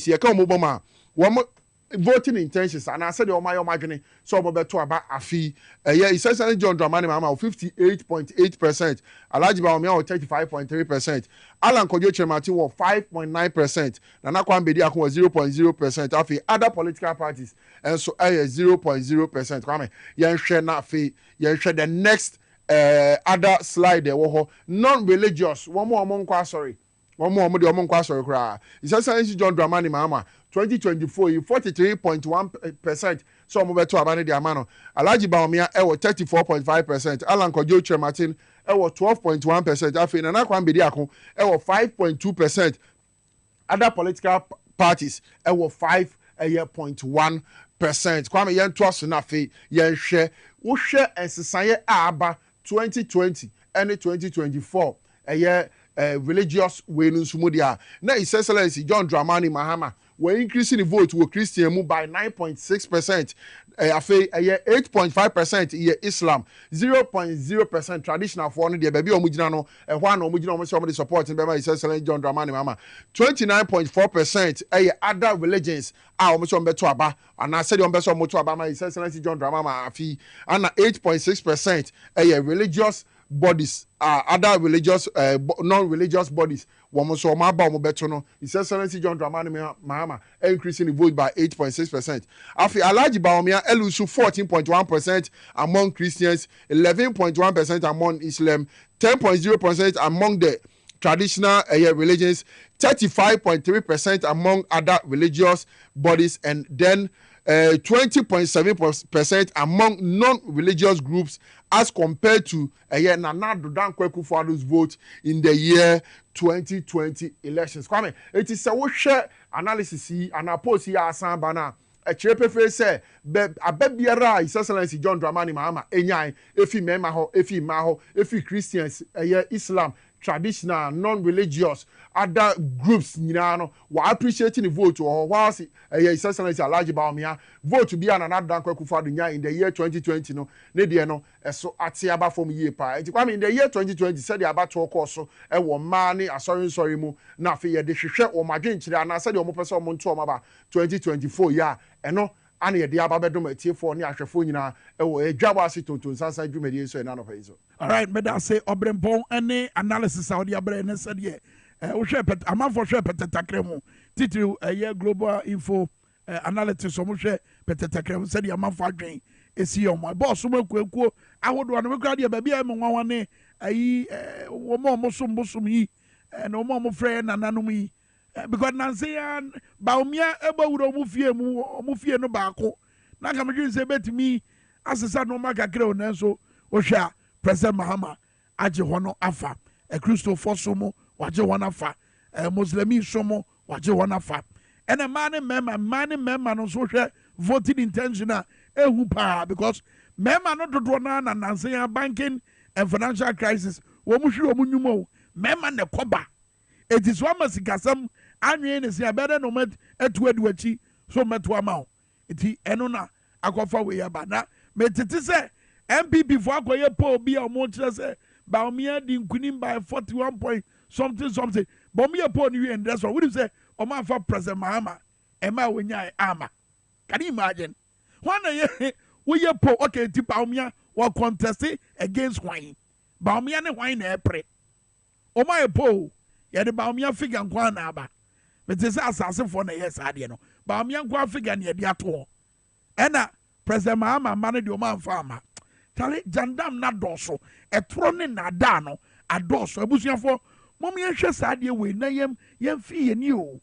ye ka mo boma wo voting intentions and I said oh my imagine so mo beto aba afi Excellency John Dramani Mahama 58.8%. Alhaji Bawumia 35.3%. Alan Kojo Chematin 5.9%. Nana Kwame Bediako 0.0%. afi other political parties and so 0.0%. Kwame yenhwe na afi yenhwe the next other slide there wo non-religious one more sorry Excellency John Dramani Mahama 2024 43.1%. So mo beto abane di amano Alhaji Bawumia 34.5%. Alan Kojo Chematin 12.1%. afi Nana Kwame Bediako 5.2%. Other political parties 5.1%. Kwame yentwas na fe yenhwe wo hwe ensesaye aba 2020 and 2024 religious way nsumodia na Excellency John Dramani Mahama were increasing the vote with Christian mu by 9.6%. 8.5% Islam, 0.0% traditional for the baby omujina no one omujina omo support in Excellency John Dramani Mahama. 29.4% other religions omo beto aba and I said omo beto aba Excellency John Dramani Mahama and 8.6% religious bodies other religious non-religious bodies woman so ma ba omo beto no Excellency John Dramani Mahama increasing the vote by 8.6%. Afi Alhaji Bawumia elusu 14.1% among Christians, 11.1% among Islam, 10.0% among the traditional religions, 35.3% among other religious bodies, and then 20.7% among non-religious groups as compared to Nana Dankwa Akufo-Addo's vote in the year 2020 elections. Kwame, it is a share analysis and a post here asamba na kyerɛ pefee sɛ aba biara a His Excellency John Dramani Mahama enyan efi mmarima hɔ efi mmaa hɔ efi Christians Islam traditional non-religious other groups nyinaa no wa appreciate the vote wɔ hɔ whilst His Excellency Alhaji Bawumia vote bi a Nana Dankwa Akufo-Addo nya in the year 2020 no ne deɛ no ɛso ate aba fam yie paa nti Kwame in the year 2020 sɛdeɛ abatoɔ kɔɔ so ɛwɔ mmaa ne asɔrensɔre mu na afei yɛde hwehwɛ wɔn adwenkyerɛ anaa sɛdeɛ wɔn pɛ sɛ wɔn nto wɔn aba 2024 yi a ɛno ana yɛde aba bɛdom atiefoɔ ne ahwɛfoɔ nyinaa ɛwɔ DwaboAse tonton sansan dwumadie nso ɛna anɔpa yi so. Alright, meda se obrempɔn ɛne analysis a wɔde abrɛ ne sɛdeɛ wohwɛ amanfoɔ hwɛ pɛtɛtakra mu titiri ɛyɛ global info analytics ɔmo hwɛ pɛtɛtakra mu sɛdeɛ amanfoɔ adwen esi ɔmo bɔɔso mu ekuo ahodoɔ no mekura deɛ baabi a ɛmo nwanwa ne ayi wɔn a ɔmo bosom yi na wɔn a ɔmo frɛ nananom yi because nansi ya Bawumia ebawura ɔmo fie no baako na kamedwe nse betumi asesa no makakra onenso ohwa President Mahama agye hɔ no afa Christopher so mo wagye hɔ no afa Muslimi so mo wagye hɔ no afa ɛna man ne memma no so hwɛ voting intention a ehu paa because memma no dodoɔ na nansi ya banking and financial crisis wɔn mo hwere wɔn nyumo memma ne kɔba it is one masikasam anwe ne se abɛdɛ no met etu adu akyi so meto ama o eti ɛno na akɔfa we ya ba na metete sɛ MPP for akɔyɛ poll bi a ɔmo kyerɛ sɛ Bawumia di nkunim by 41 point something but ɔmo yɛ poll ni wie ndrɛ so wodi sɛ ɔmo afa President Mahama ɛma wonya ama can you imagine when we yɛ poll okay ti Bawumia wɔ contest against wine Bawumia ne wine na ɛpre ɔmo ayɛ poll yɛde Bawumia figure nkwa na aba mete sɛ asasefoɔ na ɛyɛ saa deɛ no Bawumia nkwa figure ne yɛde ato hɔ ɛna President Mahama ma no deɛ ɔma amfa ama tale jandam na dɔso ɛtoro ne nada no adɔso abusuafoɔ mom yɛhwɛ saa deɛ wei na yɛmfi yɛni o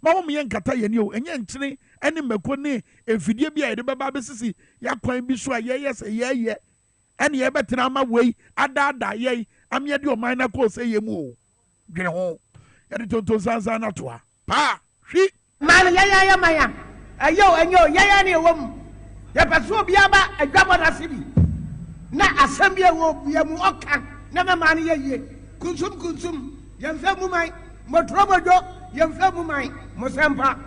ma mom yɛnkata yɛni o ɛnyɛ nkyene ɛne mmako ne ɛfidie bi a yɛde bɛba bɛsisi yɛakwan bi so a yɛyɛ sɛ yɛyɛ ɛne yɛbɛtena ama wei adaada yɛi ameɛde ɔman na kɔɔ sɛ yɛ mu o dwene ho yɛde tonton sansan no toa paa hwi ma no yɛyɛ ma ya ɛyɛ o ɛnyɛ o yɛyɛ ne ɛwɔ mu yɛpɛ so obiara ba DwaboAse bi na asɛm bi ɛwɔ yɛ mu ɔka na mɛma no yɛyie kunsum yɛmfɛ mu man mɔtoro mɔdwo yɛmfɛ mu man mosɛmpa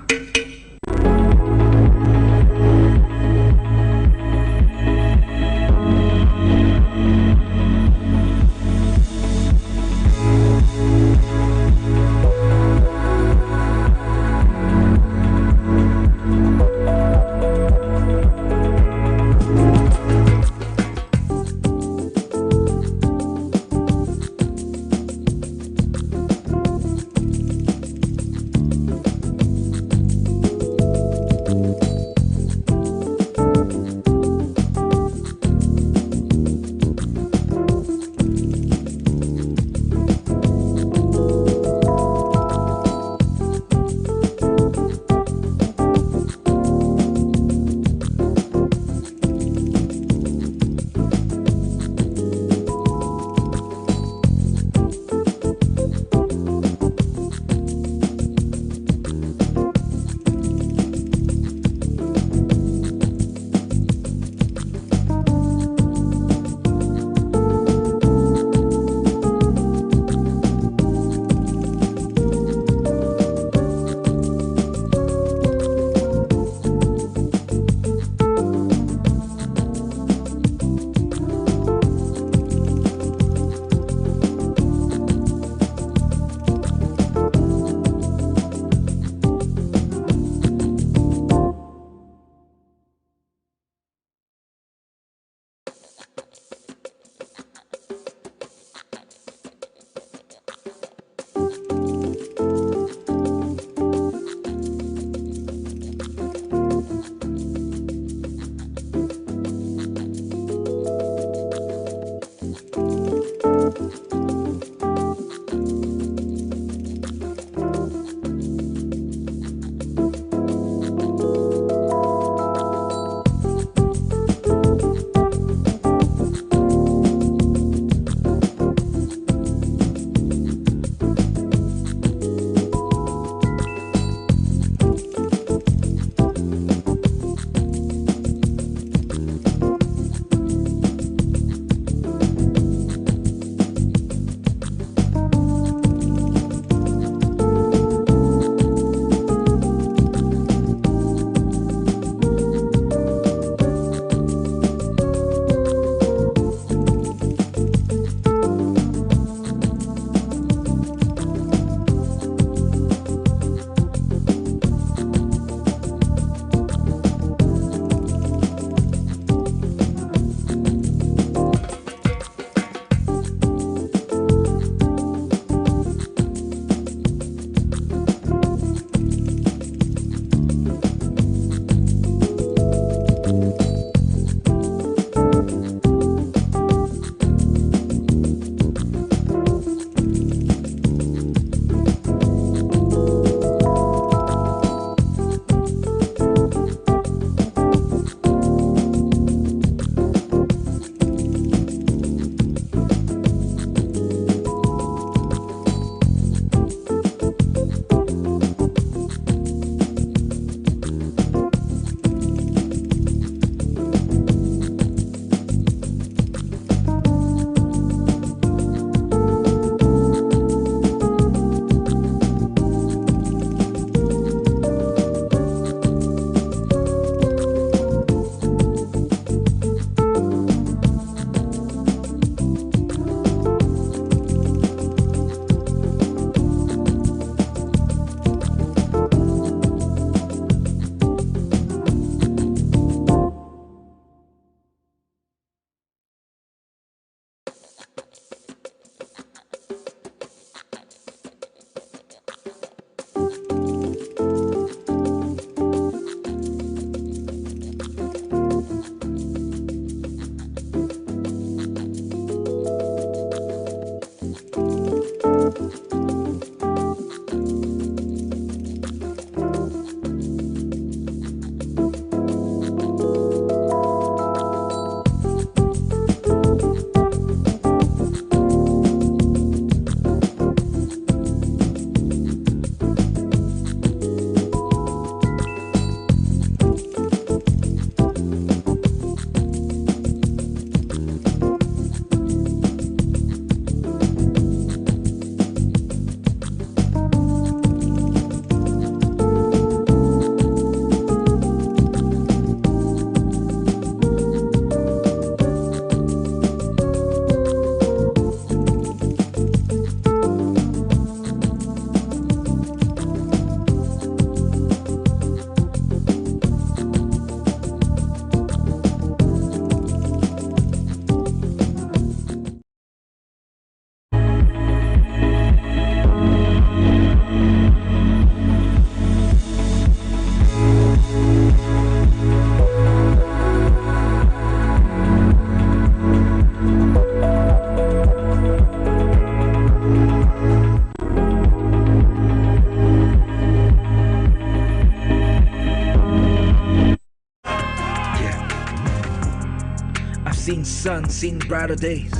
sun, seen brighter days.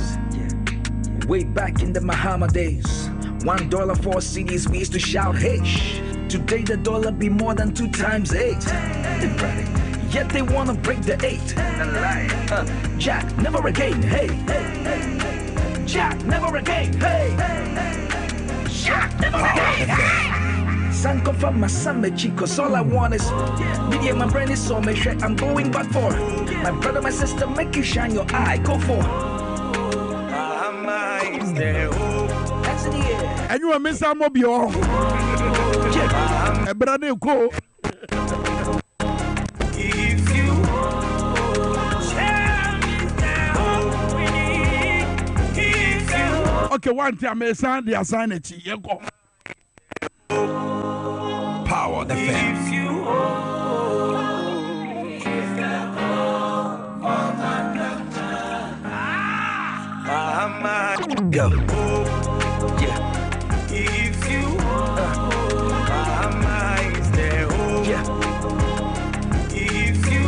Way back in the Mahama days, $1 for CDs, we used to shout, hey. Today the dollar be more than 2 times 8. Yet they wanna break the 8. Jack, never again, hey. Jack, never again, hey. Jack, never again, hey. Son, come from my son, my chicos. All I want is media, my brain is so make sure I'm going back for. My brother, my sister, make you shine your eye, go for. That's the year. And you are Mr. Mobile. A brother go. If you okay, one time I signed the assignment. You go. Power the fan. Go. Yeah. If you is there, yeah. If you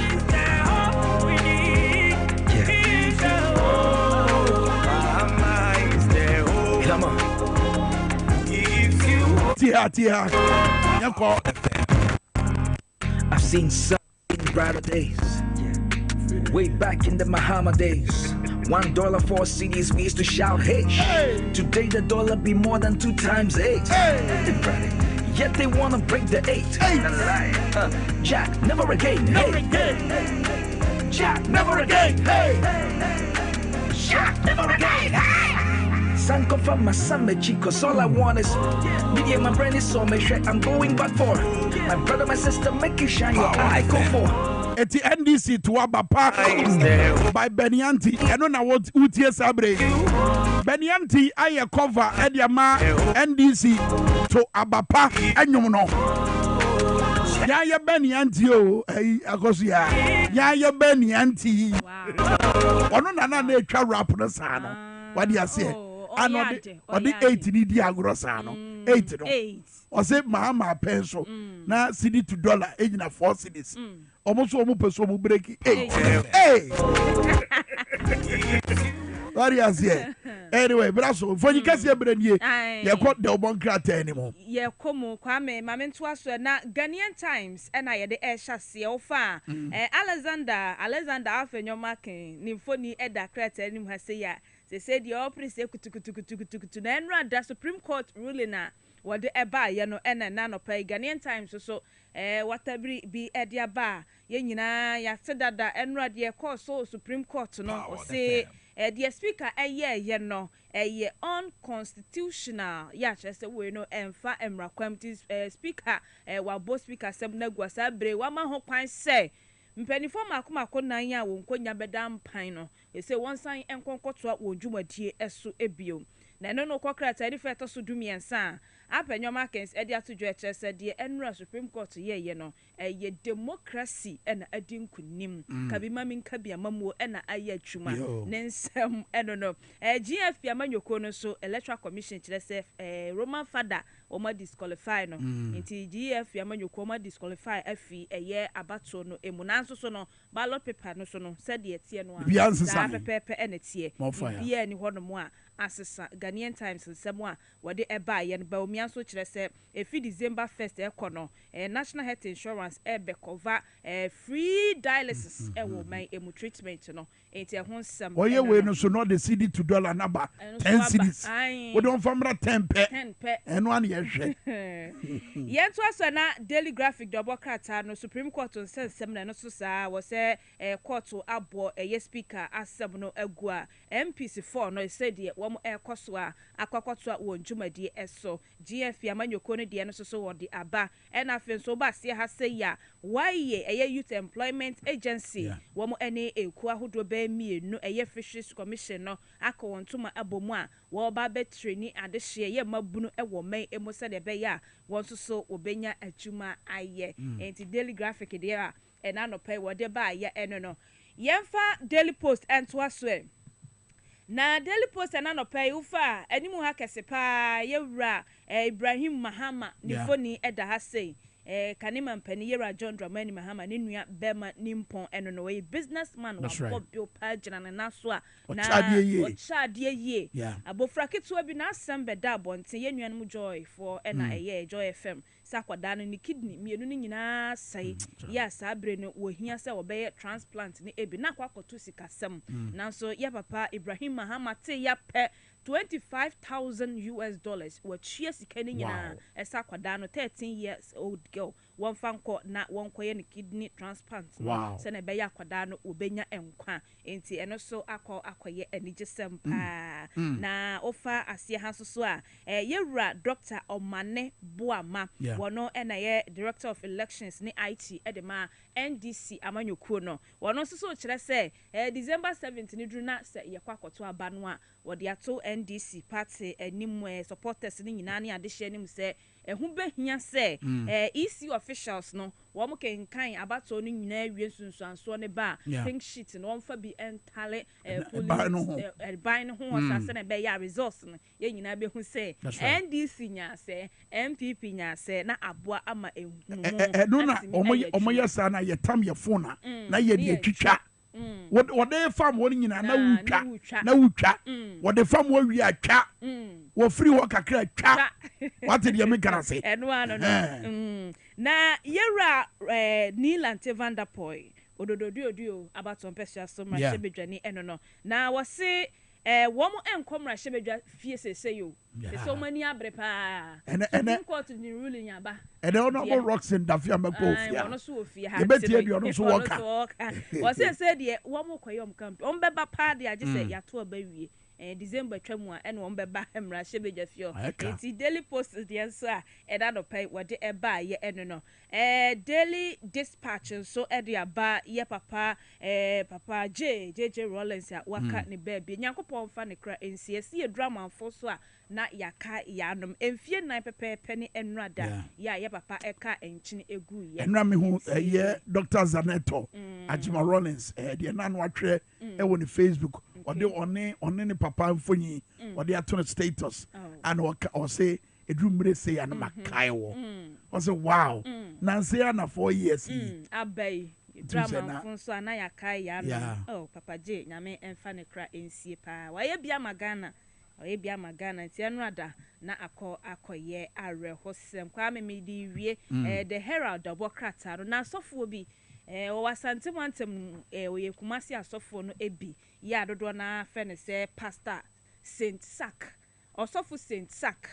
is there, we need. Yeah. If you is there, come on. If you Tia, you go. I've seen some brighter days. Way back in the Mahama days, $1 for CDs, we used to shout, hey. Today the dollar be more than 2 times 8. Yet they wanna break the 8. Jack, never again, hey. Jack, never again, hey. Jack, never again, hey. Son, come from my son, my chicos. All I want is media, my brain is so make sure I'm going back for. My brother, my sister, make you shine your eye, go for. At the NDC to Abapa by Benyanti. I don't know what UTS Sabre. Benyanti, I cover at Yama NDC to Abapa and you know. Yaya Benyanti, oh, Agosia. Yaya Benyanti. One another nature rap on the sano. What do you say? I know the 8 in the Agrosano. 8. Or say Mahama pencil. Now CD to dollar, age in 4 cities. Almost almost person break it. Hey. What do you say? Anyway, but also for you can see a brand new. You got the one crater anymore. Yeah, come Kwame, Mamma Twasso, na Ghanaian Times, and I had the air chassis far. Alexander, after your marking, Nymphony Edda crater, and has say, they said the opera say to then run the Supreme Court ruling. What the eba yano ena nano pay Ghanaian Times so whatever be at your bar yenina ya said that enra the court so Supreme Court no or say the speaker ye no unconstitutional ya just we no emfa emra committee speaker wa both speaker sem na guasa bre wa ma ho kwan say mpanifo makoma nan ya wo nkonya bedam pan no say one sign enkonkoto wo dwumadie eso ebio na no kwakra di feto so dumiensa apenyo markets edi atudwo eche said the enra Supreme Court ye no ye democracy ena adinkunim kabima minka bia mamuo ena aye atwuma nensem no GF bia manyoko no so electoral commission kire se Roman father o ma disqualify no nti GF bia manyoko ma disqualify afi eye abato no emunanso so no ballot paper no so no said the tie no a pepe ena tie bia ni hono mo a asesa Ghanaian Times nsemo a wode eba ye no ba omianso kire se efi December 1st ekono National Health Insurance be cover free dialysis wo man emu treatment no enti ho nsem oye we no so no the CD to dollar number 10 cities we don't famra 10 pe eno an ye hwe yen to aso na Daily Graphic double crata no Supreme Court nsem na no so saa wo se court abo speaker asem no agua MPC 4 no said the wo ekoso a akwakoto a wo ndwumadi eso GF amanyoko no de no so wo de aba na afen so ba se ha say ya why Youth Employment Agency wo mo ene eku ahodo ba mienu Fisheries Commission no akawontoma abomu a wo ba be traini adehye ye mabunu wo man emo se de be ya won so obenya atwuma aye enti Daily Graphic de a na no pay wo de ba ya eno no yemfa Daily Post ento aso na Daily Post na no pay ufa animu ha kese pa yewura Ibrahim Mahama ni foni eda ha sei kanima mpani Yera John Dramani Mahama ne nua Bema Nimpon eno no we businessman wa Bob Bill Pagina na so a na ochade ye abofra ketua bi na assemble da bonte ye nua no Joy for na Joy FM sakwada no ni kidney mienu ni nyina sai ya sabre no wo hia se wo be transplant ni ebi na kwakoto sikasem nanso ya papa Ibrahim Mahama te ya pe $25,000 wachia sikani nyina esa kwada no 13 years old girl one fanko na one koye ni kidney transplant se na be ya kwada no obenya enkwa enti eno so akoye enigesem pa na ofa asie ha so a yewura Dr. Omane Boama wono na ye director of elections ni IT edema NDC amanyokuo no wono so kire se December 17 ni duru na se ye kwakoto aba no a wode ato NDC party anim supporters ni nyina ne ade hye nim se ehu behia se EC officials no wo mo kenkan abato no nyina wie sunsuanso ne ba pink sheet no wonfa bi entale police ban no ho asase na be ya results no ye nyina behu se NDC nya se MPP nya se na aboa ama ehu no na omoye sa na ye tam ye phone na ye de twitwa what they farm one nyina na wutwa what they farm wo wi atwa wo free wo kakra twa what dey me kana say eno ano na yera Nilante Vanderpoy odododio abaton pesa so ma shebedwane eno no na wo se wo mo enkomra shebedwa fie sese yo so mani abre pa ene court ni ruling aba ene ono mo rocks in dafia mako ofia ono so ofia ha ebetie bi ono so woka wo se de wo mo koyom camp on beba pa de age se yato aba wie December twamu a ene wo beba emra shebedwa fio enti Daily Post de so a eda no pay wo de eba ye eno no Daily Dispatch so ede aba ye papa papa JJ Rollins a waka ne baby nyankopon fa ne kra NCSC e drama fo so a na yaka yanom emfie nan pepepe ne enrada ya papa eka enchine egu ye enra me hu ye Dr. Zaneto Ajima Rollins de na no atwe e wo ne Facebook ode one ne papa mfonyi ode ato status and o say edrumre say an makai wo o say wow nanse na 4 years abai drama fun so na yaka yanom oh papa J nyame emfa ne kra ensie pa wa ye bia magana bia magana ti enrada na akoye arehosem Kwame medi wie the Herald Dobokrata na asofo bi o wasante mantem oye kumasi asofo no ebi ya dodo na fe ne se pastor Saint Sack osofo Saint Sack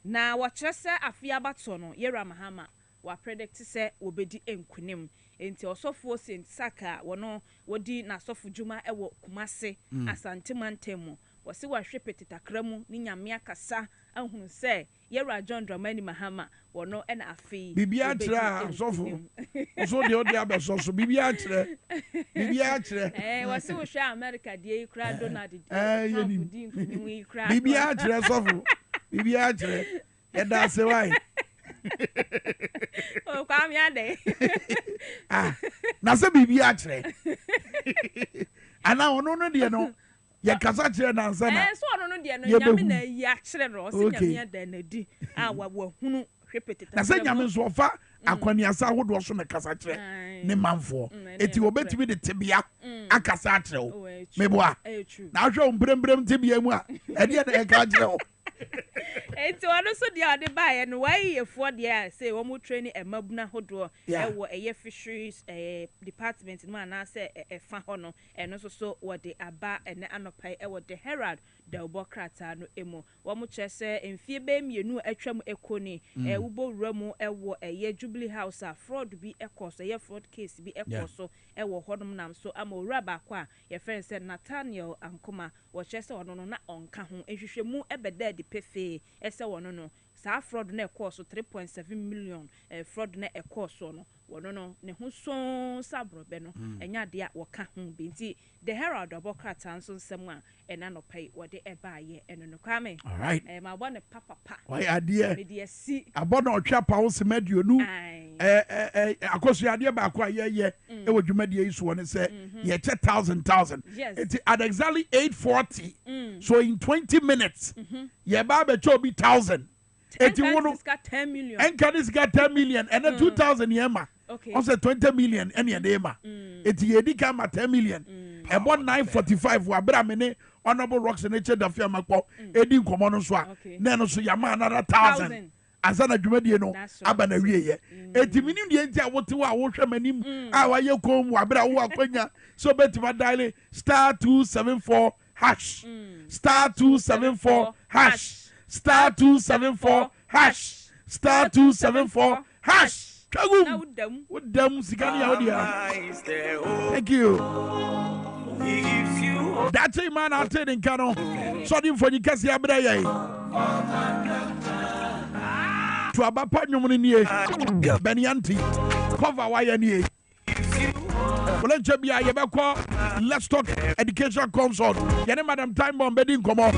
na wakyerese afia bato no Yera Mahama wa predict se obedi enkunim enti osofo Saint Sack wono wodi na asofo juma ewo kumase asante mantem wasi wa hwepete takramu ni nyame akasa ahunu se Yera John Dramani Mahama wono na afi bibia tra asofo so de odi abesoso bibia tre wasi wo hwa America de kra Donald bibia tre sofo bibia tre eda se wai o Kwame ade na se bibia tre ana ono no de no ya kasa kire na nsa na so ono no de no nyame na ya kire no so nyame da na di wa hunu hwepeteta na se nyame so fa akwaniasa hodo so na kasa kire ne manfo eti obetimi de tebia akasa kire o meboa na hwe ombrembrem tebia mu a e de na ka kire o enti ono so dia de bae no why yefo dia say wo mu training emabuna hodo wo eye fisheries department no na say fa ho no eno so wo de aba ene anopai wo de Herald Dobokrata no emo wo mu chese emfie be mienu atwam ekoni ubo wuramu wo eye Jubilee House a fraud bi ekoso ye fraud case bi ekoso wo hodom nam so ama uraba kwa ye friend say Nathaniel Ankoma wo chese ono no na onka ho ehwehwemu ebeda de pefe ese wono no sa fraud na ekoso 3.7 million fraud na ekoso no wono no ne ho so sabrobe no enya de a woka ho binti the Herald Dobokrata nso nsem a ena no pay wode ebaaye eno no Kwame all right ma bo ne papa why adie me de si abono otwa pa wo se meduonu akoso adie ba kwa ye e wo dwumadie isu woni se ye 10,000 it at exactly 8:40 so in 20 minutes ye ba be cho bi 1,000 Enkanis got 10 million. Enkanis got 10 million and then 2,000 yema. Okay. Also 20 million any dema. It's yedi kama 10 million. About 945 wa bramene honorable rocks in nature da fiama ko edi komono swa. Neno so yama another 1,000. Asana dwumadi no aba na wie ye. Eti minim de enti awote wa wo hwe manim a wa ye kom wa bra wo akwanya so betima dial star 274 hash. Star 274 hash. Star 274 hash. Star 274 hash. Kagum. With them Sikani Audia. Thank you. That's a man out there in Cano. Sorry for the Cassia Bray. To a Bapanumuni, Benianti, cover Wayani. Let's talk education consult. Get Madam Time Bomb Bedding come on.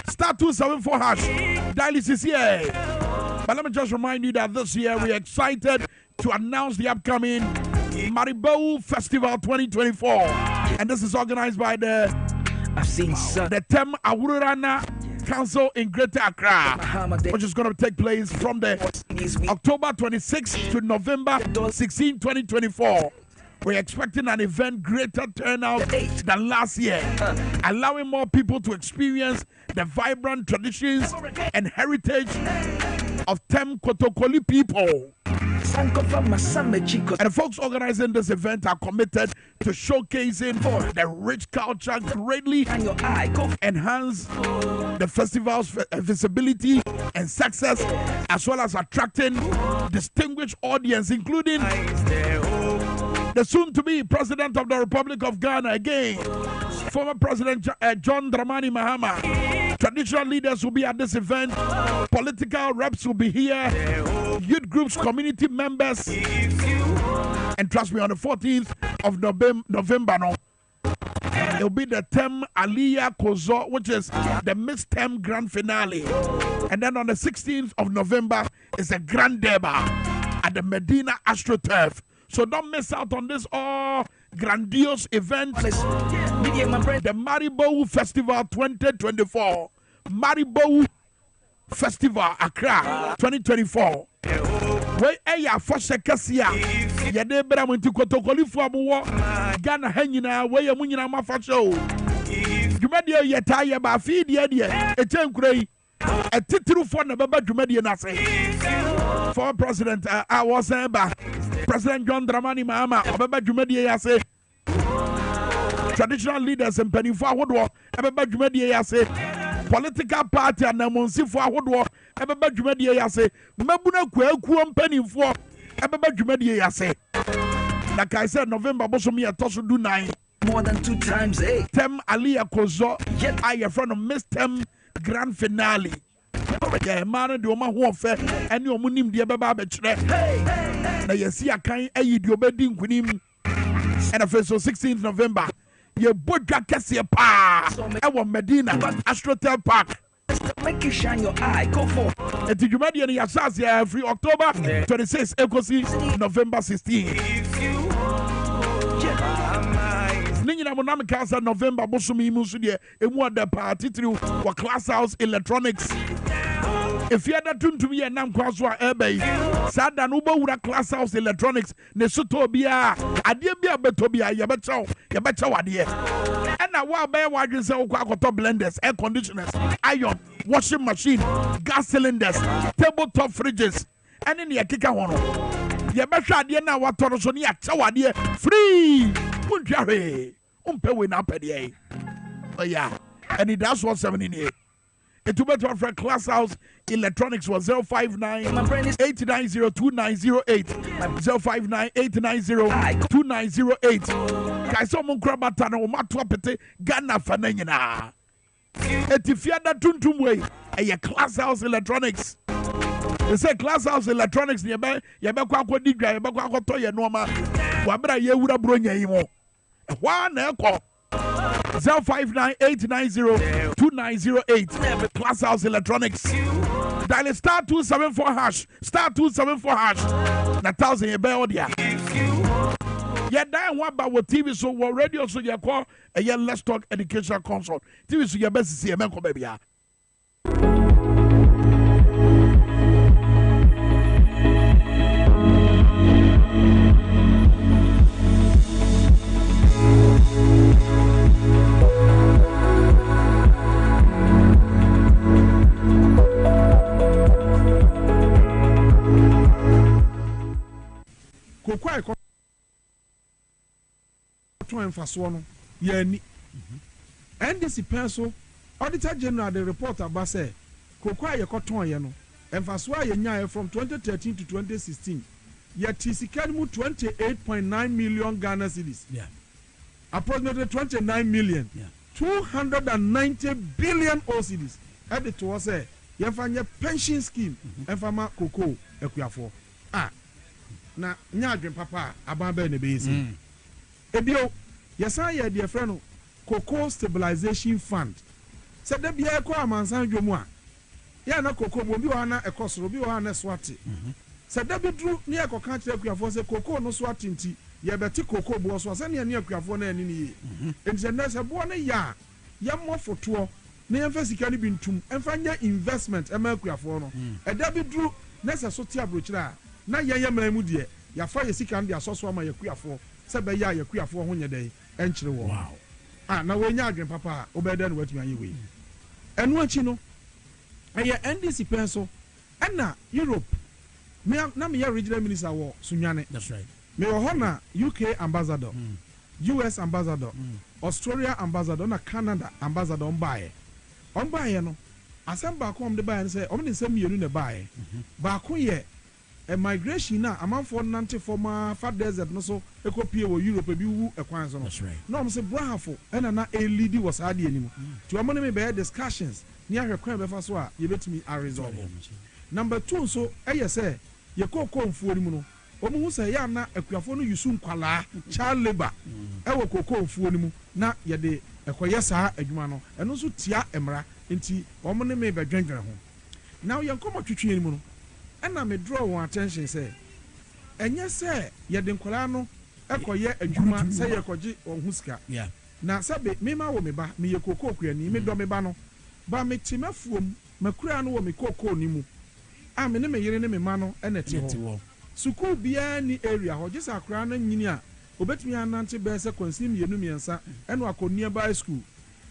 Star 274 hash. Dialysis here. But let me just remind you that this year we're excited to announce the upcoming Maribo Festival 2024. And this is organized by the Tem Awurana Council in Greater Accra, which is going to take place from the October 26th to November 16, 2024. We're expecting an event greater turnout than last year, allowing more people to experience the vibrant traditions and heritage of Tem Kotokoli people. And the folks organizing this event are committed to showcasing the rich culture, greatly enhance the festival's visibility and success, as well as attracting distinguished audience, including the soon-to-be President of the Republic of Ghana again, former President John Dramani Mahama. Traditional leaders will be at this event. Political reps will be here. Youth groups, community members. And trust me, on the 14th of November, it will be the Tem Aliyah Kozo, which is the Miss Tem Grand Finale. And then on the 16th of November is a Grand Deba at the Medina AstroTurf. So don't miss out on this grandiose event. The Maribo Festival 2024. Maribo Festival Accra 2024. Where Aya Foshekasia Yadebra Muntikotokoli Fuamu Ghana Hangina, where your Munina Mafa show. Jumedia Yataya Bafi, the idea, a ten gray, a titru for the Baba Jumedia Nase. For President, I was President John Dramani Mahama, Baba Jumedia Yase. Traditional leaders and penny forward, Baba Jumedia Yase. Political party and Namonsi forward, Baba Jumedia Yase. Mabuna Kuam penny for Baba Jumedia Yase. Like I said, November, Bosomi at Tosu do 9. More than 2 times 8. Tem Aliyah Kozo, yet I am from Miss Tem Grand Finale. Yeah, man, do my warfare, and your munim dear Baba Betre. Now you see a kind of your bedding with him. And the 16th November, you both got Cassia Pa, our Medina, Astrotel Park. Make you shine your eye, go for it. Did you make any assassin every October 26th, Ecosi, November 16th? Nina Monami Casa, November, Bosumi Musudia, and what the party through what Class House Electronics. If you had that tune to me and Nam Kwaswa Ebe, Sadan Uba would a Class House Electronics, Nesutobia, Adibia Betobia, Yabacha, dear. And now, while bear wagon sell top blenders, air conditioners, iron, washing machine, gas cylinders, tabletop fridges, and in the Akika one. Yabacha, dear, now what Torosonia, Chawa, dear, free. Punjari, Umpewin up at the oh, yeah, and it does 178. It to better for Class House Electronics was 059 890 2908 059 890 2908. Kaisomun Krabata no Matwapete Ghana Fanana. Etifiada Tuntumwe, a Class House Electronics. They say Class House Electronics nearby, Yabakwa Diga, Yabakwa Toya Noma, Wabra Yewura Bronya Imo. One echo 059 890 2908. Class House Electronics. Dial star 274 hash. Star 274 hash. Na 1,000 ye be odia. Yeah, that one about what TV so what radio so you call a Let's Talk Education Consult. TV so your best see a man come baby. kɔtɔn mfasoɔ no yɛni ndc pɛn so auditor general the report aba sɛ koko a yɛkɔtɔn yɛ no mfasoɔ a yɛnyaeɛ from 2013 to 2016 yɛte sika no mu 28.9 million Ghana cedis approximately 29 million 290 billion cedis ɛde to hɔ sɛ yɛmfa nyɛ pension scheme ɛmfa ma koko akuafoɔ na nya adwen papa a aban bɛɛ na ɛbɛyɛ sɛ ebio yɛsan yɛ deɛ frɛ no cocoa stabilization fund sɛ da biara ɛkɔ amansan dwom a yɛ na cocoa bo bi wɔ ha na ɛkɔ soro bi wɔ ha na ɛso ate sɛ da bi duru ne yɛkɔka kyerɛ akuafoɔ sɛ cocoa no so ate nti yɛbɛte cocoa boɔ so a sɛnea ne akuafoɔ no ani ne yie enti sɛ nnɛ sɛ boɔ no yɛ a yɛmmɔ fotoɔ na yɛmfa sika no bi ntum ɛmfa nyɛ investment ɛma akuafoɔ no ɛda bi duru na sɛ so te aburokyerɛ a na yɛyɛ mmerɛ mu deɛ yɛafa yɛ sika no de asɔ so ama yɛkuafoɔ sɛ bɛyɛ a yɛkuafoɔ ho nyɛ dɛ ɛnkyerɛ wɔ na wɔnya adwen papa a wobɛyɛ dɛ no watumi ayɛ wei ɛno akyi no ɛyɛ ndc pɛn so ɛna europe na meyɛ regional minister wɔ sunwane mewɔ hɔ na uk ambassador us ambassador australia ambassador na canada ambassador ɔmbaeɛ no asɛm baako ɔmde baeɛ no sɛ ɔmde nsɛm mmienu na baeɛ baako yɛ migration na amanfoɔ nante fɔma fa desert no so ekɔpie wɔ europe bi wu ɛkwan so no na ɔmo sɛ brahafo ɛna na elidi wɔ saa deɛ anim nti ɔmo ne me bɛyɛ discussions ne ahwɛ kwan bɛfa so a yɛbɛtumi aresolve number 2 nso ɛyɛ sɛ yɛkɔkɔ mfuo no mu no ɔmo hu sɛ yɛ ana akuafoɔ no yusu nkwalaa child labour ɛwɔ kɔkɔ mfuo no mu na yɛde ɛkɔyɛ saa adwuma no ɛno nso tia mmara nti ɔmo ne me bɛdwendwene ho na yɛnkɔmɔ twitwi no mu no ɛna me draw wɔn attention sɛ ɛnyɛ sɛ yɛde nkwalaa no ɛkɔyɛ adwuma sɛ yɛkɔgye wɔn ho sika na sɛbe mema wɔ me ba meyɛ kokoo kuani me dɔ me ba no ba me te mafuom makura no wɔ me kokoo ni mu a me ne me yere ne me ma no ɛna te hɔ sukuu biara ni area hɔ gye sɛ akora no nyini a obɛtumi anante bɛɛ sɛ kwansi mmiɛnsa ɛna akɔ nearby school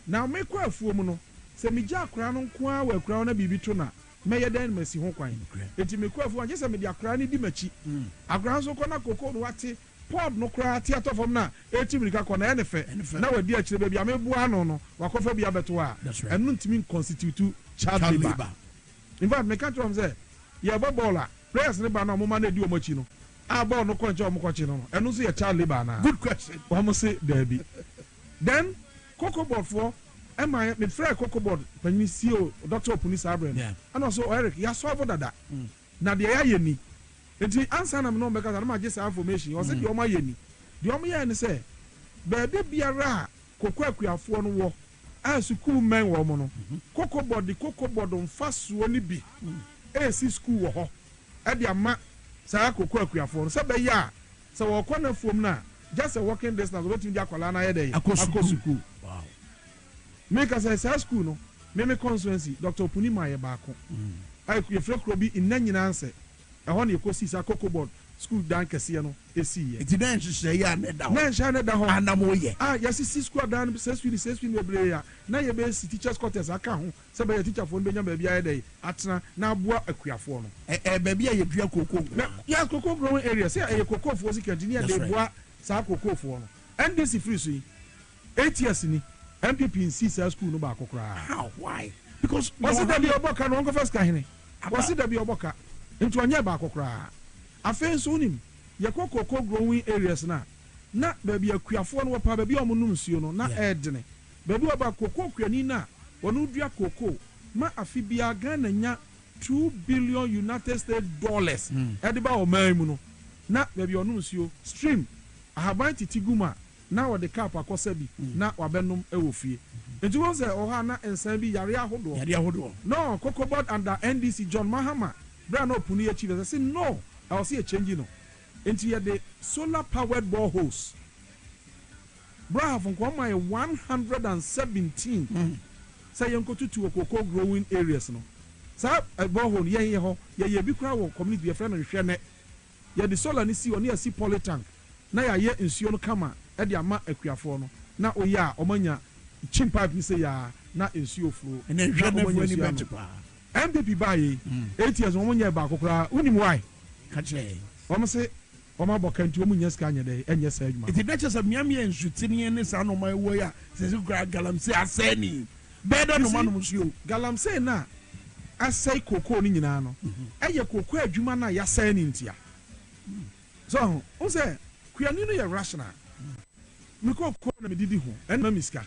na mekɔ afuom no sɛ megye akora no nko a wɔ akora no biribi to na mɛyɛ dɛn masi ho kwan enti mekɔ afuom gye sɛ mede akora no di m'akyi akora nso kɔ na kokoo no wate pod no koraa te atɔ fam na ɛti mirika kɔ na ɛne fɛ na wadi akyire baabi a meboa no no wakɔfa bi abɛto a ɛno ntumi constitute child labor in fact meka kyerɛ m sɛ yɛbɔ bɔɔl a players ne ba no ɔmoma no adi ɔm akyi no a bɔɔl no kɔ nkyɛ ɔmokɔkye no no ɛno nso yɛ child labor anaa good question ɔmo se daabi then cocoa board foɔ ɛma mefrɛ cocoa board panyin CEO Dr. Opuni Sabre no ɛna so Eric yɛasɔfo dada na deɛ yɛayɛ ni nti ansa na me no mbɛka na ma gye saa information ɔsɛ deɛ ɔmo ayɛ ni deɛ ɔmo yɛ ne sɛ baabi biara a koko akuafoɔ no wɔ a sukuu men wɔ mo no cocoa board mfa soɔ ne bi esi school wɔ hɔ ɛde ama saa koko akuafoɔ no sɛ bɛyɛ a sɛ wɔkɔ na fuom na just a walking distance wɔbɛtumi de akwala na yɛ dɛ akɔ sukuu make us say school no me constituency Dr. Opuni ma yɛ baako ai yɛfrɛ kuro bi nna nyinaa nsɛ ɛhɔ na yɛkɔ sisa cocoa board school dan kɛseɛ no ɛsi yɛ nti dan hyehyɛ yɛ aneda hɔ na nhyɛ ne da hɔ anam yɛ yɛsisi school dan sɛswini bebree a na yɛbɛsi teachers quarters aka ho sɛ bɛyɛ teacherfoɔ no bɛnya baabi ayɛ dɛ atena na aboa akuafoɔ no baabi a yɛdua kokoo yɛ kokoo growing area sɛ ɛyɛ kokoofoɔ si kɛnti ne yɛde boa saa kokoofoɔ no NDC free so yi 8 years ni MPP nsi saa school no baako koraa how why because wɔsi dabi ɔbɔka no ɔnkɔfɛ sika hene wɔsi dabi ɔbɔka nti ɔnyɛ baako koraa afei nso nim yɛkɔ cocoa growing areas na baabi akuafoɔ no wɔpa baabi a ɔmo nom nsuo no na ɛɛdene baabi ɔba cocoa kuani na wɔn dua cocoa ma afi bia Ghana nya $2 billion United States dollars ɛde ba ɔman mu no na baabi ɔnom nsuo stream ahaban titi guma na wɔde cap akɔsa bi na wabɛnom ɛwɔ fie nti wɔn sɛ ɔha na nsan bi yare ahodoɔ no cocoa board under NDC John Mahama bra na Opuni yɛ chief sɛ no I was here changing no nti yɛde solar powered boreholes bra from kwama 117 sɛ yɛnkɔtutu wɔ cocoa growing areas no saa borehole yɛn hɔ yɛyɛ bi kora wɔ community yɛfrɛ no nhwɛ nɛ yɛde solar ne si wɔ ne yɛsi polytank na yɛayɛ nsuo no kama ɛde ama akuafoɔ no na oyɛ a ɔmanya chin pipe ni sɛ yɛ na nsuo furo na nhwɛ nɛ ni bɛte paa MPP baa yi 8 years wɔn nyɛ baako koraa unim why kakyɛ wɔn sɛ Oma bokanti omu nyes ka nyede enye sa adwuma. It is just a miami and shooting ne sa no my way says galamsey aseni. Better no man musio. Galamsey na asai koko ni nyina no. Eye koko adwuma na ya sai ni ntia. So, o say kuani no ye rational. Me koko na me didi ho en na miska.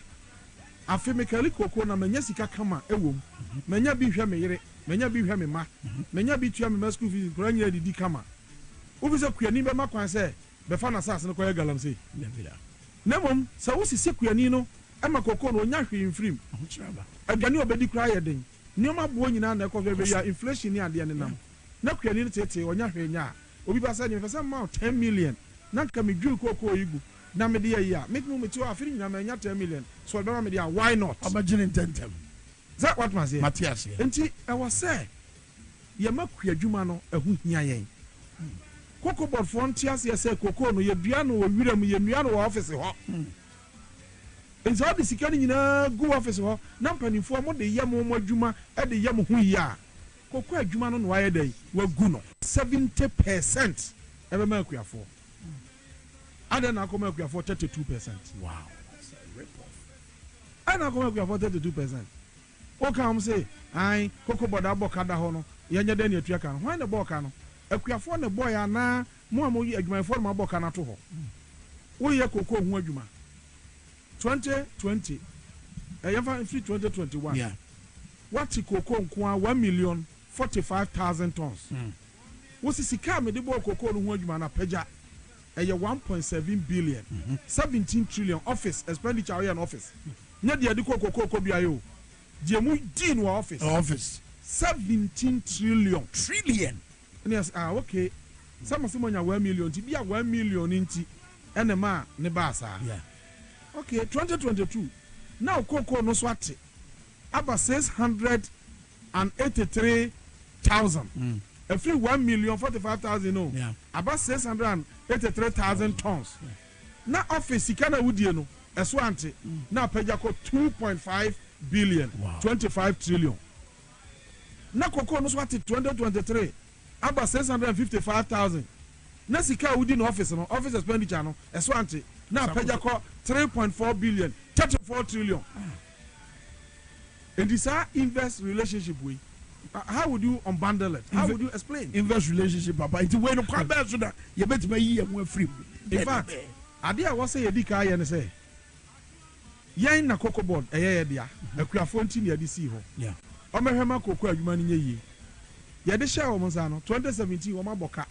Afi me kali koko na menya sika kama ewom. Menya bi hwe me yere, menya bi hwe me ma. Menya bi tua me school fees kura nya didi kama. Obi se kuani be makwan se be fa na sas no koye galamsey. Nemom sa wo sisi kuani no e ma koko no nya hwe mfrim. Adwane obedi kura ye den. Nioma bo nyina na ekọ be ya inflation ni ade ne nam. Na kuani no tete onya hwe nya. Obi ba sa ni fe sa ma 10 million. Na nka me dwu koko yigu. Na me de ya make me to afiri nyina ma nya 10 million. So be ma me de why not? Imagine tentem. That what man say? Matthias. Enti I was say ye makua adwuma no ehu hia yen. Koko board frontiers ye say koko no ye dua no wira mu ye nua no office ho. Enti all the sika nyina go office ho na mpanifo mo de ye mo adwuma e de ye mo hu ya. Koko adwuma no wa ye dai wa gu no 70% ebe makuafo. And then I come up for 32%. Wow, that's a rip-off. And I come up for 32%. Okay, I'm say, I Coco Boda Bocada Hono, Yanya Daniel Triacan. Why the Bocano? A Quiafon the boy and now, more my former Bocana to her. We are Coco Wajuma 2020. I have 2021. Yeah. What's Coco 1,045,000 tons? What's the Sika me the boy Coco Wajuma na Peja? 1.7 billion, 17 trillion office expenditure and office. Nya dia di koko bia yo. Die mu din wa office. 17 trillion. Yes, okay. Some of them 1 million ti bia 1 million inti ene ma ne ba sa. Yeah. Okay, 2022. Now koko no swati. About 683,000. A free 1,045,000 no. Yeah. About 683,000 tons. Yeah. Now office Sikana Woodie no. Eswante. Now Pejako 2.5 billion. Wow. 25 trillion. Now Coco no swati 2023. About 655,000. Now Sika Woodie no office no. Office expenditure no. Eswante. Now Pejako 3.4 billion. 34 trillion. And this are invest relationship with. How would you unbundle it? How would you explain? Invest relationship, Papa. It's way no quite bad so that you bet me ye more free. In fact, idea was say a dika and say, Yan na cocoa board, a year dia, a crafontin ya DC ho. Yeah. Omehema cocoa, you man in ye. Yadi share Mozano, 2017, Omaboka.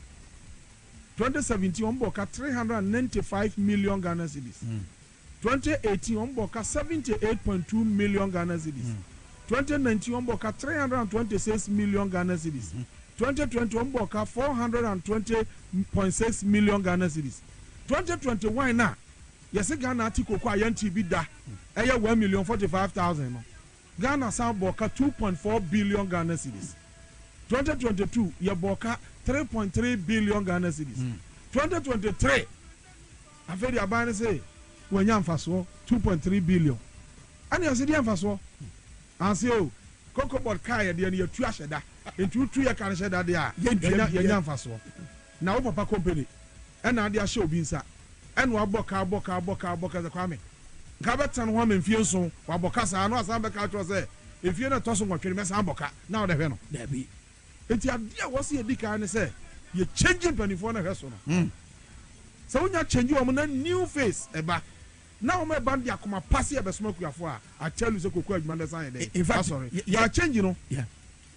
2017, Omboka 395 million Ghana cedis. 2018, Omboka 78.2 million Ghana cedis. 2019 Omboka 326 million Ghana cedis. 2020 Omboka 420.6 million Ghana cedis. 2021 na yesi Ghana atiko kwa YNTB da eye 1,045,000 no. Ghana sa boka 2.4 billion Ghana cedis. 2022 ye boka 3.3 billion Ghana cedis. 2023 afedi abane say wenya mfaso 2.3 billion. Ani yesi mfaso ansio Coco board car de ya tu aheda entu tu ya kan heda de a yenya mfaso na wo papa company e na de ahye obi nsa e na aboka za Kwame nka betan ho ma mfie nso wa boka sa no asan be ka tro se efie na to so nwotwere me san boka na wo de hwe no da bi enti ade a wo se edika ne se ye changing penifo na hwe so no so wonya change wo na new face eba na o me band ya kuma pass ya besoma kuafo a I tell you say Coco adwuma de san ye in fact sorry ya change no yeah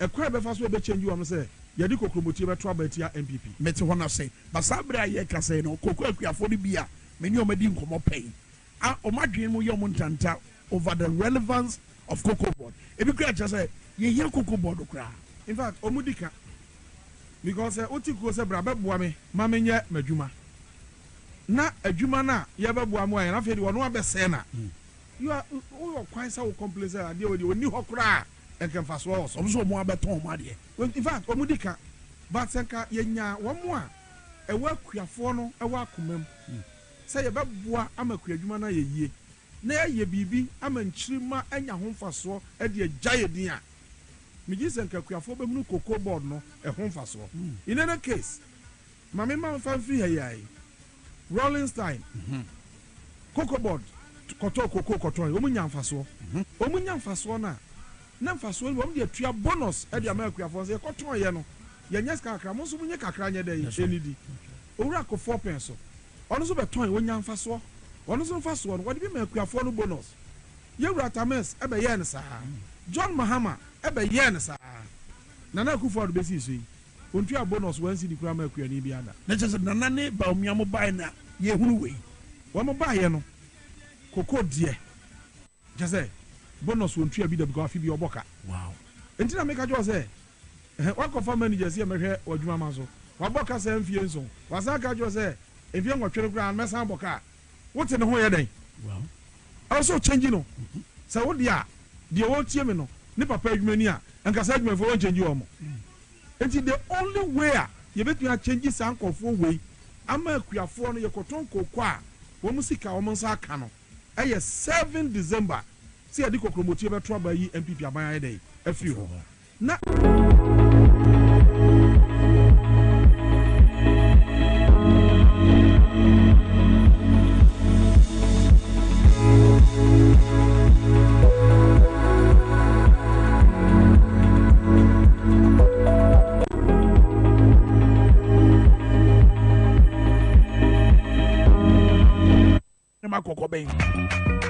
e kwa be fa so be change wo say ye di kokromoti be to abatia MPP mete wanna say but sabra ye ka say no Coco akuafo ni bia meni o madi nkomo pay a o madwen mu ye o ntanta over the relevance of Coco board e bi kra cha say ye here Coco board kra in fact omudika because otiko say bra be boa me ma menye madwuma na adwuma na ye be boa mo na fe di wono abese na you are quite so complex ade we oni hokra and can fast was so mo abeton mo ade in fact omudika but senka yenya wo mo a e wa kuafo no e wa akomam say ye be boa amaku adwuma na ye yie na ye bibi amanchirima anya ho mfaso e de agyaye din a megi senka kuafo be mu Coco board no e ho mfaso in any case Mami man fan fi here. Rolling Stein. Cocoa board. Koto omunya mfaso. Omunya mfaso na. Na mfaso we dey tua bonus e dey amaku afo say koton ye no. Ye nyes kakra mo so munye kakra nye dey enidi. Owura ko 4 pence. Ono so beton wonya mfaso. Ono so mfaso no wode bi maku afo no bonus. Ye wura tames e be ye ne sa. John Mahama e be ye ne sa. Nana Akufo-Addo be si so yi. Ontua bonus wan si di kura maku ani bi ada. Na just nana ne ba omia mo bai na ye hunu we. Wa mo bai ye no. Koko die. Just bonus won tua bi da because afi bi oboka. Wow. Enti na make a say wa confirm manager say mehwe wadwuma ma so. Wa boka say mfie nso. Wa san ka jo say mfie nwotwere kura na mesan boka. Wote ne ho ye den. Wow. Also change no. Say wo dia de wo tie me no. Ne papa adwuma ni a enka say adwuma fo won change wo mo. Enti the only way you betu a change san kofo we ama akuafo no ye koton kokko a wo musika wo nsa aka no. 7 December. See a diko promote be trouble yi MPP aban day. Afri ho. Na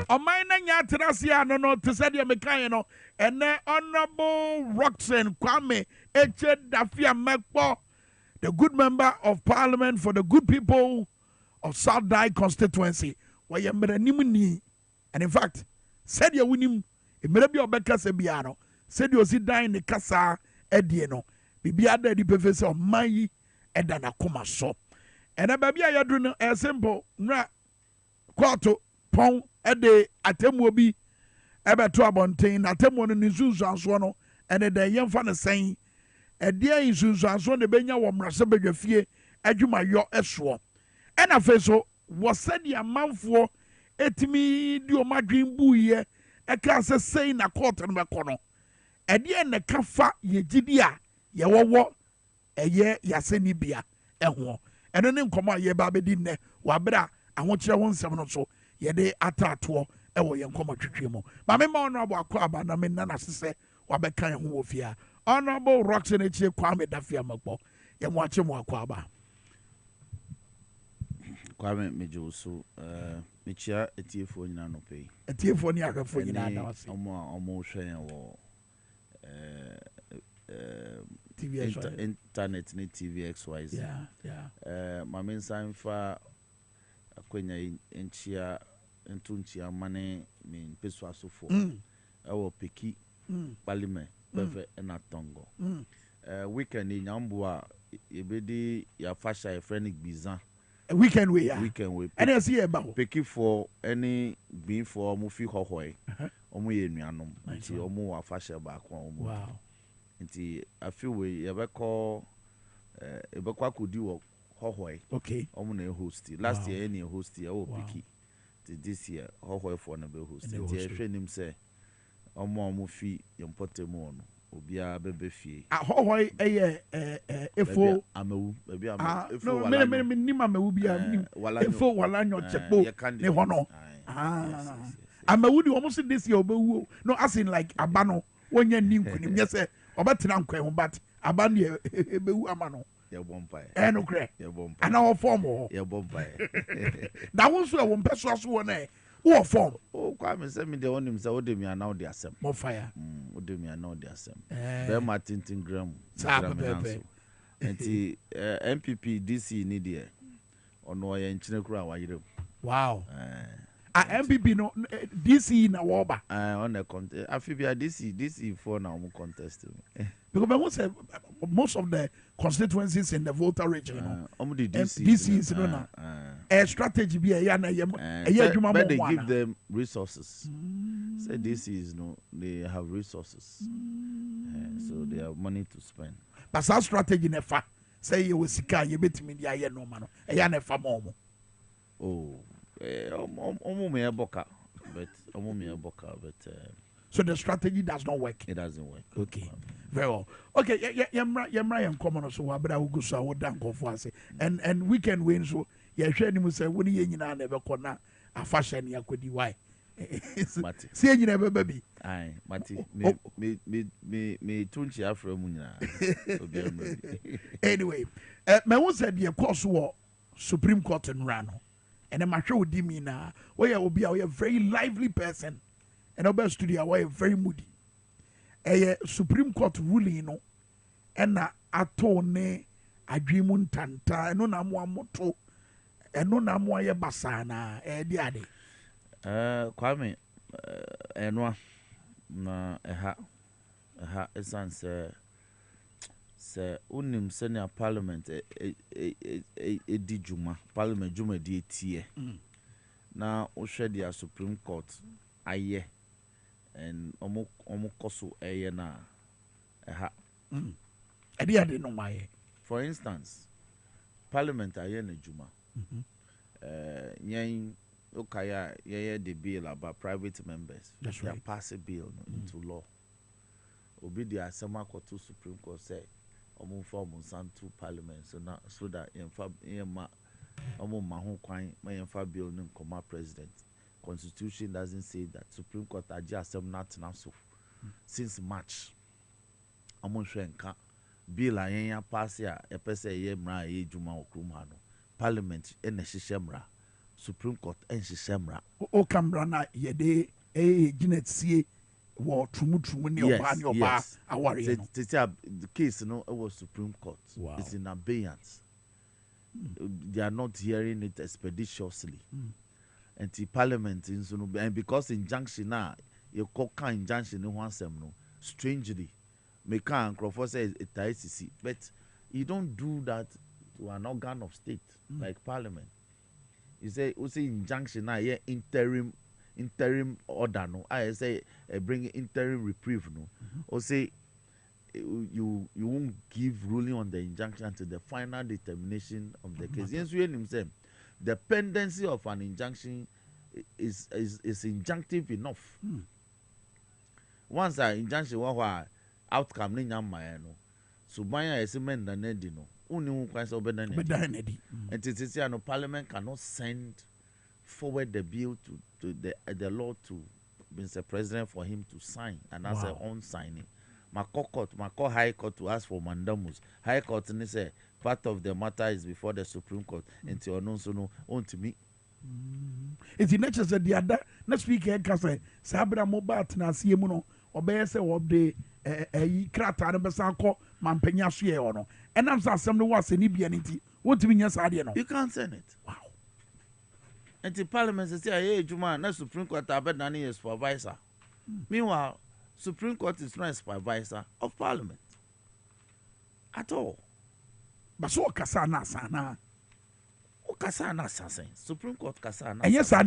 Oman na nya trasia no to said ya mekan no ene honorable Roxanne Kwame Eche Dafia Mekpo, the good member of parliament for the good people of South Dai constituency where ya ni, and in fact said ya winim e mere bi obeka se bia no said you si dan ne kasa edie no bibia da di pefese oman yi eda na koma so ene ba bia ya dru no e simple nra kwato pon ede atemu obi ebeto abonten atemu no nzuzu anso no ene de yemfa ne sen ede nzuzu anso ne benya wo mrase bedwafie adwuma yo eso ena feso wo sedi amanfo etimi di o madwen buye eka se sen na court no bekono ede ne kafa yegidi a ye wowo eye yaseni bia eho eno ne nkomo ye ba bedi ne wabra ahokyere ho nsɛm no so yɛde atratoɔ ɛwɔ yɛn nkɔmɔ twitwi mu ma me ma honorable akɔ aba na me nana sesɛ wabɛka yɛn ho wɔ fie honorable Roxanne Eche Kwame Dafia Mekpo yɛn mo akye mo akɔ aba Kwame mejoso mechia etiefo nyina no pay etiefo ni ahwefo nyina na wase omo hwɛ yɛn wɔ internet ne TV XYZ ma me nsan fa akwenya enchia entunchia mane me peso asofo ewo peki parliament befe na tongo weekend nyambo a ebedi ya fasha e friend bizan weekend we and I see about peki for any being for mu fi hohoi omo ye nuanom nti omo wa fasha ba kwa omo wow nti afi we yebekọ akodi wo hohoi okay na host last year any host year o piki this year hohoi for na be host nti ehwe nim say omo fi yempote mu no obia bebe fie hohoi efo amewu baby amewu efo wala me nim amewu bia nim efo wala nyo chepo ne hono amewu di omo say this year obewu no as in like abano wonya ninkunim ye say obetena nkwan ho but abano ebewu amano ya bompai no kre ya bompai ana wo form ho ya bompai da wo so e wo mpeso so wo na wo form o kwa me se me de onim se wo de mi ana wo de asem mo fire wo de mi ana wo de asem be ma tintin gram enti MPP DC ni de ono ya nchine kura wa yire wow MPP no DC na woba on the contest afibia DC for now contest because I say most of the constituencies in the Volta region DC is no a strategy be a na but they give them resources say DC is no they have resources so they have money to spend but that strategy never say you will sika you betimi dia ye no ma no e ya never more oh omo me boka but So the strategy does not work. It doesn't work. Okay. Very well. Okay, yamra yam common so abra ugu so wo dan kofo ase. And weekend win so ye hwe ni mu say woni ye nyina na be kona afasha ni akodi why. Mati. See ye nyina be baby. Aye, Mati. Me tunchi afro mu nyina. Anyway, me won said the course wo Supreme Court in Rano. And then my show with me now. Where you will be a very lively person. And over studio, where very moody. A Supreme Court ruling, you know, and na atone agreement tanta, and no namwa moto, and no namwa ye basana, diade. Kwame, enwa na eha esan se unim senior parliament di juma parliament juma di etie na ohwe dia Supreme Court aye and omo koso eye na eha ade ade no maye. For instance, parliament aye na juma yen okaya ye the bill about private members. That's they right. Pass a bill into law. Obi the asema to Supreme Court say omo form to parliament so that yemfa omo maho kwan yemfa bill no comma president. Constitution doesn't say that. Supreme Court aja asem not now so since March. Omo hwenka bill ayen pass ya e pese ye mra ye juma okrum ha no. Parliament en hyehyemra. Supreme Court en hyehyemra. O camera na ye de Ginet sie wo trumu ni oba aware no. The case was Supreme Court. Wow. It's in abeyance. They are not hearing it expeditiously. And the parliament and because injunction now you call injunction in one sem no strangely make and Crawford say it ICC, but you don't do that to an organ of state like parliament. You say injunction now yeah interim order no I say bring interim reprieve no or say you won't give ruling on the injunction until the final determination of the case. Yes, we himself the pendency of an injunction is injunctive enough. Once an injunction was outcome ni nyama no so banya esimen na nedi no uni hu kwan se obeda nedi and it is no parliament cannot send forward the bill to the law to Mr. President for him to sign and as a on signing. Mako High Court to ask for mandamus. High Court ni say part of the matter is before the Supreme Court until no so no on to me. It's in nature said the other next speaker can say Sabra Mobat na see mu no obey say what the krata na besan ko mampanya so ye ono enam say assembly was any bia nti what me nya sa de no. You can't send it. Wow. And the parliament say hey juma na Supreme Court abed na ni supervisor. Meanwhile Supreme Court is not a supervisor of Parliament at all. But so kasana sana. O kasana sana. Supreme Court kasana. And yes, I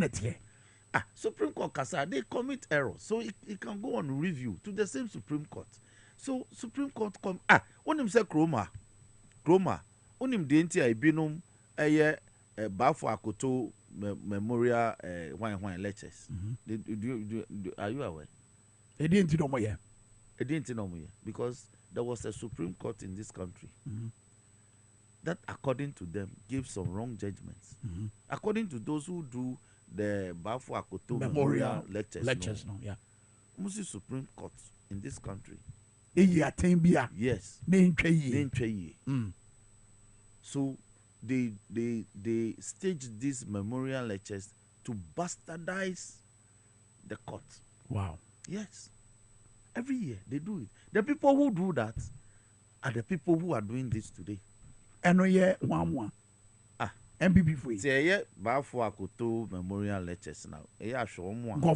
Supreme Court kasana. They commit errors, so it can go on review to the same Supreme Court. So Supreme Court come. Onim say Kroma. Onim denti a binum Bafo Akoto memorial wine lectures. Are you aware? It didn't know more. Because there was a Supreme Court in this country that, according to them, gave some wrong judgments. According to those who do the Bafo Akoto memorial lectures, Musi Supreme Court in this country. Yes. So they staged these memorial lectures to bastardize the court. Wow. Yes. Every year they do it. The people who do that are the people who are doing this today. And one. MPP for it. Say yeah, Bafo Akoto memorial lectures now. Yeah, show one. Go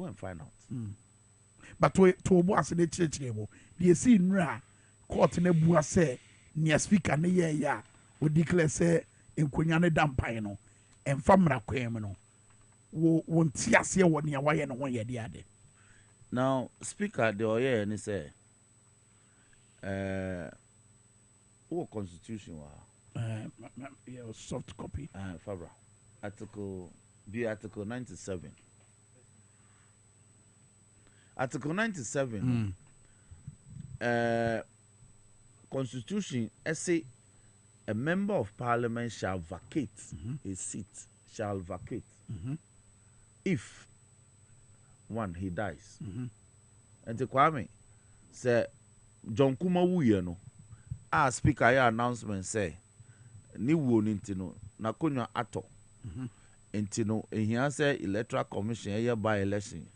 and find out. But to boss in the church level, the scene ra court in a bua say near speaker ne ya would declare say in Kunyane Dampino and Famra Quemino. Won't see us here 1 year why and 1 year the other. Now, speaker the oye and he say what constitution soft copy. Fabra. Article 97. Article 97 constitution say a member of parliament shall vacate a seat, shall vacate if one he dies. And the Kwame say John Kuma wuye no a speaker ya announcement say ni wo ni ntino na konwa ato ntino ehia say electoral commission ya by election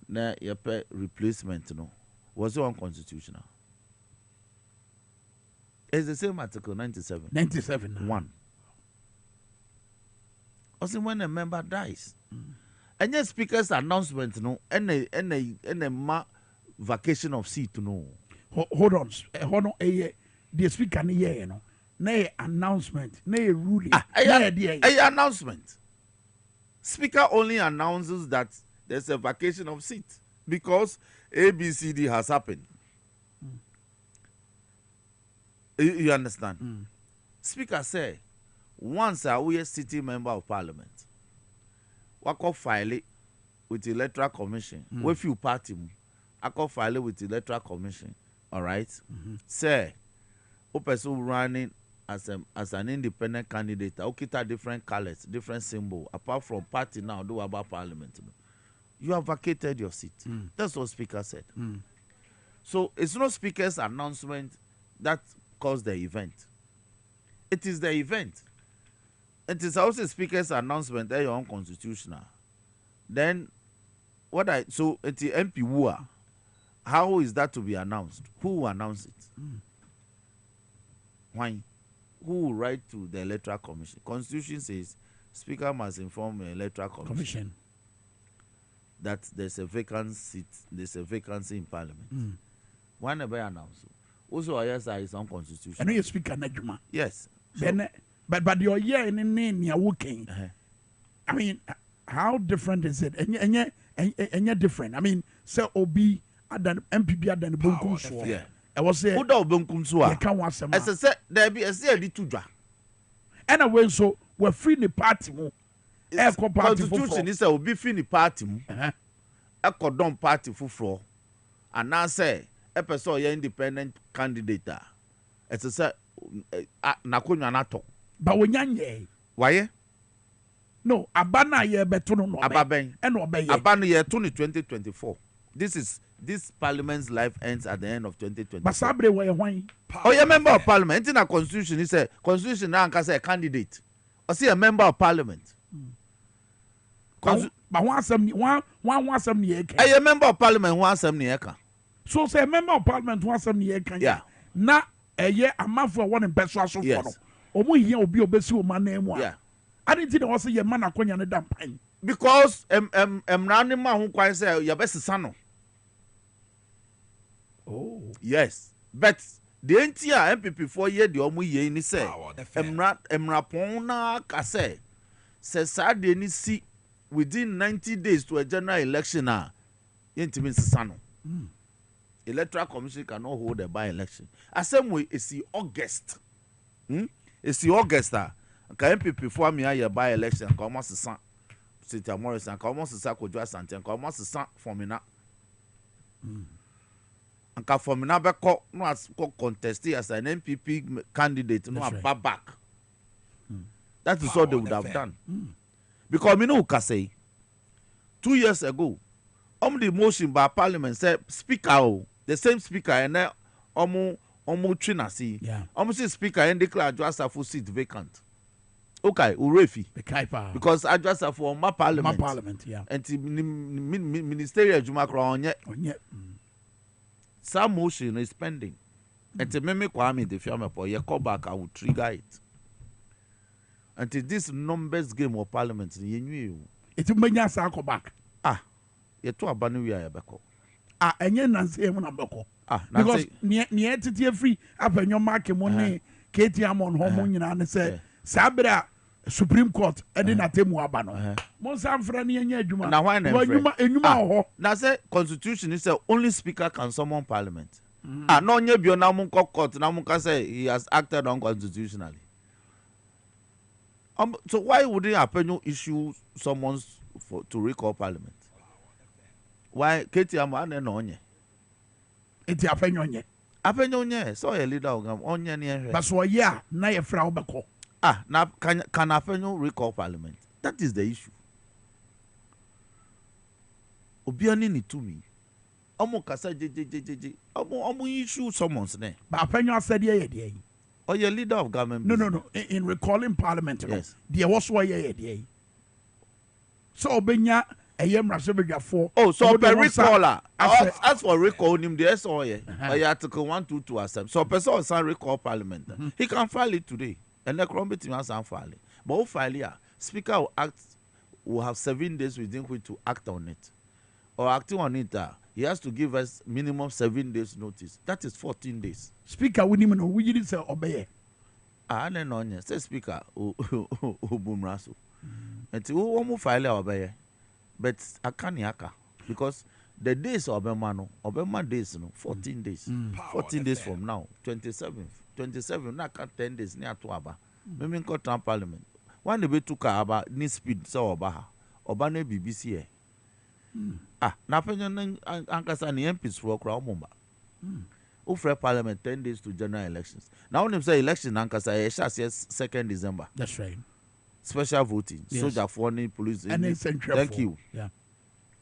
na ye pe replacement no was it unconstitutional? It's the same article 97. 97. 1. Also, when a member dies, and your speaker's announcement, no, and a vacation of seat, no. Hold on, the speaker, you know, nay announcement, nay ruling, a announcement. Speaker only announces that there's a vacation of seat because ABCD has happened. You understand? Speaker say, once we a city member of parliament, we can file it with the electoral commission. We few party, I can file it with the electoral commission. All right? Say, a person running as an independent candidate, okay, different colors, different symbol, apart from party now, do about parliament. You have vacated your seat. That's what Speaker said. So it's not Speaker's announcement that caused the event. It is the event. It is also Speaker's announcement that you're unconstitutional. Then so it's the MP who are. How is that to be announced? Who will announce it? Why? Who will write to the electoral commission? Constitution says Speaker must inform the electoral commission that there's a vacant seat, there's a vacancy in parliament. Why never announce? Also, yes, is unconstitutional. I know you speak Najuma. Yes. But your year in the name you're working. I mean, how different is it? And you're different. I mean, so Obi adan MPB adan Bunkum so. Yeah. I was saying. Who do Bunkum so? I can't want some. As I said, there be a say to dwa. And away so we're free the party mo. Constitution is a Obi free the party mo. A cordon party for. And now say. A person independent candidate. It's a say nakunya nato. But when you're why? No, Abana ye betuno no. Ababen. And obey. Abana ye 2024. This parliament's life ends at the end of 2024. But Sabre where why? Oh, you're a member of parliament. In a constitution, it's a constitution now can say a candidate. Or see a member of parliament. But one some year. A member of parliament wants some year. So say a member of parliament wants some year. Yeah. Na a year a month for one in persuasion. Yes. Omo here will be obesi man name. Yeah. I didn't think there was a man akonya ne dampan. Because running man who quite say your best son. Oh. Yes. But the entire MPP 4 year the omu ye ni say emrapona kase says Saturday ni see within 90 days to a general election intimate sano. Electoral Commission cannot hold a by-election. As same way, it's the August. It's the August. Can MPP for me a by-election? Come on, Sir City Morrison. Come on, Sir Kojua Santian. Come on, Sir Formina. And can Formina back no as contest as an MPP candidate. No, a back. That is what they would have done. Because me know can say 2 years ago, the motion by Parliament said Speaker. The same speaker and then almost trinasi. Yeah. Almost speaker and declare Adwasafu seat vacant. Okay, Urefi. Because Adwasafu my parliament. My parliament, yeah. And the ministerial Jumakra on some motion is pending. And to me Kwame the firm for your call back, I will trigger it. Until this numbers game of parliament, you knew. It will make us go back. You to abandon we are back. And you Nancy Munaboko. Because near to free up in your market money, Katie Amon Homo, and say, Sabra Supreme Court, and then at Temuabano. Monsam Franny and Yajuma. Now, why not? Now, say Constitution is the only speaker can summon Parliament. No, you be on Namunko Court, Namunka say he has acted unconstitutionally. So, why would it happen? No issue summons to recall Parliament? Why Katie am an onye? It's a penny. Apenye so a leader of onye near. But so yeah, na ye frau bako. Ah, now can Apenyo recall parliament? That is the issue. Obiani ni to me. Omo kasa je. Omo issue summons ne. But Apenyo said yeah. Or your leader of government. No. In recalling parliament. Yes. There was why yeah. So Benya a yem rasebega for. Oh, so per recaller. As for recall him the SOA. By article 122 accept. So person sign recall parliament. He can file it today. And the crumble team has file it. But who file here? Speaker will have 7 days within which to act on it. Or acting on it, he has to give us minimum 7 days notice. That is 14 days. Speaker, we need to know. We didn't say obey. I don't know. Say speaker, Bumraso. And who will file obey. But I can't yaka. Because the days of Obama days, 14 days. 14 days from now, 27th. 27, now 10 days near to Aba. Maybe Trump Parliament. One day to Aba, need speed, so Obaha. Obane BBC. Na penyon ankasa ni MPs for okra omumba. Ufre parliament 10 days to general elections. Now when say election ankasa yes 2nd December. That's right. Special voting. Yes. Soldier foreign police. And thank you. Yeah.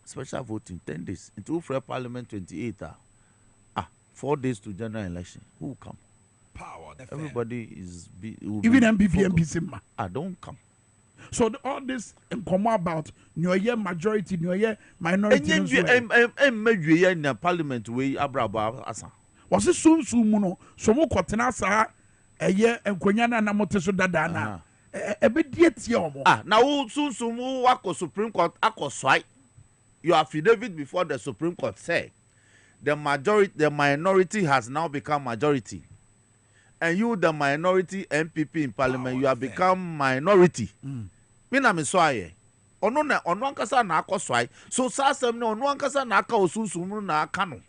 Special voting 10 days. Into Ufre parliament 28. 4 days to general election. Who will come? Power. Everybody is even MPC. Don't come. So all this come about New Year majority, New Year minority. In the parliament way abraba asa. Was it soon no? So mo kwatena sa eye enkwanya na mote so dada na. Ebe diet ye omo. Na wo soon wako Supreme Court akoswai. Your affidavit before the Supreme Court say the minority has now become majority. And you, the minority MPP in parliament, you have become minority. Mina miswaye. Ono ankasa na akoswai. So sasem no ono ankasa na aka osunsumu na aka no.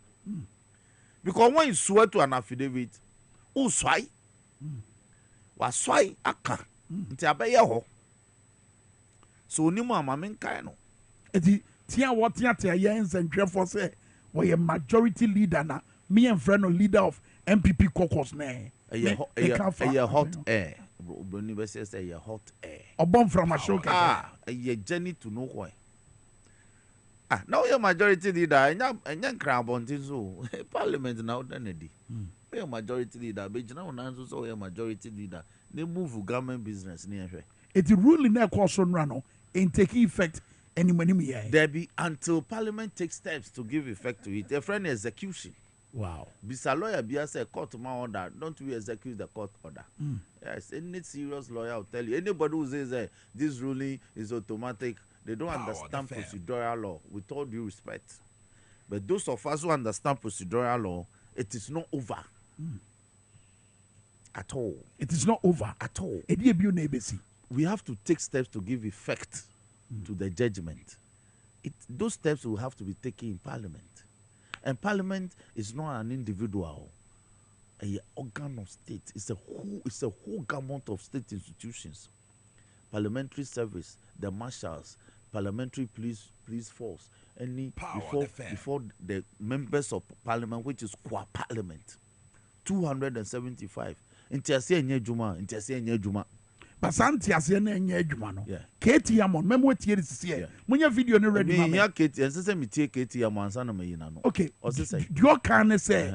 Because when you swear to an affidavit, uswai. Waswai aka. Nti abeye ho. So onimu amamenkai no. Eti tia what tia ye nsentwe for say we a majority leader na me and friend no leader of MPP caucus na. A hot air. Bruni says a hot air. A bomb from a show. A journey to nowhere. Now your majority leader and young crab on this parliament now done a majority leader, but now Nanzo so a majority leader. They move government business near her. It's ruling their course on Rano in taking effect any money. There be until parliament takes steps to give effect to it. A friend execution. Wow. Bisa lawyer be say court my order. Don't we execute the court order? Yes, any serious lawyer will tell you. Anybody who says this ruling is automatic, they don't understand procedural law. With all due respect, but those of us who understand procedural law, it is not over at all. It is not over at all. We have to take steps to give effect to the judgment. Those steps will have to be taken in parliament. And parliament is not an individual, an organ of state. It's a whole gamut of state institutions. Parliamentary service, the marshals, parliamentary police force, before the members of parliament, which is qua parliament, 275. But Santi has any edumano. Katie Yamon, remember what year is here. When your video no ready, Katie, and say me take Katie Yamon, son of me. Okay, your can say,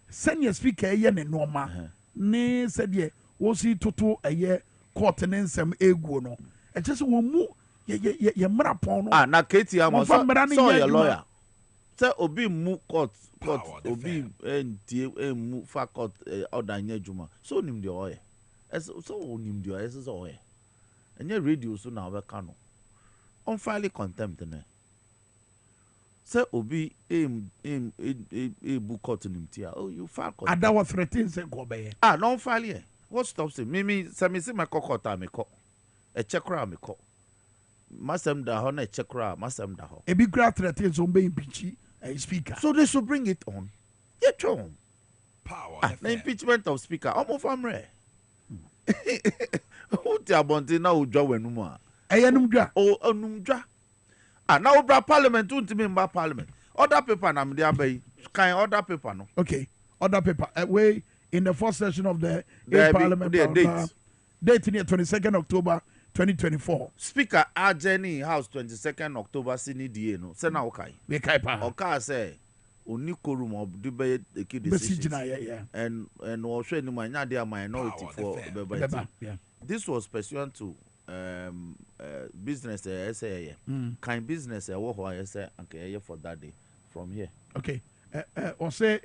send your speaker yen and norma. Ne said ye, was he to a year court and some eguano. And just one more, ye marapon. Now Katie Yamon, so your lawyer. Say Obi mu court Obi mu fa court order nyejuma. So nim the oil. So nim the oil so oil. And your radio so now we can on file contempt ne. Say Obi book court nim tia. Oh you file court. Ada was threatening say go be. Non file here. What stops it? Me say my court me ko. E check ra me ko. Masem da ho na check ra masem da ho. E big great threatening so be impeach speaker. So they should bring it on. Yeah, John. Power. The impeachment of speaker. I'm family. Who te abonte na udwa wenuma? Eyanumdwa. Oh, onumdwa. Now bra parliament won't be in parliament. Other paper na me dey abey. Kind other paper no. Okay. Other paper. We in the first session of the Parliament. Date in the 22nd October 2024. Speaker Ajeni House 22nd October sini die no. Se na okay. We kai pa. Oka say oni korum of debate the key decisions. And also ni manya dey minority for beba. This was pursuant to business say kind business wo ho say anke for that day from here. Okay. Or say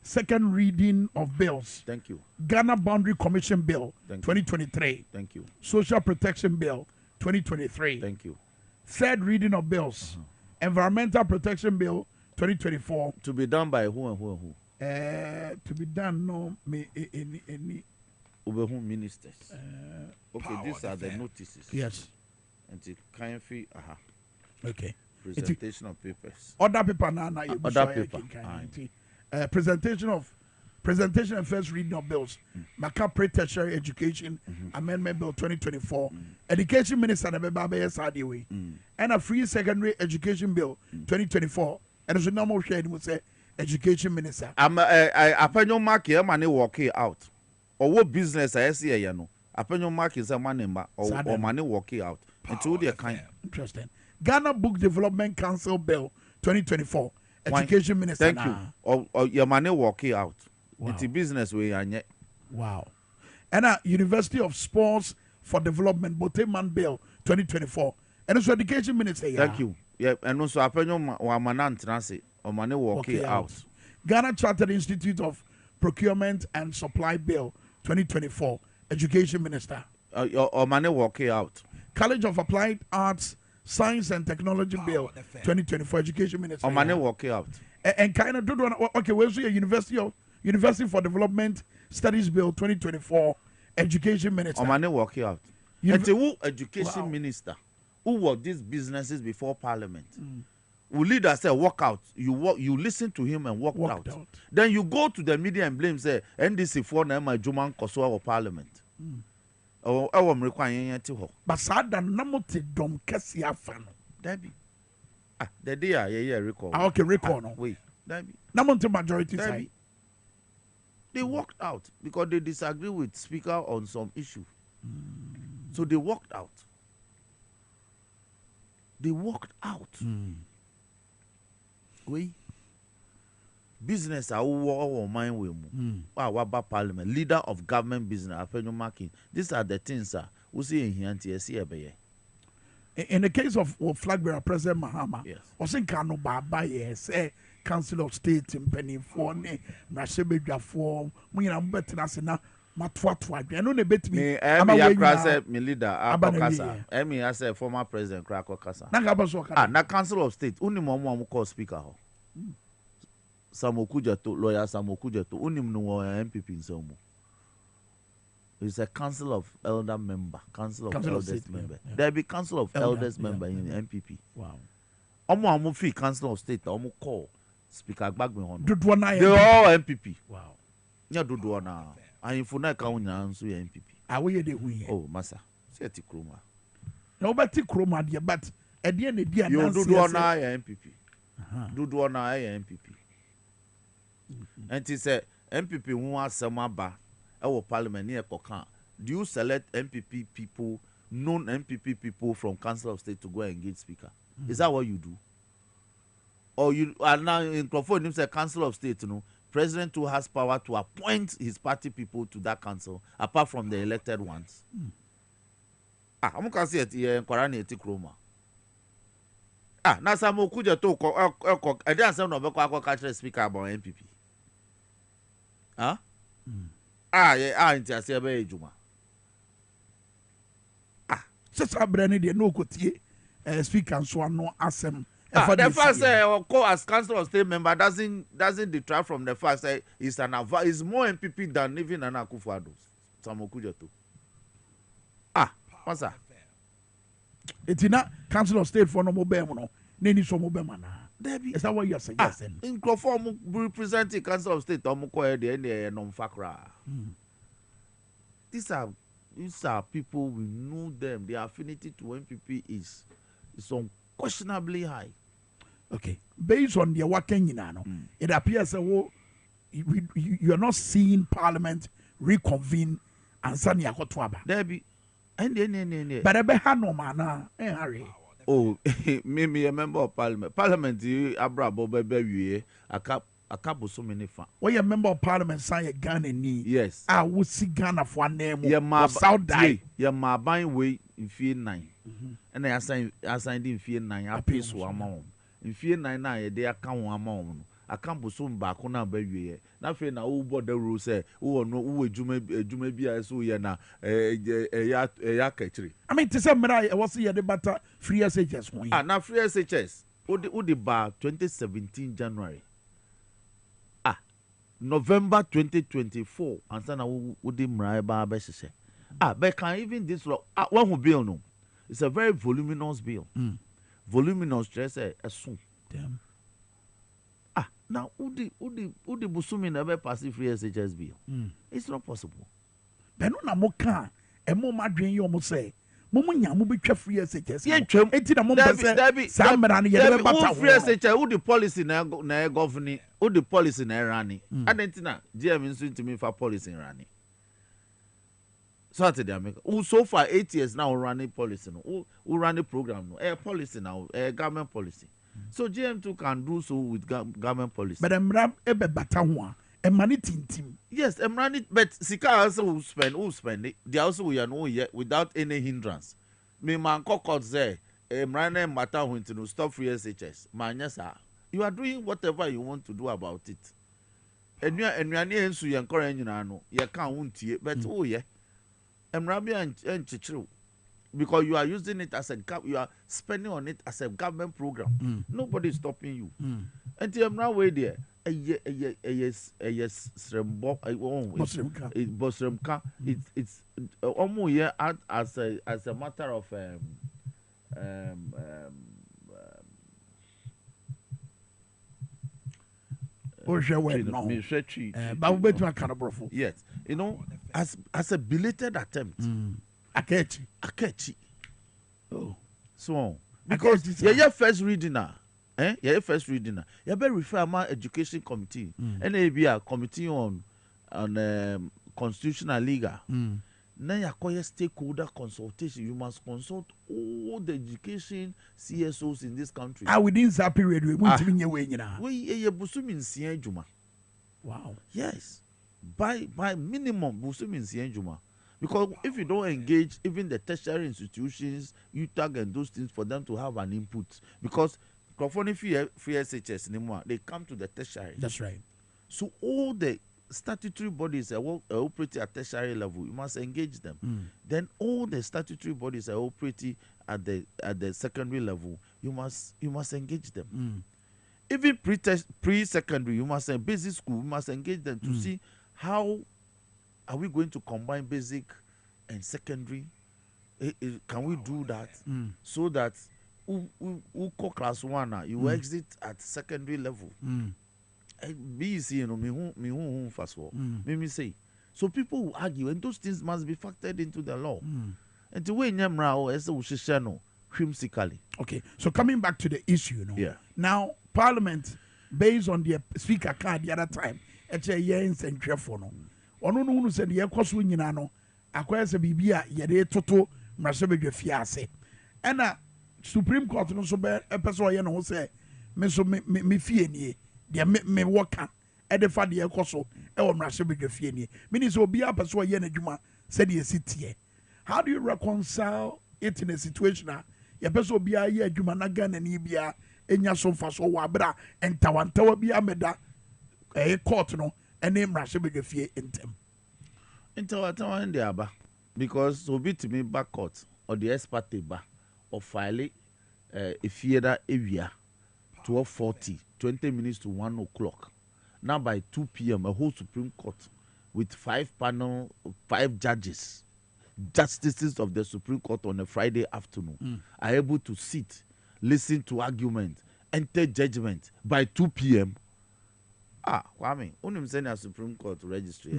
second reading of bills. Thank you. Ghana Boundary Commission Bill 2023. Thank you. Social Protection Bill 2023. Thank you. Third reading of bills. Environmental Protection Bill 2024. To be done by who and who and who? To be done no me any Ubehum ministers. Okay, these are the notices. Yes. And it kind free Okay. Presentation of papers. Other paper na other paper. Presentation and first reading of bills. Maka pre-tertiary education amendment bill 2024. Education minister na beba be sadi way. And a free secondary education bill 2024. And so normal share we say education minister. Apenyo mark here money work out. Or what business I see here no. Apenyo mark is a money or money work out. Until they kind. Interesting. Ghana Book Development Council Bill 2024. Education Minister. Thank you. Or your money work out. Wow. It's a business way and wow. And University of Sports for Development Boteman Bill 2024. And also Education Minister. Thank you. Yeah, and also Apenyo Wamanan Transit or money work out. Ghana Chartered Institute of Procurement and Supply Bill 2024. Education Minister. Or money work out. College of Applied Arts, Science and Technology Bill 2024. Education Minister. Or money work out. And kind of do one. Okay, where's your University for Development Studies Bill 2024. Education Minister. Or money work out. And who education minister who work these businesses before Parliament? Who lead us say walk out. You listen to him and walk out. Then you go to the media and blame say NDC for na my Juman Kosoa or Parliament. Oh, but sada namote dom kesi afano. Debbie. The day yeah recall. Okay, recall no. Wait, Debbie. Namonte majority side. They walked out because they disagree with speaker on some issue. So they walked out. They walked out. We business our mind with our parliament leader of government business Apenyo marking. These are the things we see in here and see in the case of flag bearer President Mahama, yes, was in Kano Baba, yes, Council of State in Penny for Nasebedja for Muna Betinasina, Matwatwa. I know they bet me. I'm a leader, Abakasa. Emi as a former president, Krako Kasa. Na Council of State, only Momo call speaker. Samokujato, lawyer Samokujato, unim no MPP in Somo. It's a council of elder member, council of elders member. There be council of elders member in the MPP. Wow. Omo free council of state, omo call speaker Gbagbe Hono. They all MPP. Wow. Nya Dudwana. And if una ka unya nso MPP. Awe de hu. Oh, massa. Say ti kroma. No beti kroma dia but e dia na dia na Dudwana MPP. Dudwana MPP. And he said MPP who has some aba our parliament near Kokan. Do you select MPP people, known MPP people from Council of State to go and engage speaker? Is that what you do? Or you are now in Crawford himself Council of State, President who has power to appoint his party people to that council apart from the elected ones. I'm going to say it here in Kwarani Etikroma. Na samo kuja to I didn't say no be catch speaker about MPP. Inti ase be ejuma. Sesa brand dey no kotie speaker so no asem. The fact say as council of state member doesn't detract from the fact that he's more MPP than even Nana Akufo-Addo. Samokuja to. What's that? It's not council of state for no more no. Neni so more man. Is that what you're saying? Yes. In Crawford representing council of state omuko the non-fakra. These are people, we know them. Their affinity to MPP is unquestionably high. Okay. Based on the working it appears that you are not seeing Parliament reconvene and suddenly I got to aba. There be, and but I be had no man hurry. Oh, me a member of Parliament. Parliament, you abra bobe baby, a couple so many fan. Well, you member of Parliament sign a gun and knee. Yes. I would see Ghana for name. Yeah, my South die. Yeah, my buying way in fear 9. And I signed in fear 9. I pay so amount. In fear 9, they account amount. I can't be soon back on our baby. Nothing now, what the rules say, oh, no, who Jume be as we are now, a yaketry. I mean, to some I was here the butter free SHS. Ah, now free SHS. Udi bar 2017 January. Ah, November 2024. And sana udi mrai ba besise. Ah, but can even this one who bill no? It's a very voluminous bill. Voluminous stress a soon. Damn. Now, udi busumi never pass free SHS bill. It's not possible. But no mo can e mo madwen yo mo say mo nya mo betwa free SHS. Ye twem enti na mo say samra na ye be bata free SHS udi policy na governing udi policy na rani. Adentina GM nso ntimi fa policy rani. So at the America. So far 8 years now running policy no. Who running program no. Policy now, government policy. So GM2 can do so with government policy. But Emram ebe bata ho a money tintim. Yes, Emran, but Sika also will spend it. They also will know yet without any hindrance. Me man cockot say Emran and Mata went to stop free SHS. Man, yes, sir. You are doing whatever you want to do about it. And you are near so you encourage you know, you can't but oh yeah. Emran and Chichu. Because you are using it as you are spending on it as a government program. Nobody is stopping you. And the Emran way there. Yes, Bosremka. It's almost here as a matter of yes, you know, as a belated attempt. Akechi. Oh, so because your first reading now. Your first reading now. You better refer my education committee. NABA committee on constitutional legal. Now you call your stakeholder consultation. You must consult all the education CSOs in this country. Within that period, we won't even away now. We busum in Juma. Wow. Yes. By minimum busum in Juma. Because if you don't engage even the tertiary institutions, you tag and those things for them to have an input. Because free SHS anymore, they come to the tertiary. That's right. So all the statutory bodies are operating at tertiary level. You must engage them. Then all the statutory bodies are operating at the secondary level. You must engage them. Even pre-secondary, you must basic school. You must engage them to see how are we going to combine basic and secondary. Can we do that so that who call class 1 you exit at secondary level? BC, you know, me who first of all. Me say. So people will argue, and those things must be factored into the law. And the way Nyamra as a whimsically. Okay, so coming back to the issue, you know. Yeah. Now, Parliament, based on the speaker card the other time, it's a year in Central Phono. Ono no unu said ye kwaso nyina no akwaya se bibia ye de toto mrasebedwe fiase ena Supreme Court no so be epeso ye no ho se me so me fie nie de me woka e de fa de ye kwaso e wo mrasebedwe fie nie meaning so obi apeso ye na dwuma said ye sitie. How do you reconcile it in a situation ye peso obi ye adwuma na Ghana ni bia enya so fa so wa bra entawantawa bia meda e court no any mrasebedwe fie intem Intawa in the aba because so be to me back court or the expert ba or file if you that area 12:40 20 minutes to 1 o'clock. Now by 2 p.m. a whole Supreme Court with 5 judges, justices of the Supreme Court on a Friday afternoon are able to sit, listen to argument, enter judgment by 2 p.m. Kwame, unim send a Supreme Court registry.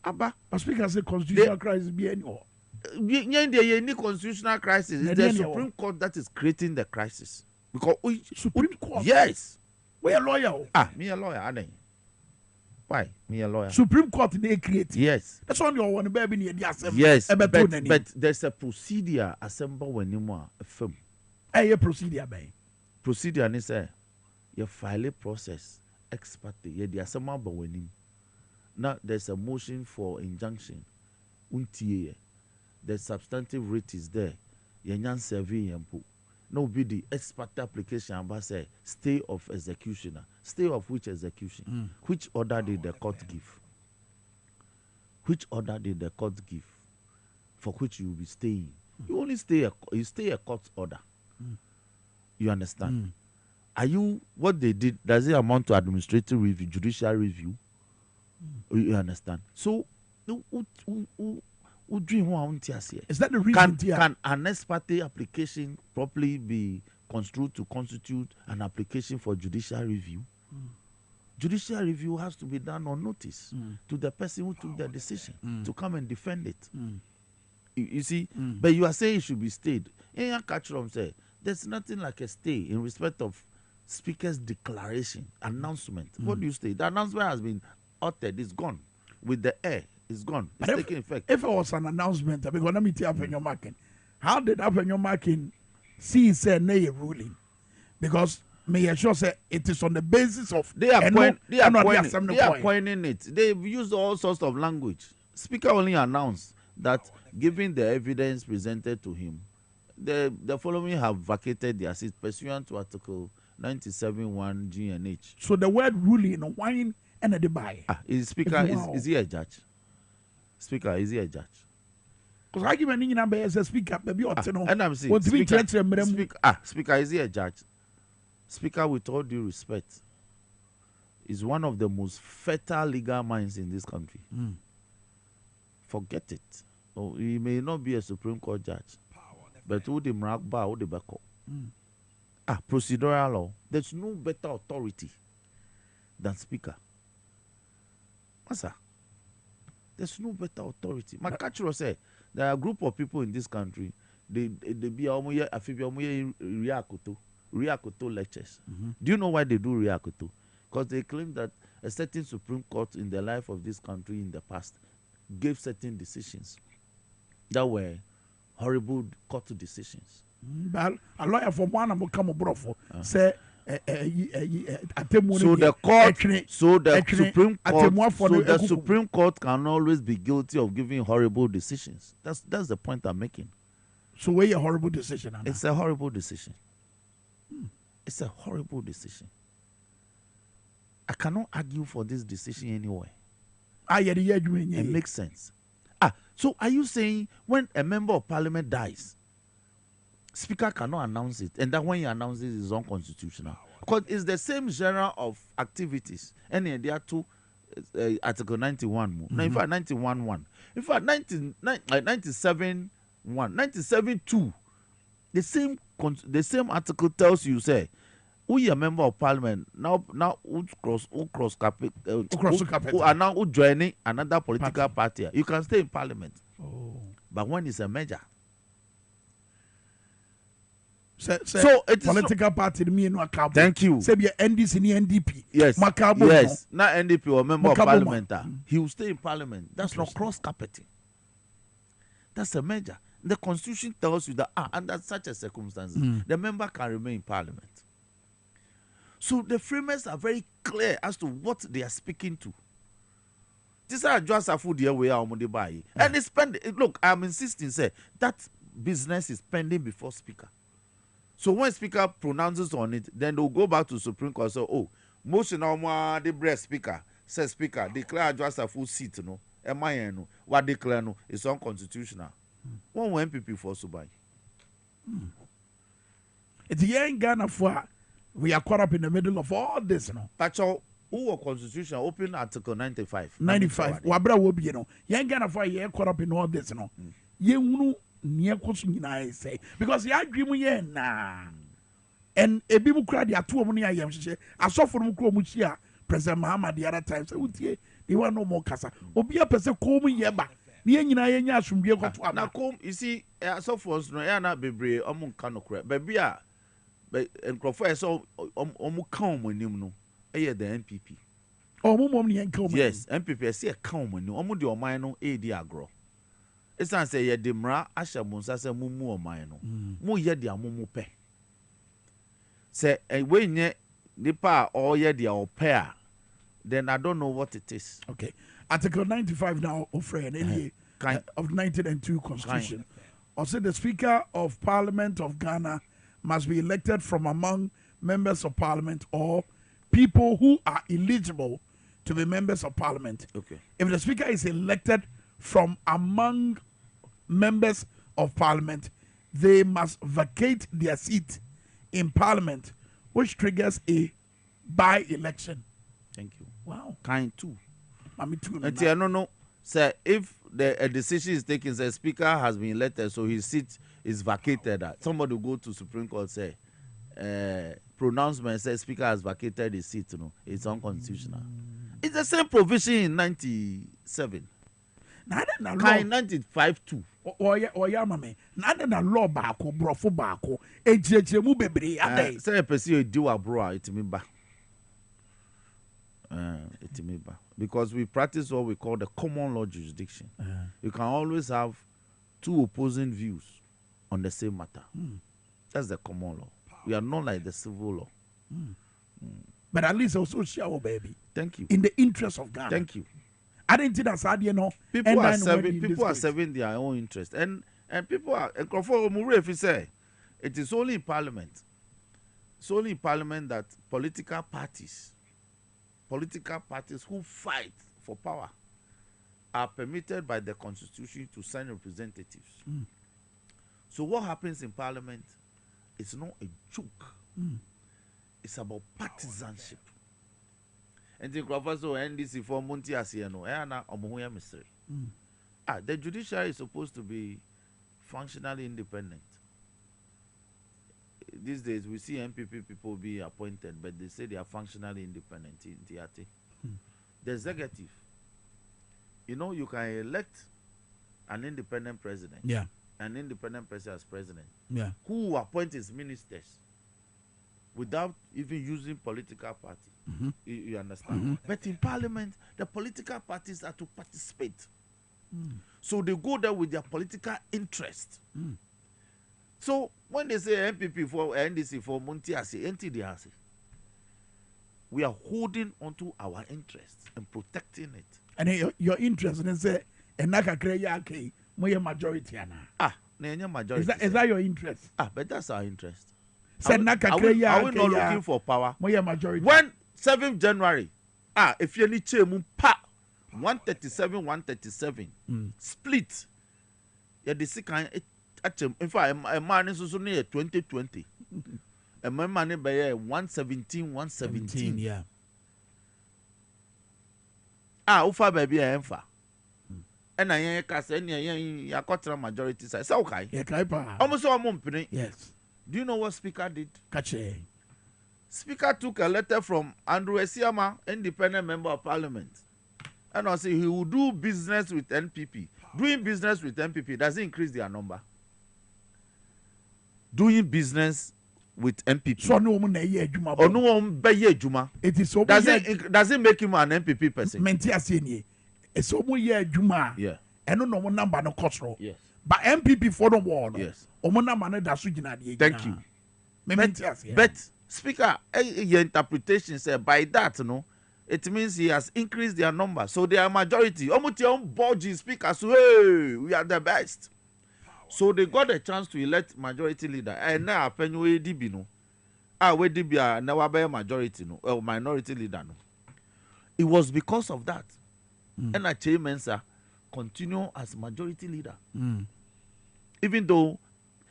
Abba. Speaker say constitutional crisis be anymore. Any constitutional crisis. It's the Supreme Court that is creating the crisis. because Supreme Court. Yes. We a lawyer. Me a lawyer. I think. Why? Me a lawyer. Supreme Court they create. Yes. That's one you want to baby near the assembly. Yes. But there's a procedure assemble when you are a firm. A procedure by. Procedure and say you file a process expert the assembly but when him. Now there's a motion for injunction. The substantive writ is there. Yanyan survey yampu. No be the expert application about say stay of executioner. Stay of which execution? Which order did the court give? Which order did the court give for which you will be staying? You only stay a court order. You understand? Are you what they did? Does it amount to administrative review, judicial review? You understand? So is that the reason? Can an ex parte application properly be construed to constitute an application for judicial review? Judicial review has to be done on notice to the person who took the decision to come and defend it. You see, but you are saying it should be stayed. In Catchrom say there's nothing like a stay in respect of Speaker's declaration, announcement. What do you say? The announcement has been uttered, it's gone. With the air, it's gone. It's taking effect. If it was an announcement, because let me tell you, marking. How did your marking see say nay ruling? Because may assure say it is on the basis of they are coining it. They've used all sorts of language. Speaker only announced that given the evidence presented to him, the following have vacated their seat pursuant to Article 97(1) G and H. So the word ruling, wine and a debate. Is Speaker is he a judge? Speaker, is he a judge? Because argument in number as a speaker, maybe and I'm saying Speaker, is he a judge? Speaker, with all due respect, is one of the most fertile legal minds in this country. Forget it. Oh, he may not be a Supreme Court judge, but who the Mrakba, who the Bako. Procedural law. There's no better authority than Speaker. Master, there's no better authority. My catcher said there are a group of people in this country. They be Riakoto lectures. Do you know why they do Riakoto? Because they claim that a certain Supreme Court in the life of this country in the past gave certain decisions that were horrible court decisions. But a lawyer for one will come abroad for say. So the Supreme Court can always be guilty of giving horrible decisions. That's the point I'm making. So where a horrible decision? Anna? It's a horrible decision. It's a horrible decision. I cannot argue for this decision anyway. It makes sense. So are you saying when a member of parliament dies, Speaker cannot announce it, and that when he announces it is unconstitutional? Because it's the same genre of activities. And there are two Article 91. Now, in fact, 91.1. In fact, 97.1, 97.2. The same article tells you, say, who a member of parliament now who cross carpet who are now joining another political party. You can stay in parliament. But when it's a measure. So it's political party me no account. Thank you. Say be NDC and NDP. Yes. Yes. Not NDP or member of parliament. He will stay in parliament. That's not cross carpeting. That's a measure. The constitution tells you that under such a circumstance, the member can remain in parliament. So the framers are very clear as to what they are speaking to. These are just a food here we are on the buy. And it's pending. Look, I'm insisting, say that business is pending before Speaker. So when Speaker pronounces on it, then they'll go back to Supreme Court. So, motion on the breast Speaker says Speaker declare just a full seat. No, no, what declare no is unconstitutional. One MPP for Subai. It's young Ghana for we are caught up in the middle of all this. No, Pacho, who constitution open Article 95. 95. Wabra will be young Ghana for you caught up in all this. No, you near question I say because you agree na and a bibu crowd ya two money I am say I saw from Kromuchia President Muhammad the other time say they want no more casa obi a person call me yeba near nyina from be got to na come you see I saw for no ya na bebre omun kanokre baby a but and Crawford so come when you know, the MPP. Oh, mum, yes, MPP say come when you almost your mind no AD agro. It's not say ye demra asha munsasa mumu o mind no. Mu ye dia mumu pe. Say when ye nipa or ye dia o pair, then I don't know what it is. Okay. Article 95 now of of 1902 Constitution. Also, the Speaker of Parliament of Ghana must be elected from among members of Parliament or people who are eligible to be members of Parliament. Okay. If the Speaker is elected from among members of Parliament, they must vacate their seat in Parliament, which triggers a by-election. Thank you. Wow. Kind two. Mami two. And I don't know, sir, if a decision is taken, the Speaker has been elected, so his seat is vacated. Somebody will go to Supreme Court, say, pronouncement says Speaker has vacated his seat. You know, it's unconstitutional. It's the same provision in 97. Kind 95 too. Oya mame. Nada na law baako, brofo baako. Ejiejemu bebre ade. Say a person DwaboAse it me ba. Because we practice what we call the common law jurisdiction. You can always have two opposing views on the same matter. That's the common law. We are not like the civil law. But at least also shower, baby. Thank you. In the interest of Ghana. Thank you. I didn't think that's how you know. People are serving their own interest. And people are, and if you say, it is only in Parliament. It's only in Parliament that political parties who fight for power are permitted by the Constitution to send representatives. So what happens in Parliament is not a joke. It's about partisanship. And the Professor NDC for Monty Asiano, the judiciary is supposed to be functionally independent. These days we see MPP people be appointed, but they say they are functionally independent in TRT. The executive, you can elect an independent president. Yeah. An independent person as president. Yeah. Who appoint his ministers without even using political party. You understand? But in Parliament, the political parties are to participate. So they go there with their political interest. So when they say MPP for NDC for Montiasi, NTDC, we are holding onto our interests and protecting it. And your interest in say, and Naka majority. Majority. Is that your interest? But that's our interest. Are we not looking for power? Majority. When 7th January, if you need to 137, split. The second, in fact, a man is only 2020. A man money by 117. Yeah. Ufa baby, emfa. And I can't say I got a majority size. So okay. Almost all money. Yes. Do you know what Speaker did? Kache. Speaker took a letter from Andrew Esiama, independent member of Parliament, and I say he will do business with NPP. Doing business with NPP doesn't increase their number. Doing business with NPP. So no one juma. Or no one be juma. It is so. Doesn't make him an NPP person. Menti asini. It's so juma. Yeah. And no one number no control. Yes. But MPP for the war. Yes. Thank you. But Speaker, your interpretation said by that, it means he has increased their number. So they are majority. Almost your own body speaker. So hey, we are the best. So they got a chance to elect majority leader. And now we DB no. We DB now be majority no, minority leader no. It was because of that. And a chairman sir continue as majority leader. Even though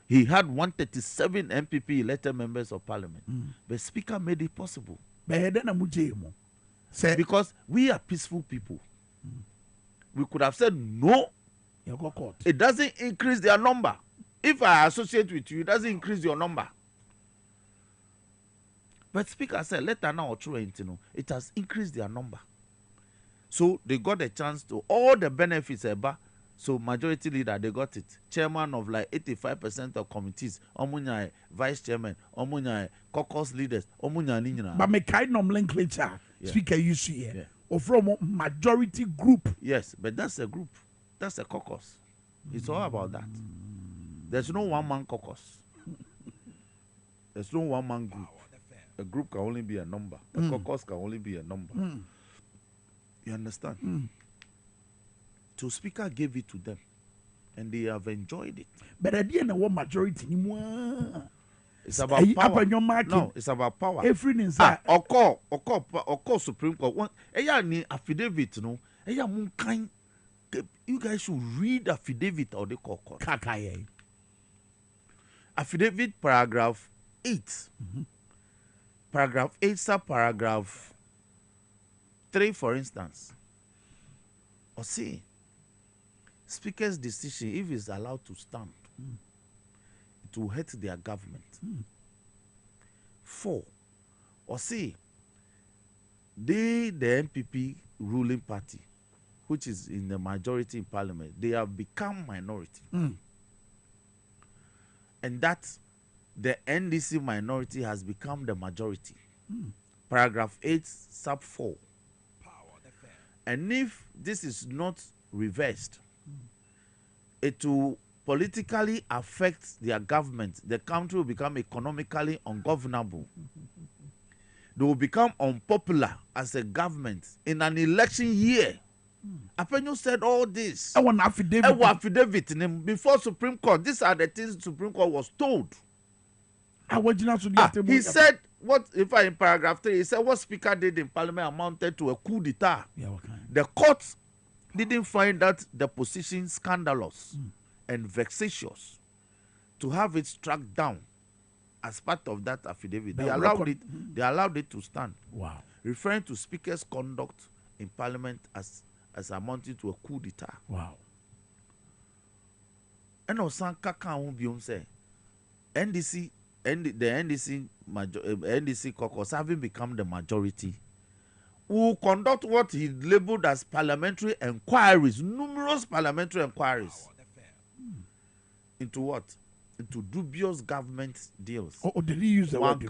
he had 137 MPP elected members of Parliament, the Speaker made it possible. Because we are peaceful people. We could have said no. It doesn't increase their number. If I associate with you, it doesn't increase your number. But Speaker said, let her now true it has increased their number. So they got a chance to all the benefits about So majority leader, they got it. Chairman of like 85% of committees, omunya vice chairman, omunya caucus leaders, omunya ninyina. But me kind nomenclature speaker you see here. Or from majority group. Yes, but that's a group. That's a caucus. It's all about that. There's no one man caucus. There's no one man group. A group can only be a number. A caucus can only be a number. You understand? So speaker gave it to them, and they have enjoyed it. But at the end, what majority anymore? It's about power. No, it's about power. Everything inside. Occur Supreme Court. One, ni affidavit, no. You guys should read affidavit or the court. Affidavit paragraph 8. Paragraph 8 sub paragraph 3, for instance. Or see, speaker's decision, if it's allowed to stand, it will hurt their government. 4. Or see, the NPP ruling party, which is in the majority in parliament, they have become minority. And that the NDC minority has become the majority. Paragraph 8 sub 4. And if this is not reversed, it will politically affect their government. The country will become economically ungovernable. They will become unpopular as a government in an election year. Apenyo said all this. I want affidavit before Supreme Court. These are the things Supreme Court was told. He said, what if in paragraph 3, he said what Speaker did in Parliament amounted to a coup d'etat. The court didn't find that the position scandalous and vexatious to have it struck down as part of that affidavit. They allowed it to stand. Wow. Referring to Speaker's conduct in Parliament as amounting to a coup d'etat. Wow. And also Kaka say NDC and the NDC caucus, having become the majority, will conduct what he labeled as parliamentary inquiries, numerous parliamentary inquiries. Into what? Into dubious government deals. Did he use the word?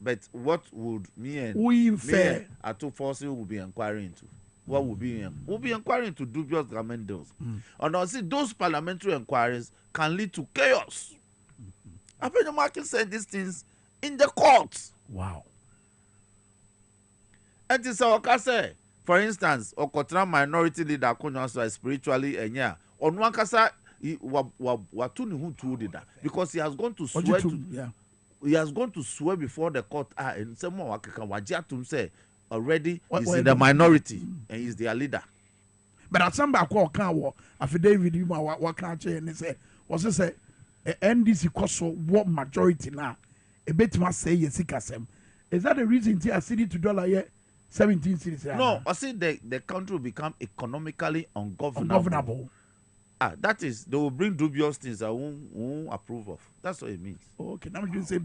But what would me and Ato Force will be inquiring into? What will be inquiring into dubious government deals? And I see those parliamentary inquiries can lead to chaos. Apenyo Markin said these things in the courts. Wow. And it's our kasa. For instance, Okotra minority leader Konyanso spiritually enya. Onwan kasa watuni hu tu did that because he has gone to swear he has gone to swear before the court and someone wakaka wajiatum say already he's in the minority and he's their leader. But at some back can affidavit you what can't and say was it say NDC cost what majority now a bit must say yes kasem. Is that the reason to city to dollar yet 17 cities? No, I see the country will become economically ungovernable. That is, they will bring dubious things I won't approve of. That's what it means. Okay, now you say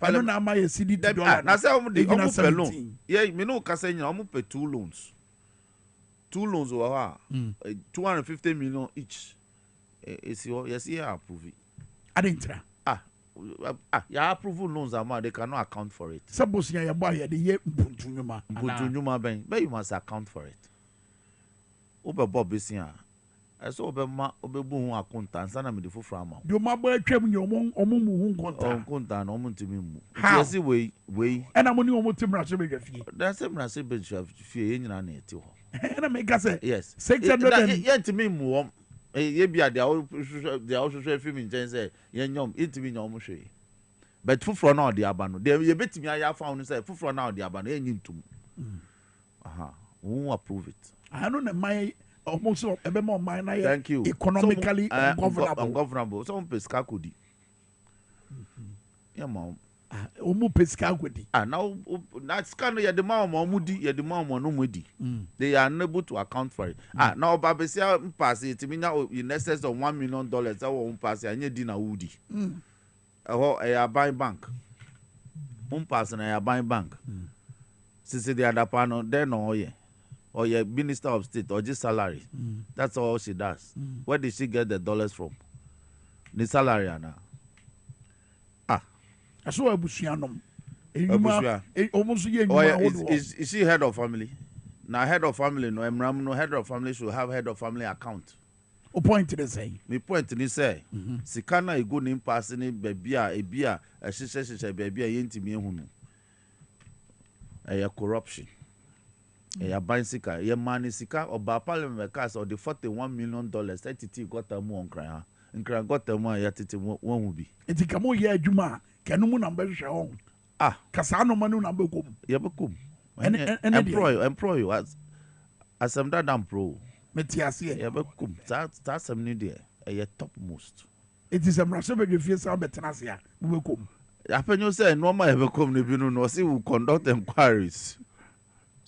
I don't know my city to dollar. Now say almost pay loan. Yeah, me know kase you almost pay 2 loans. 2 loans over 250 million each. It's your yes, yeah, approve it. I didn't try. Yeah, approval loans are they cannot account for it. Suppose you buy the year Buntunyuma, but you must account for it. Obe Bob is here. I saw Obebu accountants and I'm the full farmer. You my boy came your mom or mumu contant almost to me. Yes, way. And I'm only almost to brush a bigger fee. That's a massive bitch of fear in an eight. And I make us say, yes, 600 yet to me more. They also show film in Jensen, young, it me no mushy. But for now, the abano, they bet me I found say for now, the abano, ain't to. Who approve it? I don't know my almost a bit more minor. Thank you. Economically ungovernable. Some pesca could. Yeah, mom. Omu pesca could. Now that's kind of the mom or moody, the mom or no moody. They are unable to account for it. Now Babesia pass it mean now in excess of $1 million. I won't pass it. I need dinner woody. A buy bank. Pass and I buy bank. Since the other panel, then no, yeah. or your minister of state or just salary. That's all she does. Where did she get the dollars from? The salary, Anna. I saw a Bushianom. Is she head of family? Now head of family, no head of family should have head of family account. O point to the say. Me point to say. Sikana ego ni pass ni bebia ebia a shisha bebia yenti mi ehunu. A corruption. A bicycle, a money sika or by parliament cast or the $41 million that got a more on cry. And cry got a more yet one will be. It's a camo ya Juma, Canoe number show. Casano Manu number come. Yabakum. And employ you as I'm that pro. Metiasia, Yabakum. That's some new day. A topmost. It is a massive you feel some betanasia. We will come. Happen you say no more ever come no see will conduct inquiries.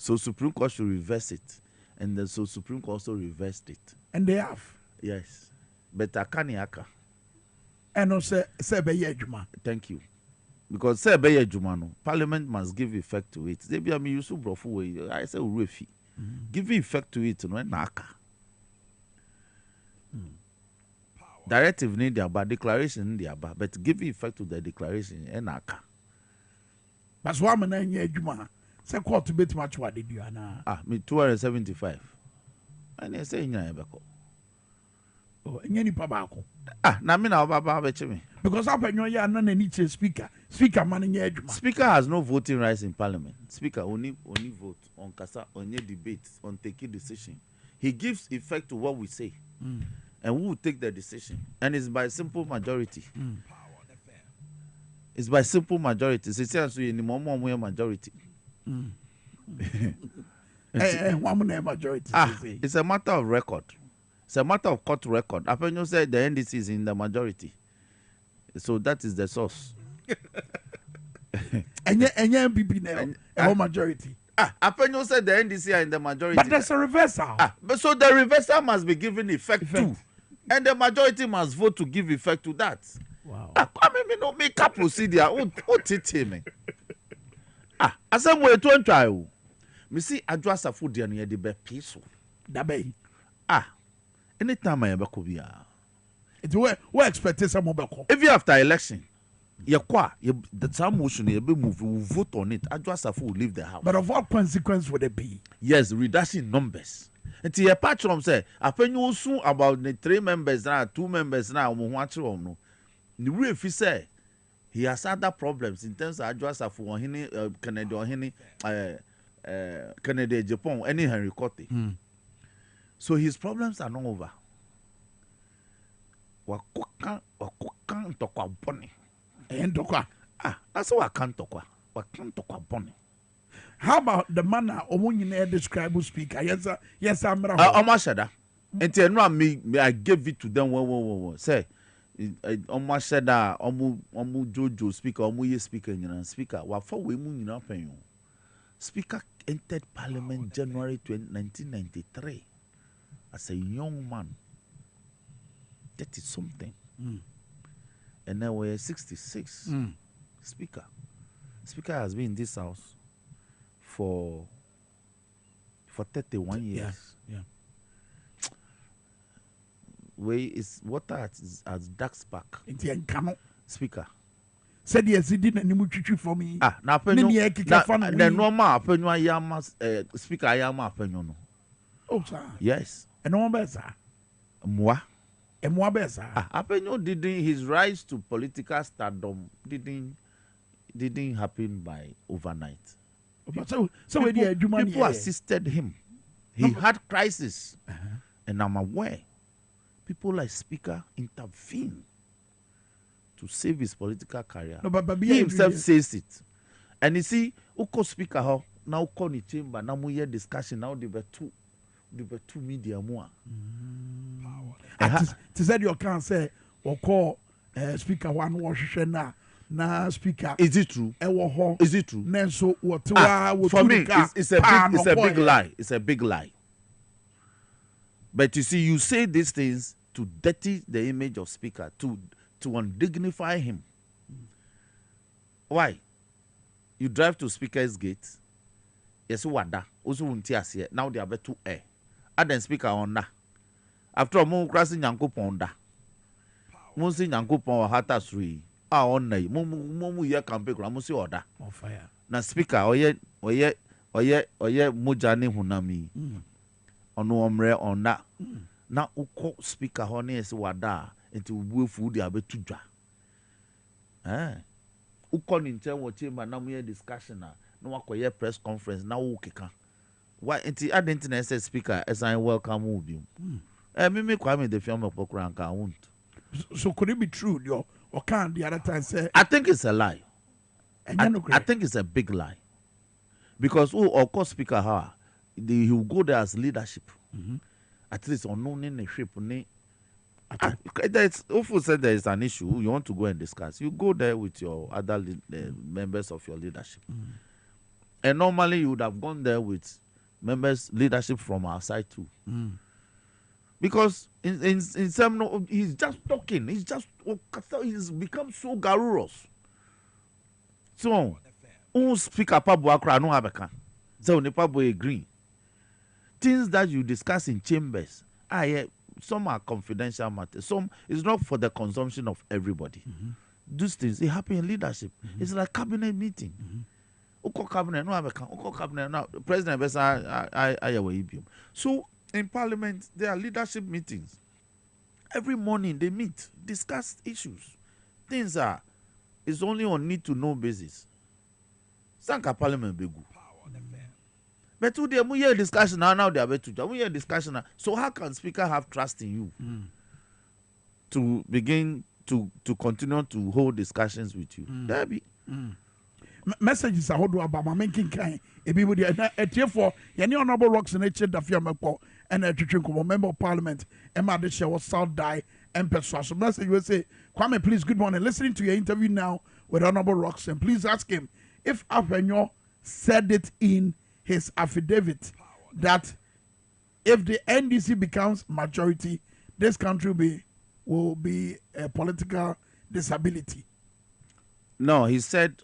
So Supreme Court should reverse it. And then so Supreme Court also reversed it. And they have. Yes. But Akaniaka. And also Sebeye Juma. Thank you. Because Sebeye Juma no, Parliament must give effect to it. They be a me use brofu. I say urefi. Give effect to it no naka. Directive need the about declaration need the about, but give effect to the declaration and naka. But one man in Juma. Say court to bet much what did you ana? Me 275. And I say nyabeko. Oh, nyani pabako. Na me na baba beche me. Because apenyo ya na need speaker. Speaker man nyejuma. Speaker has no voting rights in parliament. Speaker only vote on kasa on debate on taking decision. He gives effect to what we say. And we will take the decision. And it's by simple majority. It's by simple majority. It's a majority. Majority. It's a matter of record. It's a matter of court record. Apenyo said the NDC is in the majority. So that is the source. And MPP now, majority. Apenyo said the NDC are in the majority. But there's a reversal. But so the reversal must be given effect too. And the majority must vote to give effect to that. Wow. Kwame no make a procedure. What it me? Asem we to try o. Me see adwasa food dey na dey be peaceful. Da be. Anytime I be ko bia. It we expect some obeko. Even after election, the some motion you be move, we vote on it. Adwasa food leave the house. But of what consequence would it be? Yes, reduction in numbers. Until your patron say, apenyo soon about the 3 members now, 2 members now, we want to no. The real if say he has other problems in terms of adjust for Canada or Canada, Japan, any Henry Cote. So his problems are not over. Wakukan tokwa boni. That's what I can't talk. Wakan tokwa boni. How about the manner Omunyine describe speaker? Yes, I'm right. Omashada. And no me I gave it to them. Say Omashada, Omu Jojo speaker, Omu ye speaker, speaker. Wa for we mu nyina pen. Speaker entered Parliament January 1993 as a young man. That is something. And now we're 66. Speaker has been in this house for 31 years. Yeah. Way is water as dark spark. Speaker. Said yes, he didn't any for me. Na penyo. The normal penyo yama speaker yama penyo no. Oh sir. Yes. And no better. Moi. And moi better. Apenyo didn't his rise to political stardom didn't happen by overnight. So people assisted him. He had crisis, and I'm aware people like Speaker intervene to save his political career. No, but he himself says it, and you see, Uko Speaker how now call the chamber now we hear discussion now they were two media more. To say you can't say or call Speaker one Washington na speaker. Is it true? Is it true? For me, it's a big lie. It's a big lie. But you see, you say these things to dirty the image of speaker, to undignify him. Why? You drive to Speaker's Gate, yes wada also won't ase now they are better air aden speaker on that after mo crossing Nyankopon da mo si Nyankopon hata suri on na mo ye campaign kra mo si oda on fire na speaker oye moja ne hunami ono omre on na na uko speaker ho na ese wada enti ubuefu di abetu dwa uko ni nche wo chamber na mo ye discussion na wakoye press conference na wo keka why enti adenti na ese speaker as I welcome you bi me Kwame the film pokran ka won't so could it be true yo or can the other time say I think it's a lie I think it's a big lie because of course speaker he will go there as leadership at least unknown in the ship it's awful said there is an issue you want to go and discuss you go there with your other members of your leadership and normally you would have gone there with members leadership from our side too because in some he's just talking he's become so garrulous so speaker Pablo Akra no abeka so ne Pablo agree things that you discuss in chambers some are confidential matters some is not for the consumption of everybody these things they happen in leadership it's like cabinet meeting uko cabinet no abeka uko cabinet now president besa ayawe ibium so in parliament there are leadership meetings every morning they meet discuss issues things it's only on need to know basis sanka parliament begu but today we hear discussion now they are better we hear discussion now. So how can speaker have trust in you to begin to continue to hold discussions with you there be messages are how about Kwame Minkah everybody for any honorable rocks in nature that fear meko and a member of parliament Emma de was South Die and persuasion message will say Kwame please good morning listening to your interview now with honorable rocks and please ask him if Afenyo said it in his affidavit that if the NDC becomes majority this country will be a political disability. No, he said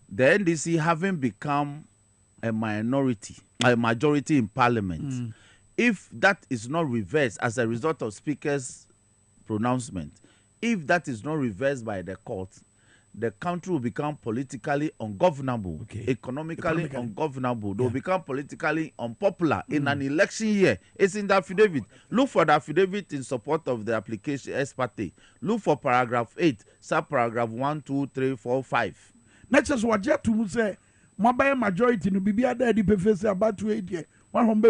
the NDC having become a majority in parliament, if that is not reversed as a result of speaker's pronouncement, if that is not reversed by the court, the country will become politically ungovernable, economically ungovernable. They will become politically unpopular in an election year. It's in the affidavit. Look for the affidavit in support of the application ex parte. Look for paragraph 8, subparagraph 1, 2, 3, 4, 5. Next is what you to say. Mobile majority no be ada di pefese about 2 years.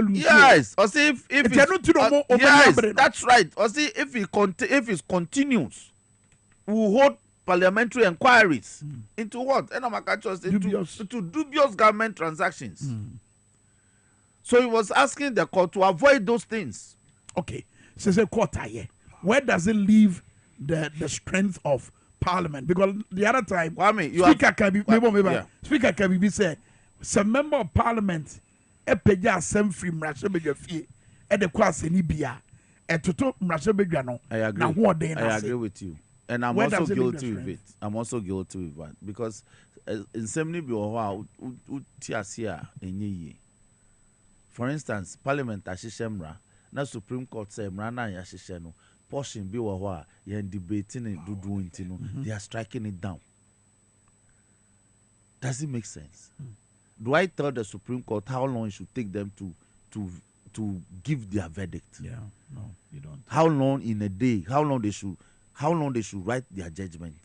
Yes, or see if yes, that's right. Or see if it continues, we will hold parliamentary inquiries into what? Into dubious government transactions. So he was asking the court to avoid those things. Okay, so the court where does it leave the strength of parliament? Because the other time, Speaker Kabibi said, some member of parliament a peja sem free mrashe fee at the kwase ni bia e toto mrashe no I agree with you. And I'm also guilty with it. I'm also guilty with that because in some for instance, Parliament ashishemra na Supreme Court say mrana ya no portion bi wo ho a debating and dudu intino they are striking it down. Does it make sense? Do I tell the Supreme Court how long it should take them to give their verdict? Yeah, no, you don't. How long in a day? How long they should write their judgment?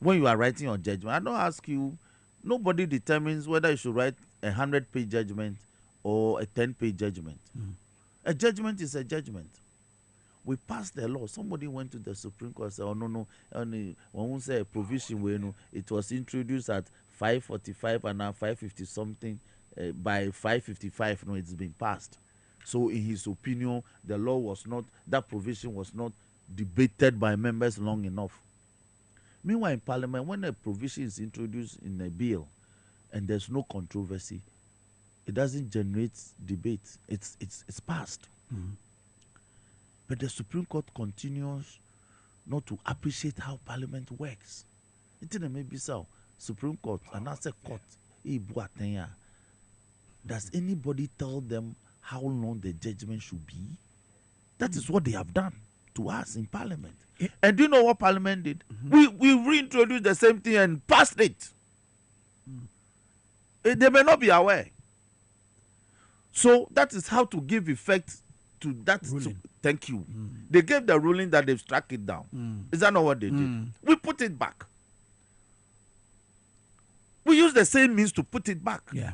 When you are writing your judgment, I don't ask you. Nobody determines whether you should write a 100-page judgment or a 10-page judgment. A judgment is a judgment. We passed the law. Somebody went to the Supreme Court and said, "Oh no, only when we say a provision where it was introduced at 5:45 and now 5:50 something. By 5:55, no, it's been passed." So, in his opinion, the law was not, that provision was not debated by members long enough. Meanwhile, in Parliament, when a provision is introduced in a bill and there's no controversy, it doesn't generate debate. It's passed. But the Supreme Court continues not to appreciate how Parliament works. It may be so. Supreme Court and as a court, Does anybody tell them how long the judgment should be? That is what they have done to us in Parliament. And do you know what Parliament did? We reintroduced the same thing and passed it. They may not be aware. So that is how to give effect to that. Thank you. They gave the ruling that they've struck it down. Is that not what they did? We put it back. We use the same means to put it back. Yeah.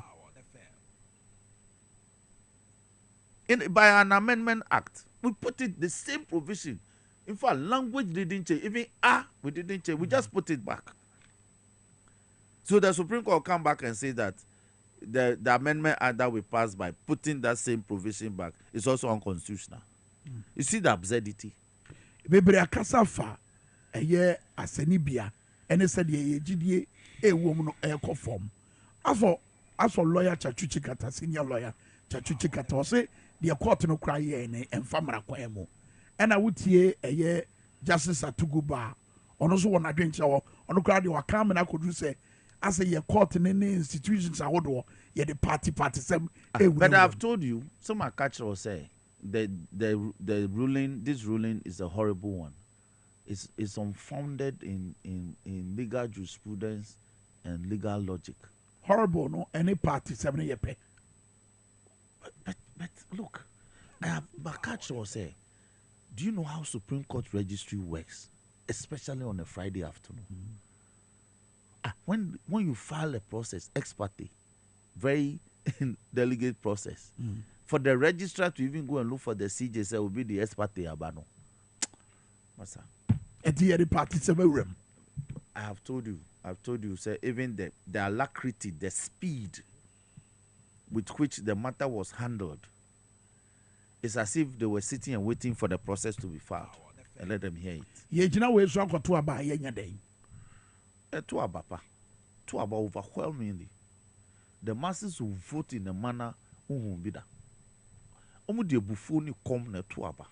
By an amendment act, we put it the same provision. In fact, language didn't change. Even we didn't change. We just put it back. So the Supreme Court come back and say that the amendment act that we passed by putting that same provision back is also unconstitutional. You see the absurdity. Bebre akasa fa eye asenibia ene said ye gidie ewom no ekofom. Aso lawyer Chachuchi Kata, senior lawyer Chachuchi Kata say the court no cry ye ne emfamra kwemo. And I would hear a Justice Atuguba on also one adventure on the crowd you are coming. I could say, as a year court in any institutions I would ye the party some. But I've told you, some catcher will say the ruling, this ruling is a horrible one. It's unfounded in legal jurisprudence and legal logic. Horrible, no? Any party 7 year pay. But look, Bakacho will say, do you know how Supreme Court registry works, especially on a Friday afternoon? When you file a process, ex parte, very delegate process, for the registrar to even go and look for the CJ, say will be the ex parte abano. What's that? I have told you, say even the alacrity, the speed with which the matter was handled, it's as if they were sitting and waiting for the process to be filed and let them hear it. To about overwhelmingly, the masses will vote in a manner unhumbida. Omu de bufoni come na to aba.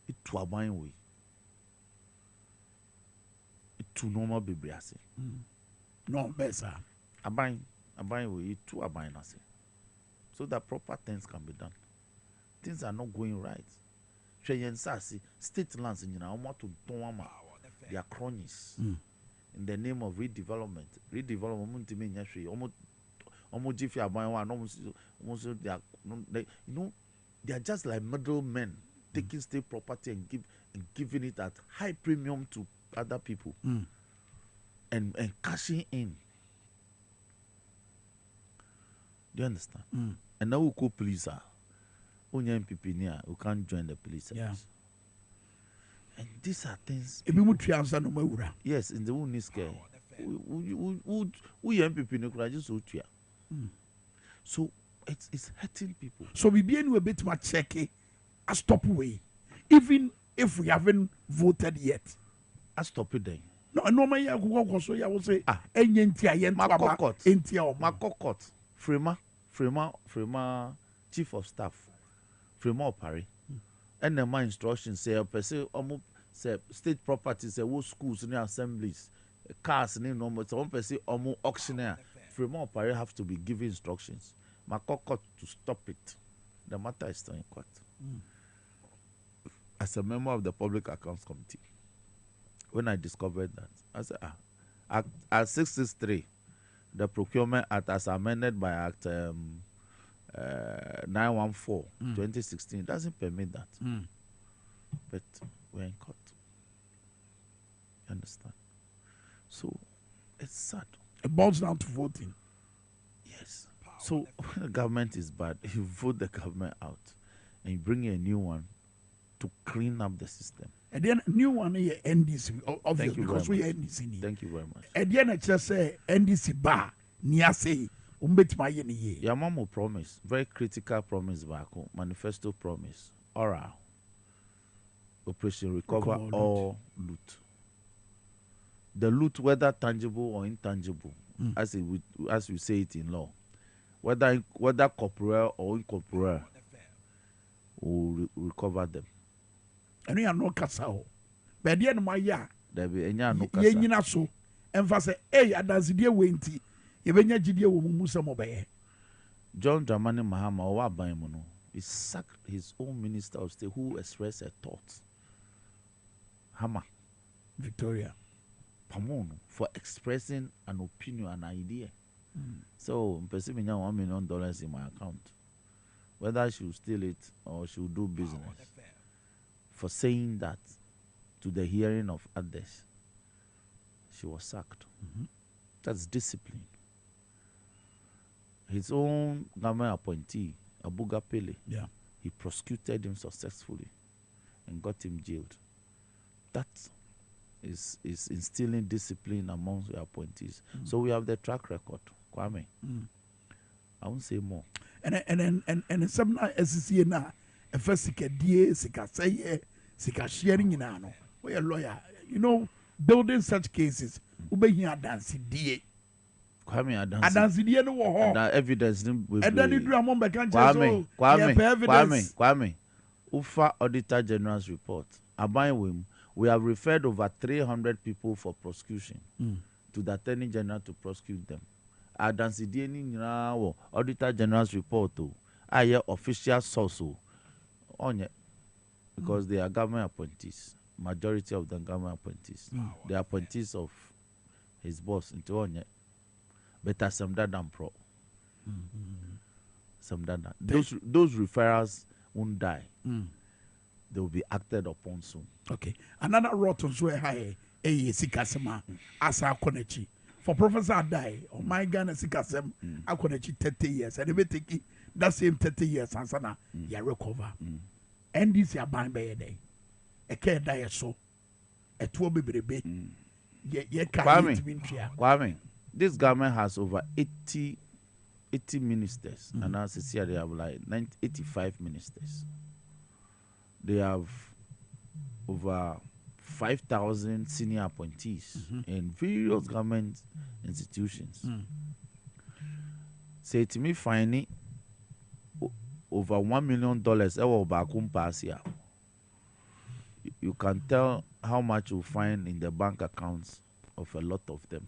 It to aban way. It to normal bebriase. No better. Aban way it to aban ase. So that proper things can be done. Things are not going right. State lands in Yina to Toma, they are cronies in the name of redevelopment. Redevelopment to mean almost if you are buying one, almost they are just like middlemen taking state property and giving it at high premium to other people and cashing in. Do you understand? And now we call police. Only MPP near who can't join the police service. Yeah. And these are things. Yes, in the one scale. We MPP no could just so it's hurting people. So we be a bit more checky. A stop away, even if we haven't voted yet. I stop it then. No, my I will say Makokot, Frema, Chief of Staff. Fremont Paris, and the my instructions say, say state properties, say schools, and assemblies, cars, and normal. So one person auctioneer. Fremont Paris have to be given instructions. Makokot to stop it. The matter is still in court. As a member of the Public Accounts Committee, when I discovered that, I said, at 663, the Procurement Act as amended by Act 914 2016 doesn't permit that. But we're in court. You understand? So it's sad. It boils down to voting. Yes. So when the government is bad, you vote the government out and you bring a new one to clean up the system. And then new one here NDC, obviously, because we NDC. Thank you very much. And then I just say NDC bar near say Yamamo promise, very critical promise back, manifesto promise, oral. Operation recover all loot. The loot, whether tangible or intangible, as we say it in law, whether corporeal or incorporeal, will recover them. And we are no casao. But the end of my year, there be any no casao. So, emphasize, hey, that's the way. John Dramani Mahama or Wabaimono, he sacked his own minister of state who expressed a thought. Hama. Victoria. Pamono for expressing an opinion, an idea. So, perceiving $1 million in my account. Whether she will steal it or she will do business. For saying that to the hearing of others, she was sacked. That's discipline. His own government appointee, Abuga Pele, he prosecuted him successfully and got him jailed. That is instilling discipline amongst the appointees. So we have the track record, Kwame. I won't say more. And some SCC na first sika die sika say sika sharing in ano. We a lawyer, you know, building such cases. Ube here dance die. Kwame dance die no wo. That evidence we. And then you do among the country. Kwame. Ufa Auditor General's report. Abayim, we have referred over 300 people for prosecution to the Attorney General to prosecute them. Adansi ni now Auditor General's report to official source on because they are government appointees. Majority of them government appointees. The appointees of his boss into onye. Better some than pro. Some than those referrals won't die. They will be acted upon soon. Okay. Another rotten swear high sikasema asa konechi. For Professor die or my Ghana sikasem akonechi 30 years and they take that same 30 years and sana ya recover. And this ya ban by a day. A care die so a 2 baby. Kwame, this government has over 80 ministers, and as I see, they have like 85 ministers. They have over 5,000 senior appointees in various government institutions. Say to me, finding over $1 million you can tell how much you find in the bank accounts of a lot of them.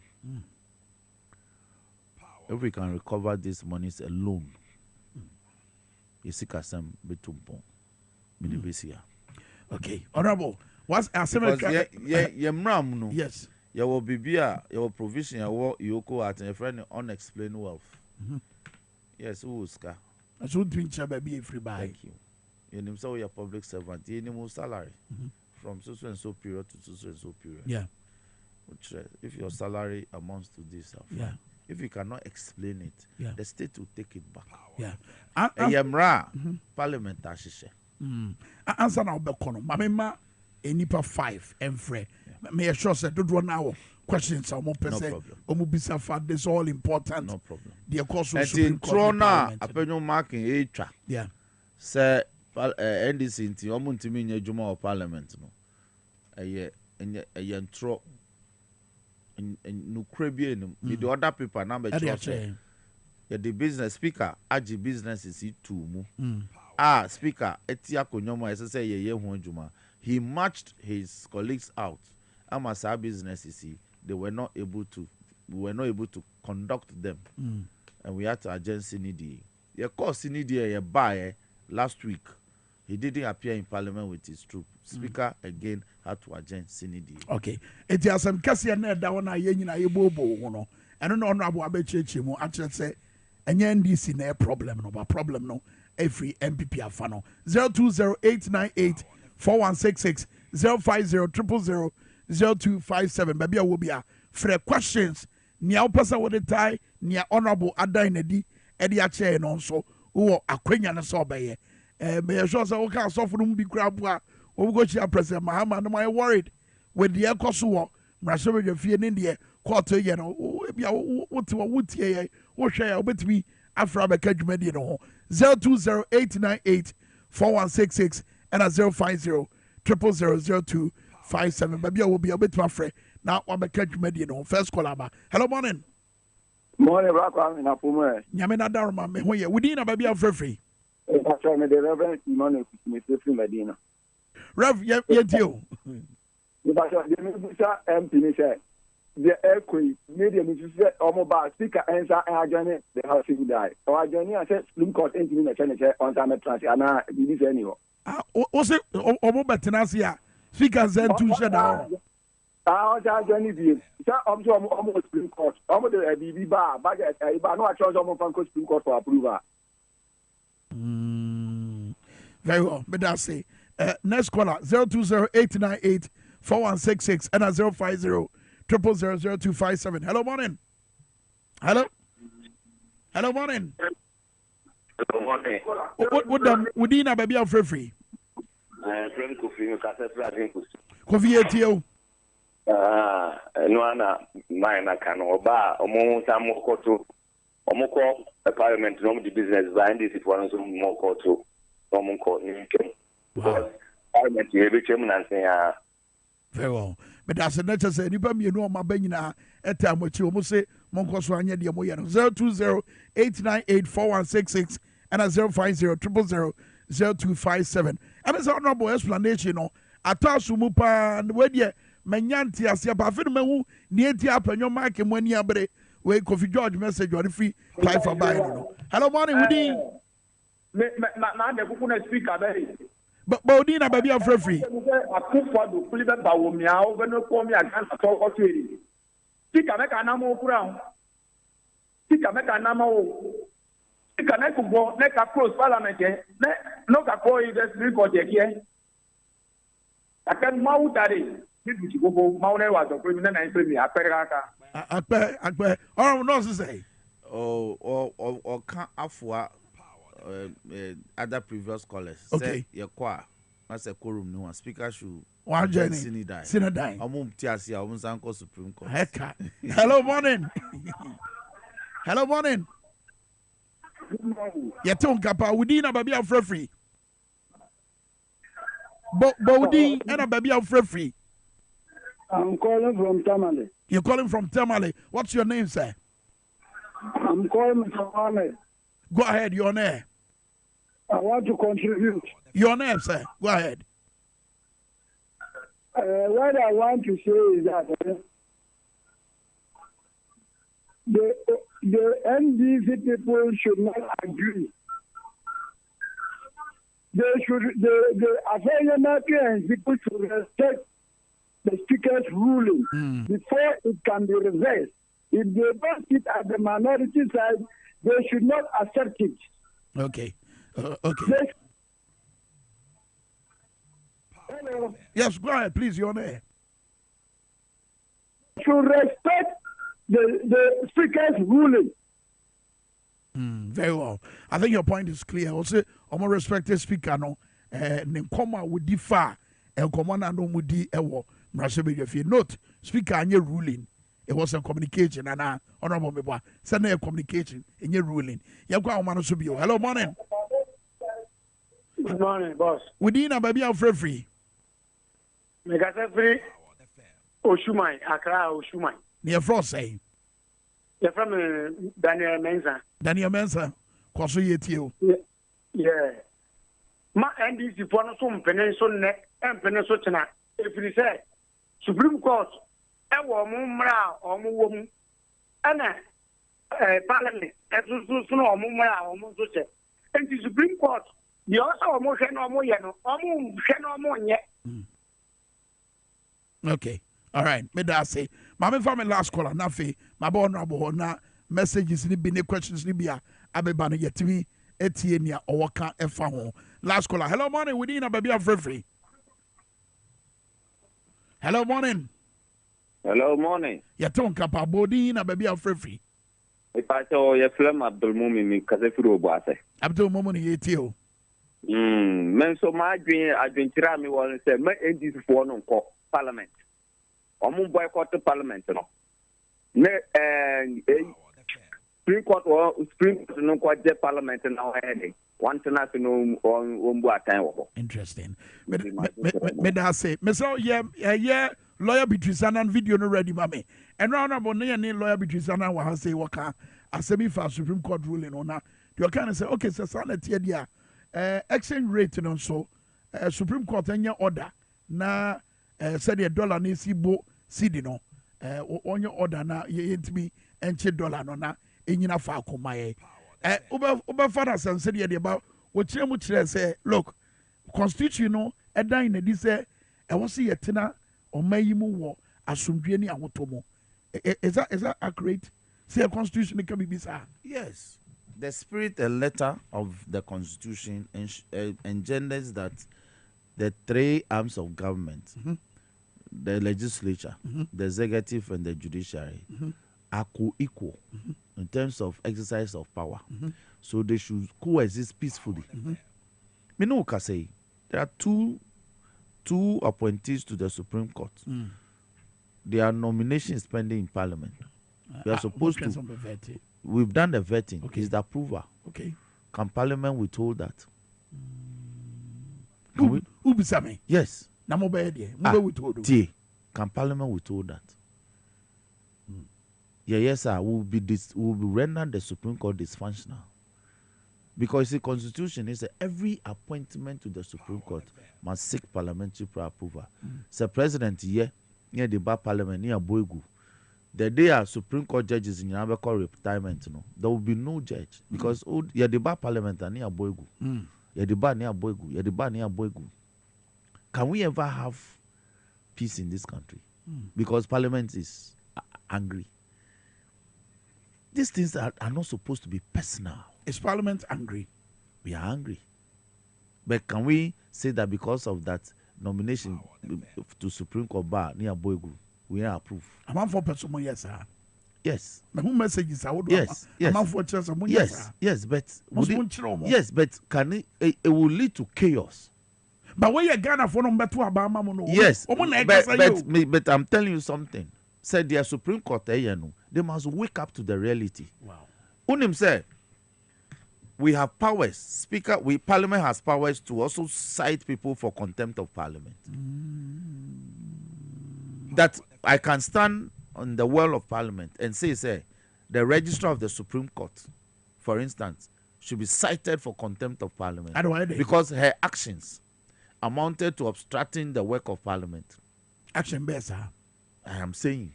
If we can recover these monies alone, okay, honorable. What's America? Yes. You will be your provision, you go at a friend unexplained wealth. Yes, who is Ska? I should drink baby free buy. Thank you. You know, so you're public servant, you need more salary from so and so period to so and so period. Yeah. Which, if your salary amounts to this, if you cannot explain it, the state will take it back. Yeah. Parliament answer now bekono. Mamema enipa 5 enfre. Me sure say do now questions are more person. Omubisa fact is all important. No problem. The course of Supreme Court. Apenyo marking echa. Yeah. Say NDC nti omo ntimi nya adwuma of parliament no. Eye ntro nukre bi enum. The other people na be trust. The business speaker agi business is it too mu. Speaker etia konyomo ese say ye ho adwuma. He matched his colleagues out. Amasa businesses we were not able to conduct them. And we had to adjourn CND. Your course CND buy last week. He didn't appear in parliament with his troop. Speaker again had to adjourn CND. Okay. It is some Cassia that one I bobo. I don't know honorable Abeche mo actually say NDC no problem no problem no every MPP afano 0208984166 050000257 baby will be a for questions nia opasa wo de tie nia honorable adainedi edi a chair no so wo akwanya ne so obeye me sure say wo ka so for mu bi krabo a wo go chia president Mahama no my worried with the ekoso wo mrasho be fie ne de court ye no bia wo tie wo hwe ya obetimi afra be kadwuma no ho 0208984166 and 050000257 baby will be a bit afraid. Now I'm a catch median first call. Hello, morning. Morning, Rock in a Puma. Yamina Darma, when you're within a baby of free. That's why the Reverend Simon is Medina. Rev, yet you. The MP, the equi media which is about speaker answer agent the house will die. Or agent I said Supreme Court ain't in the channel on time trans and I believe anyone. What's it omo betenasia speaker zen to shut down. Agent is almost Supreme Court. Almost the BB bar budget I know I chose almost from Supreme Court for approval. Very well, but that's it. Next caller 020-898-4166 and 050-000-0257. Hello, morning. Hello. Hello, morning. Hello, morning. What do you baby for free? Friend Kofi, Kofi etio. No ana mine can oba omo samo koto. Omo ko parliament no the business behind this it was more koto. Omo ko ni kem. Parliament you be chairman and say very well. But that's a nature say nipa me no ma banyina eta mochi omo say monko so anya de mo ye no 020-898-4166 and 050-000-0257. I mean honorable explanation no atasu mu pa we de manyanti asia ba fe no mahu ni enti apanyo mark mo ani abere we Kofi George message or free life for buy no. Hello morning Woody. Me de kuku na speaker be. But Woody na baby of free. Akufo do kulibe ba wo mi a o be no ko mi agan to o to eri. Speaker me ka na mo kura. Speaker me ka na mo. Speaker na ku go na ka close parliament ne no ka ko yi the Supreme Court here. Akan mau tare. Nidu ti gogo mau na wa so ko mi na na mi apere aka. Akpe. Oh no say. Or can afwa other previous callers. Okay. Your choir. That's a quorum no one. Speaker should one journey. Sinadai. Tiasia, Uncle Supreme Court. Hello, morning. Hello, morning. Yeton Kapa, Woody na baby of free. Woody and a baby of free. I'm calling from Tamale. You're calling from Tamale. What's your name, sir? I'm calling from Tamale. Go ahead, you're on air. I want to contribute. You're on air, sir. Go ahead. What I want to say is that the NDC people should not agree. The Afro-American people should respect the speaker's ruling before it can be reversed. If they don't sit at the minority side, they should not accept it. Okay. Okay. Hello. Yes, go ahead, please. You're on air. Should respect the speaker's ruling. Very well. I think your point is clear. Also, I'm a respected speaker. No, Nkoma would differ. Nkoma no would di ewo. If you note, speaker and your ruling. It was a communication and honorable me send a communication in your ruling. Hello, morning. Good morning, boss. Within a baby of free. Megasa free. Oshumai, Accra, Oshumai. Near Frost say. You're from Daniel Mensa. Daniel Mensa, Koso Yetio. Yeah. Ma NDC for no some peninsula neck and peninsula. If you say Supreme Court. Ewo mumra omu wom ana parliament esusu no omu mra omu so che enti Supreme Court the also omu hwe no omu ye no omu hwe no omu nye. Okay, all right, me da say mama family last caller na fe my boy honorable na messages ni bi ne questions ni bia abeba no yetimi etie nia owoka efa ho. Last caller, hello morning, we need a baby of free. Hello morning. Hello, morning. Yaton Kapa body na baby of free. If I saw your film Abdul Mumin DwaboAse. Abdul Mumin yetio. Men so my dream I been tira me one say me this for no parliament. Omu boycott the parliament no. Ne Supreme Court no quite the parliament now heading. One to nothing on time. Interesting. Me da say me so yeah lawyer Bitrisana video no ready mame. And round about ne lawyer Bitrisana wa say waka asemi for Supreme Court ruling on that. You kind of say okay so sanity dia exchange rate no so Supreme Court anya order na said the dollar ni sibo cedi no on your order na yentimi enche dollar no na enyina fa akoma ye oba father san said ye about what chemu chire say look constitution no edan na di say e wo se yetena omayimu wo asomdwe ni ahotomo is that accurate? Say a constitution can be bizarre. Yes. The spirit and letter of the constitution engenders that the three arms of government, the legislature, the executive, and the judiciary, are co-equal in terms of exercise of power. So they should coexist peacefully. Minuka say there are two appointees to the Supreme Court. There are nominations pending in Parliament. We are supposed to. We've done the vetting. Okay. It's the approval. Okay. Can Parliament withhold that? Who be Sammy? Yes. Can Parliament withhold that? Yes, sir. We'll be render the Supreme Court dysfunctional. Because the Constitution is every appointment to the Supreme Court must seek parliamentary approval. So President near the bar Parliament near Boegu. The day our Supreme Court judges in Yabako retirement, there will be no judge because the bar Parliament are near Boegu. The bar near Boegu. The bar near Boegu. Can we ever have peace in this country? Because Parliament is angry. These things are not supposed to be personal. Is Parliament angry? We are angry. But can we say that because of that nomination to Supreme Court bar near Boegu, we are approved? I'm on for person, yes, sir. Yes. Who messages I would yes. I'm on for just yes, but can it will lead to chaos. But when you Ghana for number 2 about yes, but I'm telling you something. Said the Supreme Court, they must wake up to the reality. Wow. Unim said, we have powers. Parliament has powers to also cite people for contempt of Parliament. That I can stand on the wall of Parliament and say, the registrar of the Supreme Court, for instance, should be cited for contempt of Parliament because her actions amounted to obstructing the work of Parliament. Action based, sir. I am saying,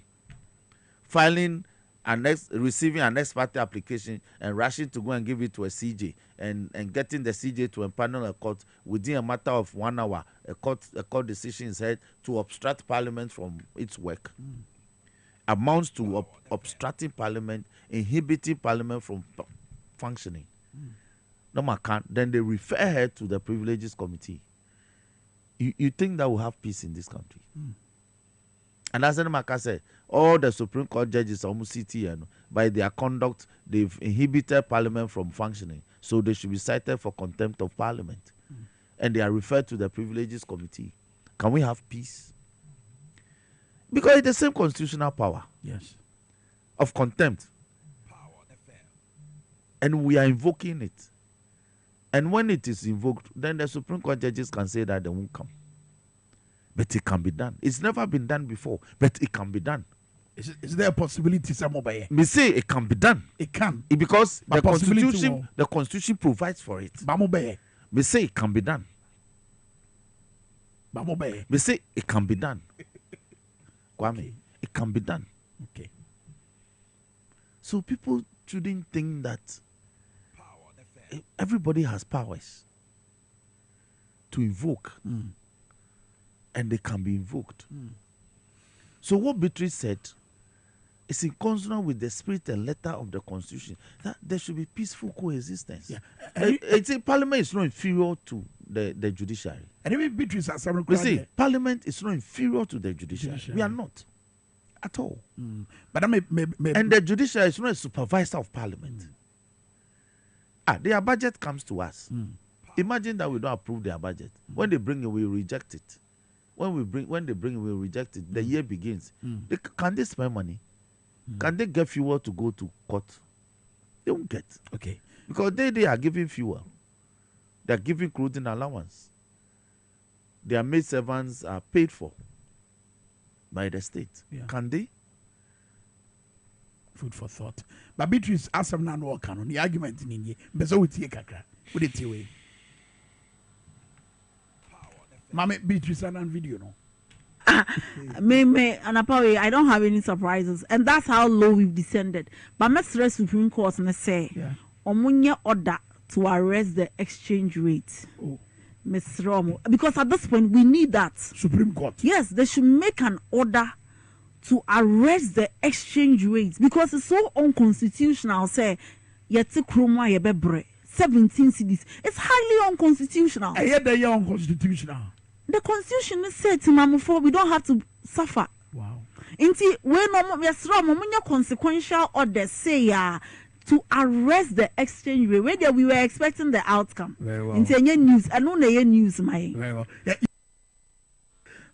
receiving an ex parte application and rushing to go and give it to a CJ and getting the CJ to empanel a court within a matter of 1 hour, a court decision is heard to obstruct Parliament from its work. Amounts to obstructing Parliament, inhibiting Parliament from functioning. No man can't. Then they refer her to the Privileges Committee. You think that will have peace in this country? And as Maka said, all the Supreme Court judges almost CTN, by their conduct, they've inhibited Parliament from functioning. So they should be cited for contempt of Parliament. And they are referred to the Privileges Committee. Can we have peace? Because it's the same constitutional power. Yes. Of contempt. And we are invoking it. And when it is invoked, then the Supreme Court judges can say that they won't come. But it can be done. It's never been done before, but it can be done. Is there a possibility somewhere? Me say it can be done. It can. Because the constitution provides for it. Me say it can be done. Me say it can be done. Kwame, it can be done. Okay. So people shouldn't think that everybody has powers to invoke. And they can be invoked. So what Beatrice said is in consonance with the spirit and letter of the Constitution, that there should be peaceful coexistence. Yeah. Parliament is not inferior to the judiciary. And even Beatrice has some. We say Parliament is not inferior to the judiciary. We are not at all. But and the judiciary is not a supervisor of Parliament. Their budget comes to us. Imagine that we don't approve their budget. When they bring it, we reject it. When they bring it, we reject it. The year begins. Can they spend money? Can they get fuel to go to court? They won't get. Okay. Because they are giving fuel. They are giving clothing allowance. Their maid servants are paid for by the state. Yeah. Can they? Food for thought. But Beatrice asked them now work on the argument in India. Bezo with ye kakra. Would it away? Mame Beatrice and video no. Anapawe, I don't have any surprises, and that's how low we've descended. But my stress Supreme Court and say, Omunya order to arrest the exchange rate. Ms. Romo, because at this point we need that. Supreme Court. Yes, they should make an order to arrest the exchange rate because it's so unconstitutional. Say, yeti kroma yebebre 17 cities. It's highly unconstitutional. I hear they are unconstitutional. The constitution said to Mamufo, we don't have to suffer. Wow. Inti when no consequential order say to arrest the exchange rate. Where we were expecting the outcome. Very well. Inti any news, I know the news my. Very well. Yeah.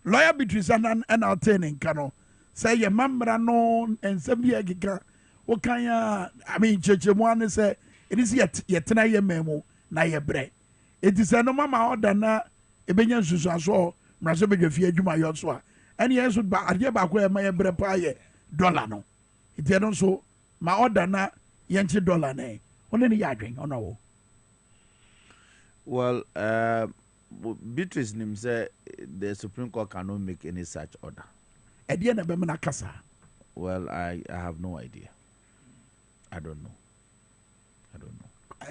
Lawyer Beatrice and alternating cano say your mamma no and some year giga. What can ya? I mean, Judge one say it is yet na memo na ye bre. It is a no mama order na. Ebenya susu aso mrase be dwafie adwuma yo so a ene yeso ba ade ba ko e ma ye bre pa ye dollar no ite no so ma order na ye nche dollar na one ne ya adwen ono wo. Well, Beatrice nim say the Supreme Court cannot make any such order. Ede na be me na kasa. Well, I have no idea. I don't know.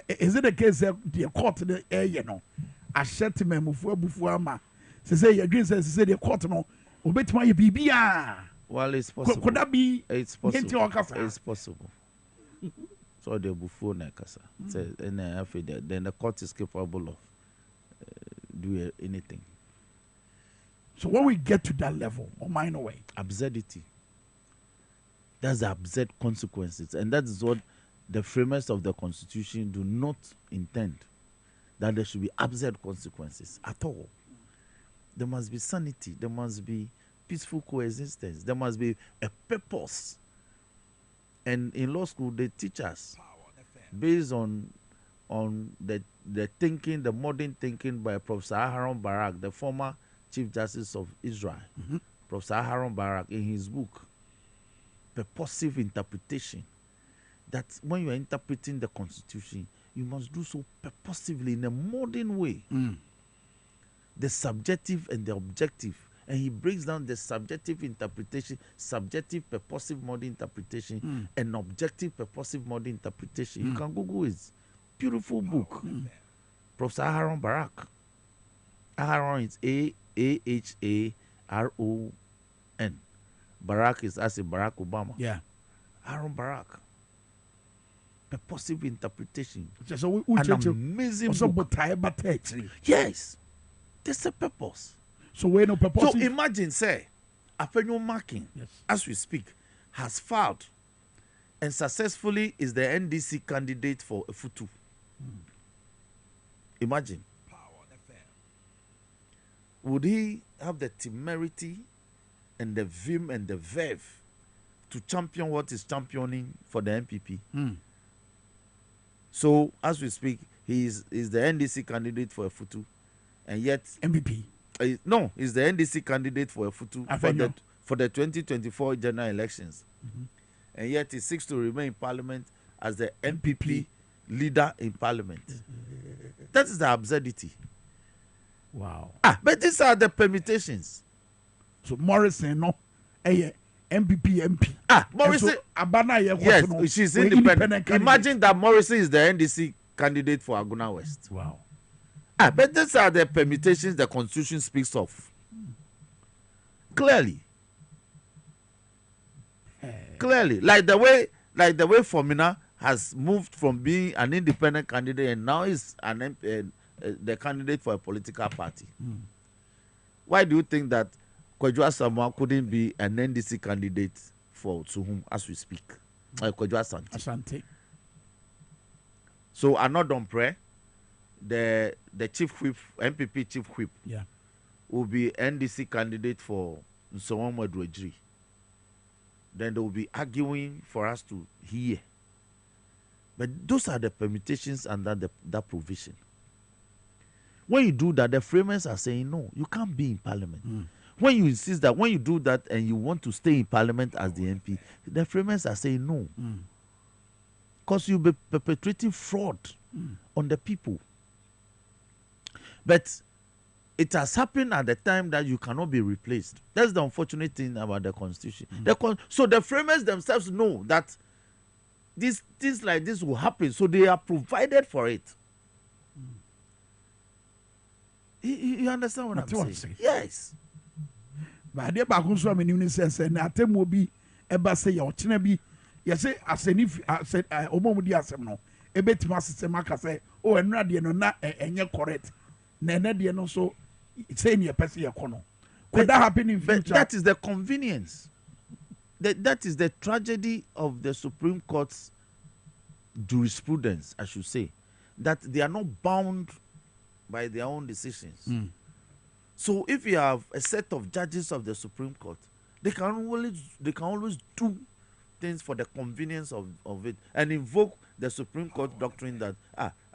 Is it the case that the court the air no ahyɛ te mamufu abufu ama say your dream says say the court no obetima ye bibia. Well, it's possible. Could that be? It's possible. It's possible. So the bufu na kasa say then the court is capable of doing anything. So when we get to that level, or mine away, absurdity. That's the absurd consequences, and that is what the framers of the Constitution do not intend. That there should be absurd consequences at all. There must be sanity. There must be peaceful coexistence. There must be a purpose. And in law school, they teach us based on the thinking, the modern thinking by Professor Aharon Barak, the former Chief Justice of Israel. Professor Aharon Barak, in his book, Purposive Interpretation, that when you are interpreting the Constitution, you must do so purposively in a modern way. The subjective and the objective. And he breaks down the subjective interpretation, subjective purposive modern interpretation, and objective purposive modern interpretation. You can Google it. Beautiful book. Professor Aharon Barak. Aharon is A-H-A-R-O-N. Barak is as in Barack Obama. Yeah. Aharon Barak. Purposive interpretation. So an amazing book. Yes. There's a purpose. So we no purpose. So imagine, say, Afenyo Marking, as we speak, has filed and successfully is the NDC candidate for a Futu. Imagine. Would he have the temerity and the vim and the verve to champion what is championing for the MPP? So, as we speak, he is the NDC candidate for a Futu, and yet MVP. No, he's the NDC candidate for a Futu for the 2024 general elections, and yet he seeks to remain in Parliament as the MPP leader in Parliament. That is the absurdity. Wow. But these are the permutations. So Morrison, no, MPP MP. Morrison. So, yes, she's independent. Imagine that Morrison is the NDC candidate for Aguna West. Wow. But these are the permutations the Constitution speaks of. Clearly. Clearly. Like the way Fomina has moved from being an independent candidate and now is the candidate for a political party. Why do you think that Kwadwo Asamoah couldn't be an NDC candidate for to whom as we speak? Kwadwo Asante. So Anodon Pre, the chief whip, MPP chief whip, will be NDC candidate for Nsawam Adwajiri. Then they will be arguing for us to hear. But those are the permutations under that provision. When you do that, the framers are saying, no, you can't be in Parliament. When you insist that, when you do that and you want to stay in Parliament as the MP, the framers are saying no. Because you'll be perpetrating fraud on the people. But it has happened at the time that you cannot be replaced. That's the unfortunate thing about the constitution. So the framers themselves know that things like this will happen, so they are provided for it. You understand what I'm saying? Yes. But there back also many new sense and atem obi eba say ya ochina bi ye say aseni omomudi asem no ebetima system aka say o enra de no na enye correct na ene de no so say ne person ye kono. Could that happen in future? But that is the convenience. That is the tragedy of the Supreme Court's jurisprudence, I should say, that they are not bound by their own decisions. So if you have a set of judges of the Supreme Court, they can always do things for the convenience of it and invoke the Supreme Court doctrine that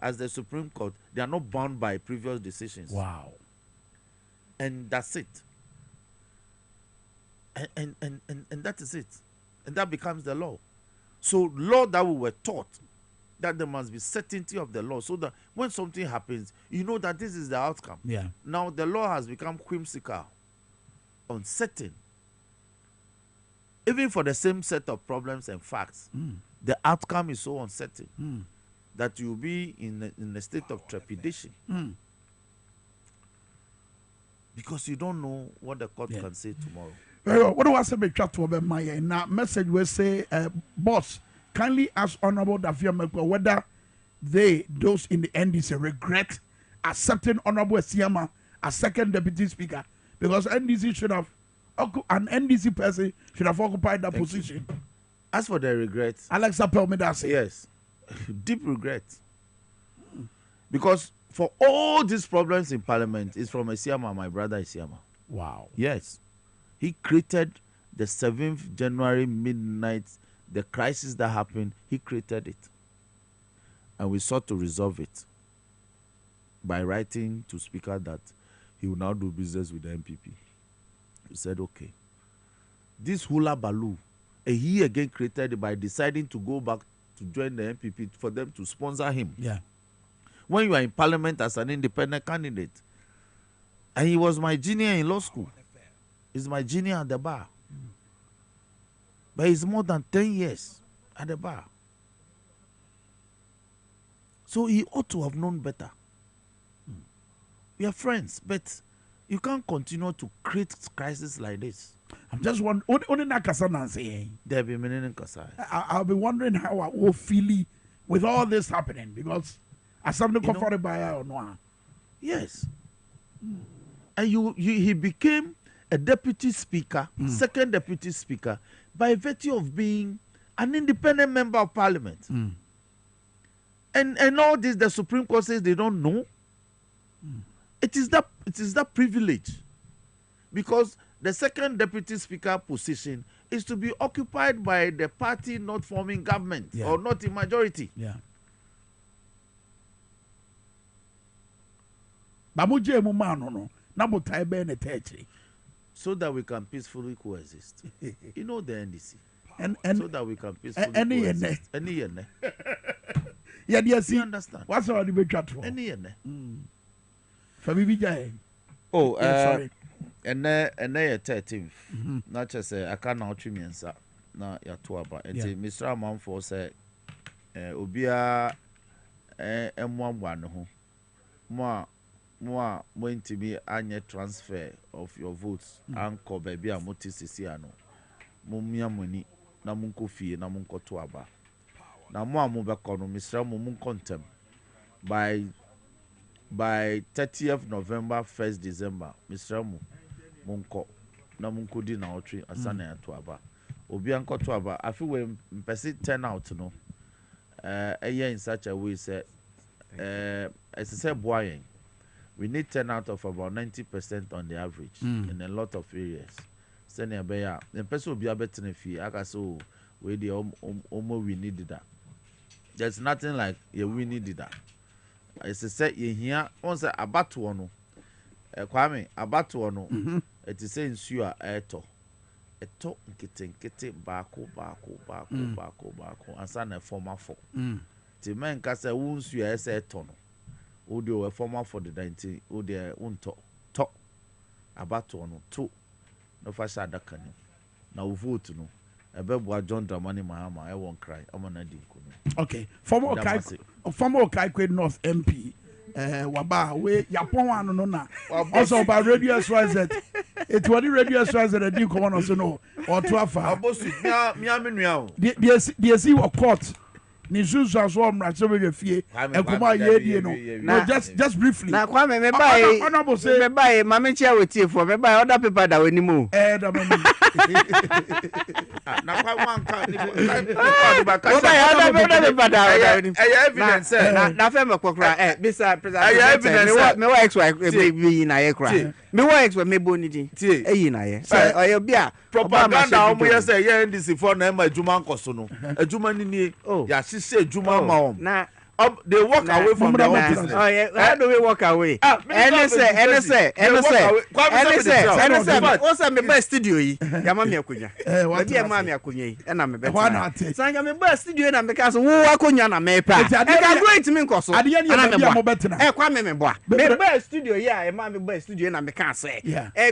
as the Supreme Court, they are not bound by previous decisions. Wow. And that's it. And that is it. And that becomes the law. So law that we were taught, that there must be certainty of the law, so that when something happens, you know that this is the outcome. Yeah. Now the law has become whimsical, uncertain. Even for the same set of problems and facts, the outcome is so uncertain that you'll be in a state of trepidation. Because you don't know what the court can say tomorrow. What do I say? Be chat to my now message will say, boss, kindly ask Honorable Dafia Mekwa whether those in the NDC regret accepting Honorable Esiama as second deputy speaker, because NDC should have an NDC person should have occupied that position. As for the regrets, Alexa Pelmeda, yes, deep regret, because for all these problems in Parliament is from Esiama, my brother Esiama. Wow. Yes, he created the 7th January midnight, the crisis that happened. He created it, and we sought to resolve it by writing to Speaker that he will now do business with the MPP. He said, okay. This hula baloo, he again created it by deciding to go back to join the MPP for them to sponsor him. Yeah. When you are in Parliament as an independent candidate, and he was my junior in law school. He's my junior at the bar. But he's more than 10 years at the bar. So he ought to have known better. We are friends, but you can't continue to create crises like this. I'm just wondering, only Nakasa say. There be many Kasa. I'll be wondering how I will feel with all this happening, because as something comforted by or no. Yes. And he became a deputy speaker, second deputy speaker, by virtue of being an independent member of Parliament. And all this, the Supreme Court says they don't know. It is that privilege, because the second deputy speaker position is to be occupied by the party not forming government or not in majority. Yeah. So that we can peacefully coexist. You know the NDC. And so that we can peacefully coexist. Any year. Yeah, yes, you understand. What's all the big chat for? Any year. Oh, sorry. And then 13th. Not just I can't now trim answer. Na ya to aba. And Mr. Amanfo say obia M1 ho. Mo going to be anye transfer of your votes anko baby a motisisi ano. Mo mia moni na munko fie na munko to aba. Na mo amobekọ no Mr. Mo contem by 30th November, 1st December, Mr. Munko na munko di na otri asana ya to aba. Obi anko to aba. I feel when person turn out no. In such a way say as I said boy, we need turnout of about 90% on the average in a lot of areas. Senior beya, the person will be able to fee. I so we the we needed that. There's nothing like we needed that. As I said, you hear once about one. Kwame about one. It is saying you are eto nkete bako and son a former for. The man can say wounds you as a ton. Udio a former for the 19 Udia unto abato no to no fa sha adaka ni na wo vote no ebeboa John Dramani Mahama e won cry amana di nkono. Okay, former Okaikwe North MP waba we Yapon anu no na also by Radio SYZ it was the Radio SYZ di come on so no or to afa abosu mi amenu o the see court ni zuzu aso omra se we fie ekoma ye no just briefly na Kwame me buy mama chia wetie for me buy other paper that we ni mo da mani na kwa wan ka ni evidence na fe me kokra Mr. President me wa xy be na ye kra me wa xy me boni din eyi na ye say oyo bia propaganda omo ye say ye NDC for na ma adwuma nkoso no adwuma ni ya hihye adwuma ma om na they walk away from their own business. Oh yeah, how do we walk away? NSA. What's up, my best studio? Yamami akunya. Maybe Yamami akunya. And I'm a better. Sanga my best studio na because who akunya na me pa. I can go into me koso. And I'm better. Kwame me boa. My best studio yeah, my best studio na me can say.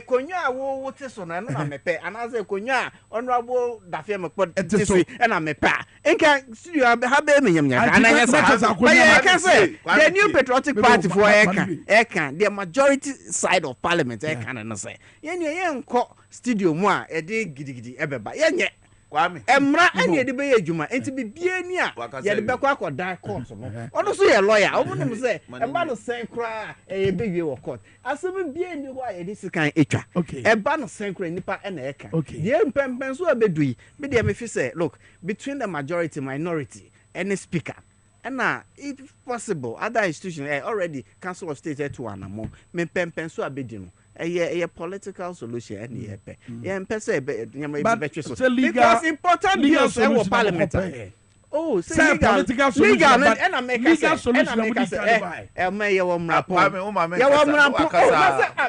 Konya wo te so na na me pe. And I say konya honorable Dafia Mekpo this week and I'm a pa. Enka studio ha be me nyam nya. And I but I can say the new patriotic party for Ekan, the majority side of parliament, Ekan and say, Yen studio moi, a day giddy ebeba, Yen Kwame. Emra any de be adwuma enti be biania ye de be kwa die court no ono so ye lawyer omo say e ba no sen kra e be wie wo court asem biani ho ye de sikan etwa e ba no sen kra nipa e na e kan de mpempen so abedui me de me fi say look between the majority minority and the speaker and if possible other institutions already council of state to anamo me pempen so abedi no a political solution any epe say because important bills in parliament oh say political solution and I make legal solution me your mrapo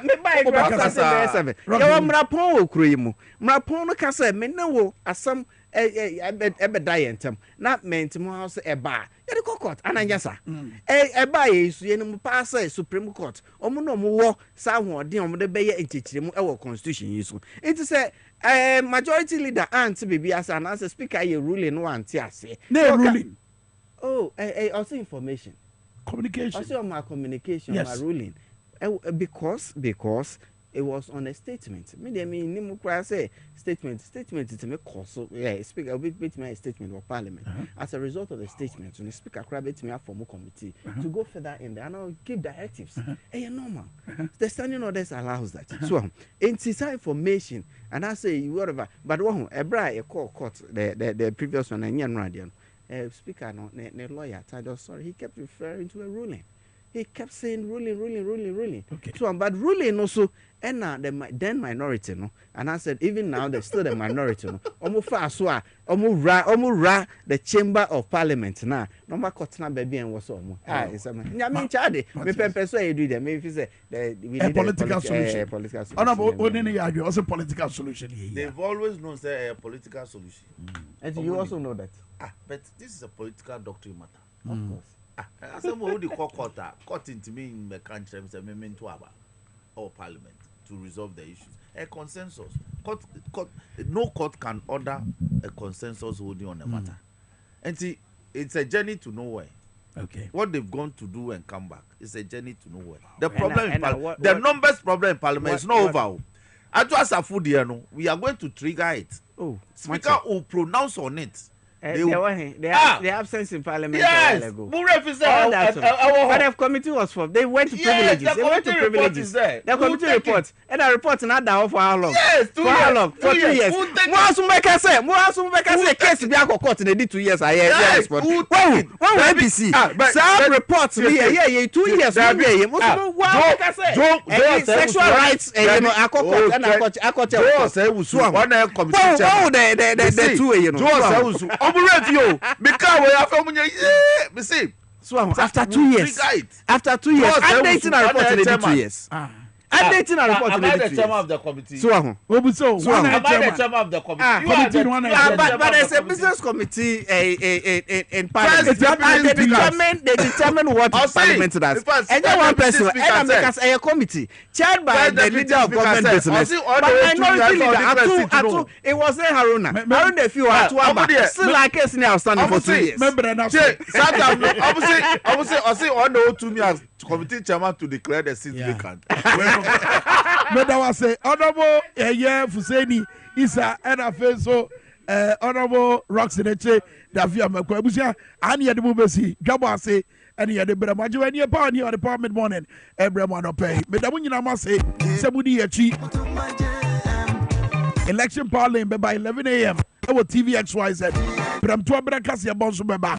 me buy your mrapo okroyimu mrapo no ka say me na wo asam ebe dientem na mentimo house eba yede court ananyasa eba yesu ye no pass Supreme Court omo no mo wo sa hoden omo de beye entichiremu e wo constitution yesu it say majority leader anti bibi asa na say speaker ye ruling no anti ase na ruling also information communication also my communication my ruling because it was on a statement. Me nimu kura say statement it me cause speaker will be my statement of parliament. As a result of the statement, the speaker kura be me form committee to go further in there and I'll give directives. Normal. The standing orders allows that. So it's information and I say whatever. But one a call court the previous one and yan speaker no lawyer title sorry he kept referring to a ruling. He kept saying ruling. Okay. So but ruling also and the then minority no and I said even now there's still the minority no omu the chamber of parliament na no ma court na baby and was omu it's a me chade me pempe so you do them if you say we need political solution also political solution they've always known say a political solution and you also know that but this is a political doctrine matter of course I say mo the court into me in the country say me to aba or parliament to resolve the issues. A consensus. No court can order a consensus holding on a matter. And see, it's a journey to nowhere. Okay. What they've gone to do and come back is a journey to nowhere. The problem in parliament, the numbers problem in parliament is not over. As a food here, no, we are going to trigger it. Oh, speaker will pronounce on it. The absence in parliament yes, a while ago. But the committee was for they went to privileges. They went to privileges. The committee report and the report not down for how long? Yes, 2 years. How long? For 2 years. Mwasumeka say case be a court in the 2 years. I hear respond. When APC some reports yeah 2 years. Sexual rights you know akoko and akoko say wusu one committee the two you know Oburevio, because we have me see. So after 2 years, and they report in the 2 years. Updating a report. Am I the chairman of the committee? So Am I the chairman of the committee? But there's a business committee in parliament. They determine what parliament does. And then one person, and because a committee chaired by the leader of government business. But minority leader, it was there Haruna. Haruna, if you are still like a senior outstanding for 2 years. Obviously, on the 2 years, committee chairman to declare the seat vacant. DwaboAse honorable Fuseni Isa and so honorable Roxanne Davia Makwabusia and Yadimubesi DwaboAse and Yadibramaju and your power near the parliament morning Ebramano pay. Medamunina must say Sabudi Yachi election parliament by 11 a.m. Our TV XYZ. But I'm 2 Bracasia Bonsu Baba.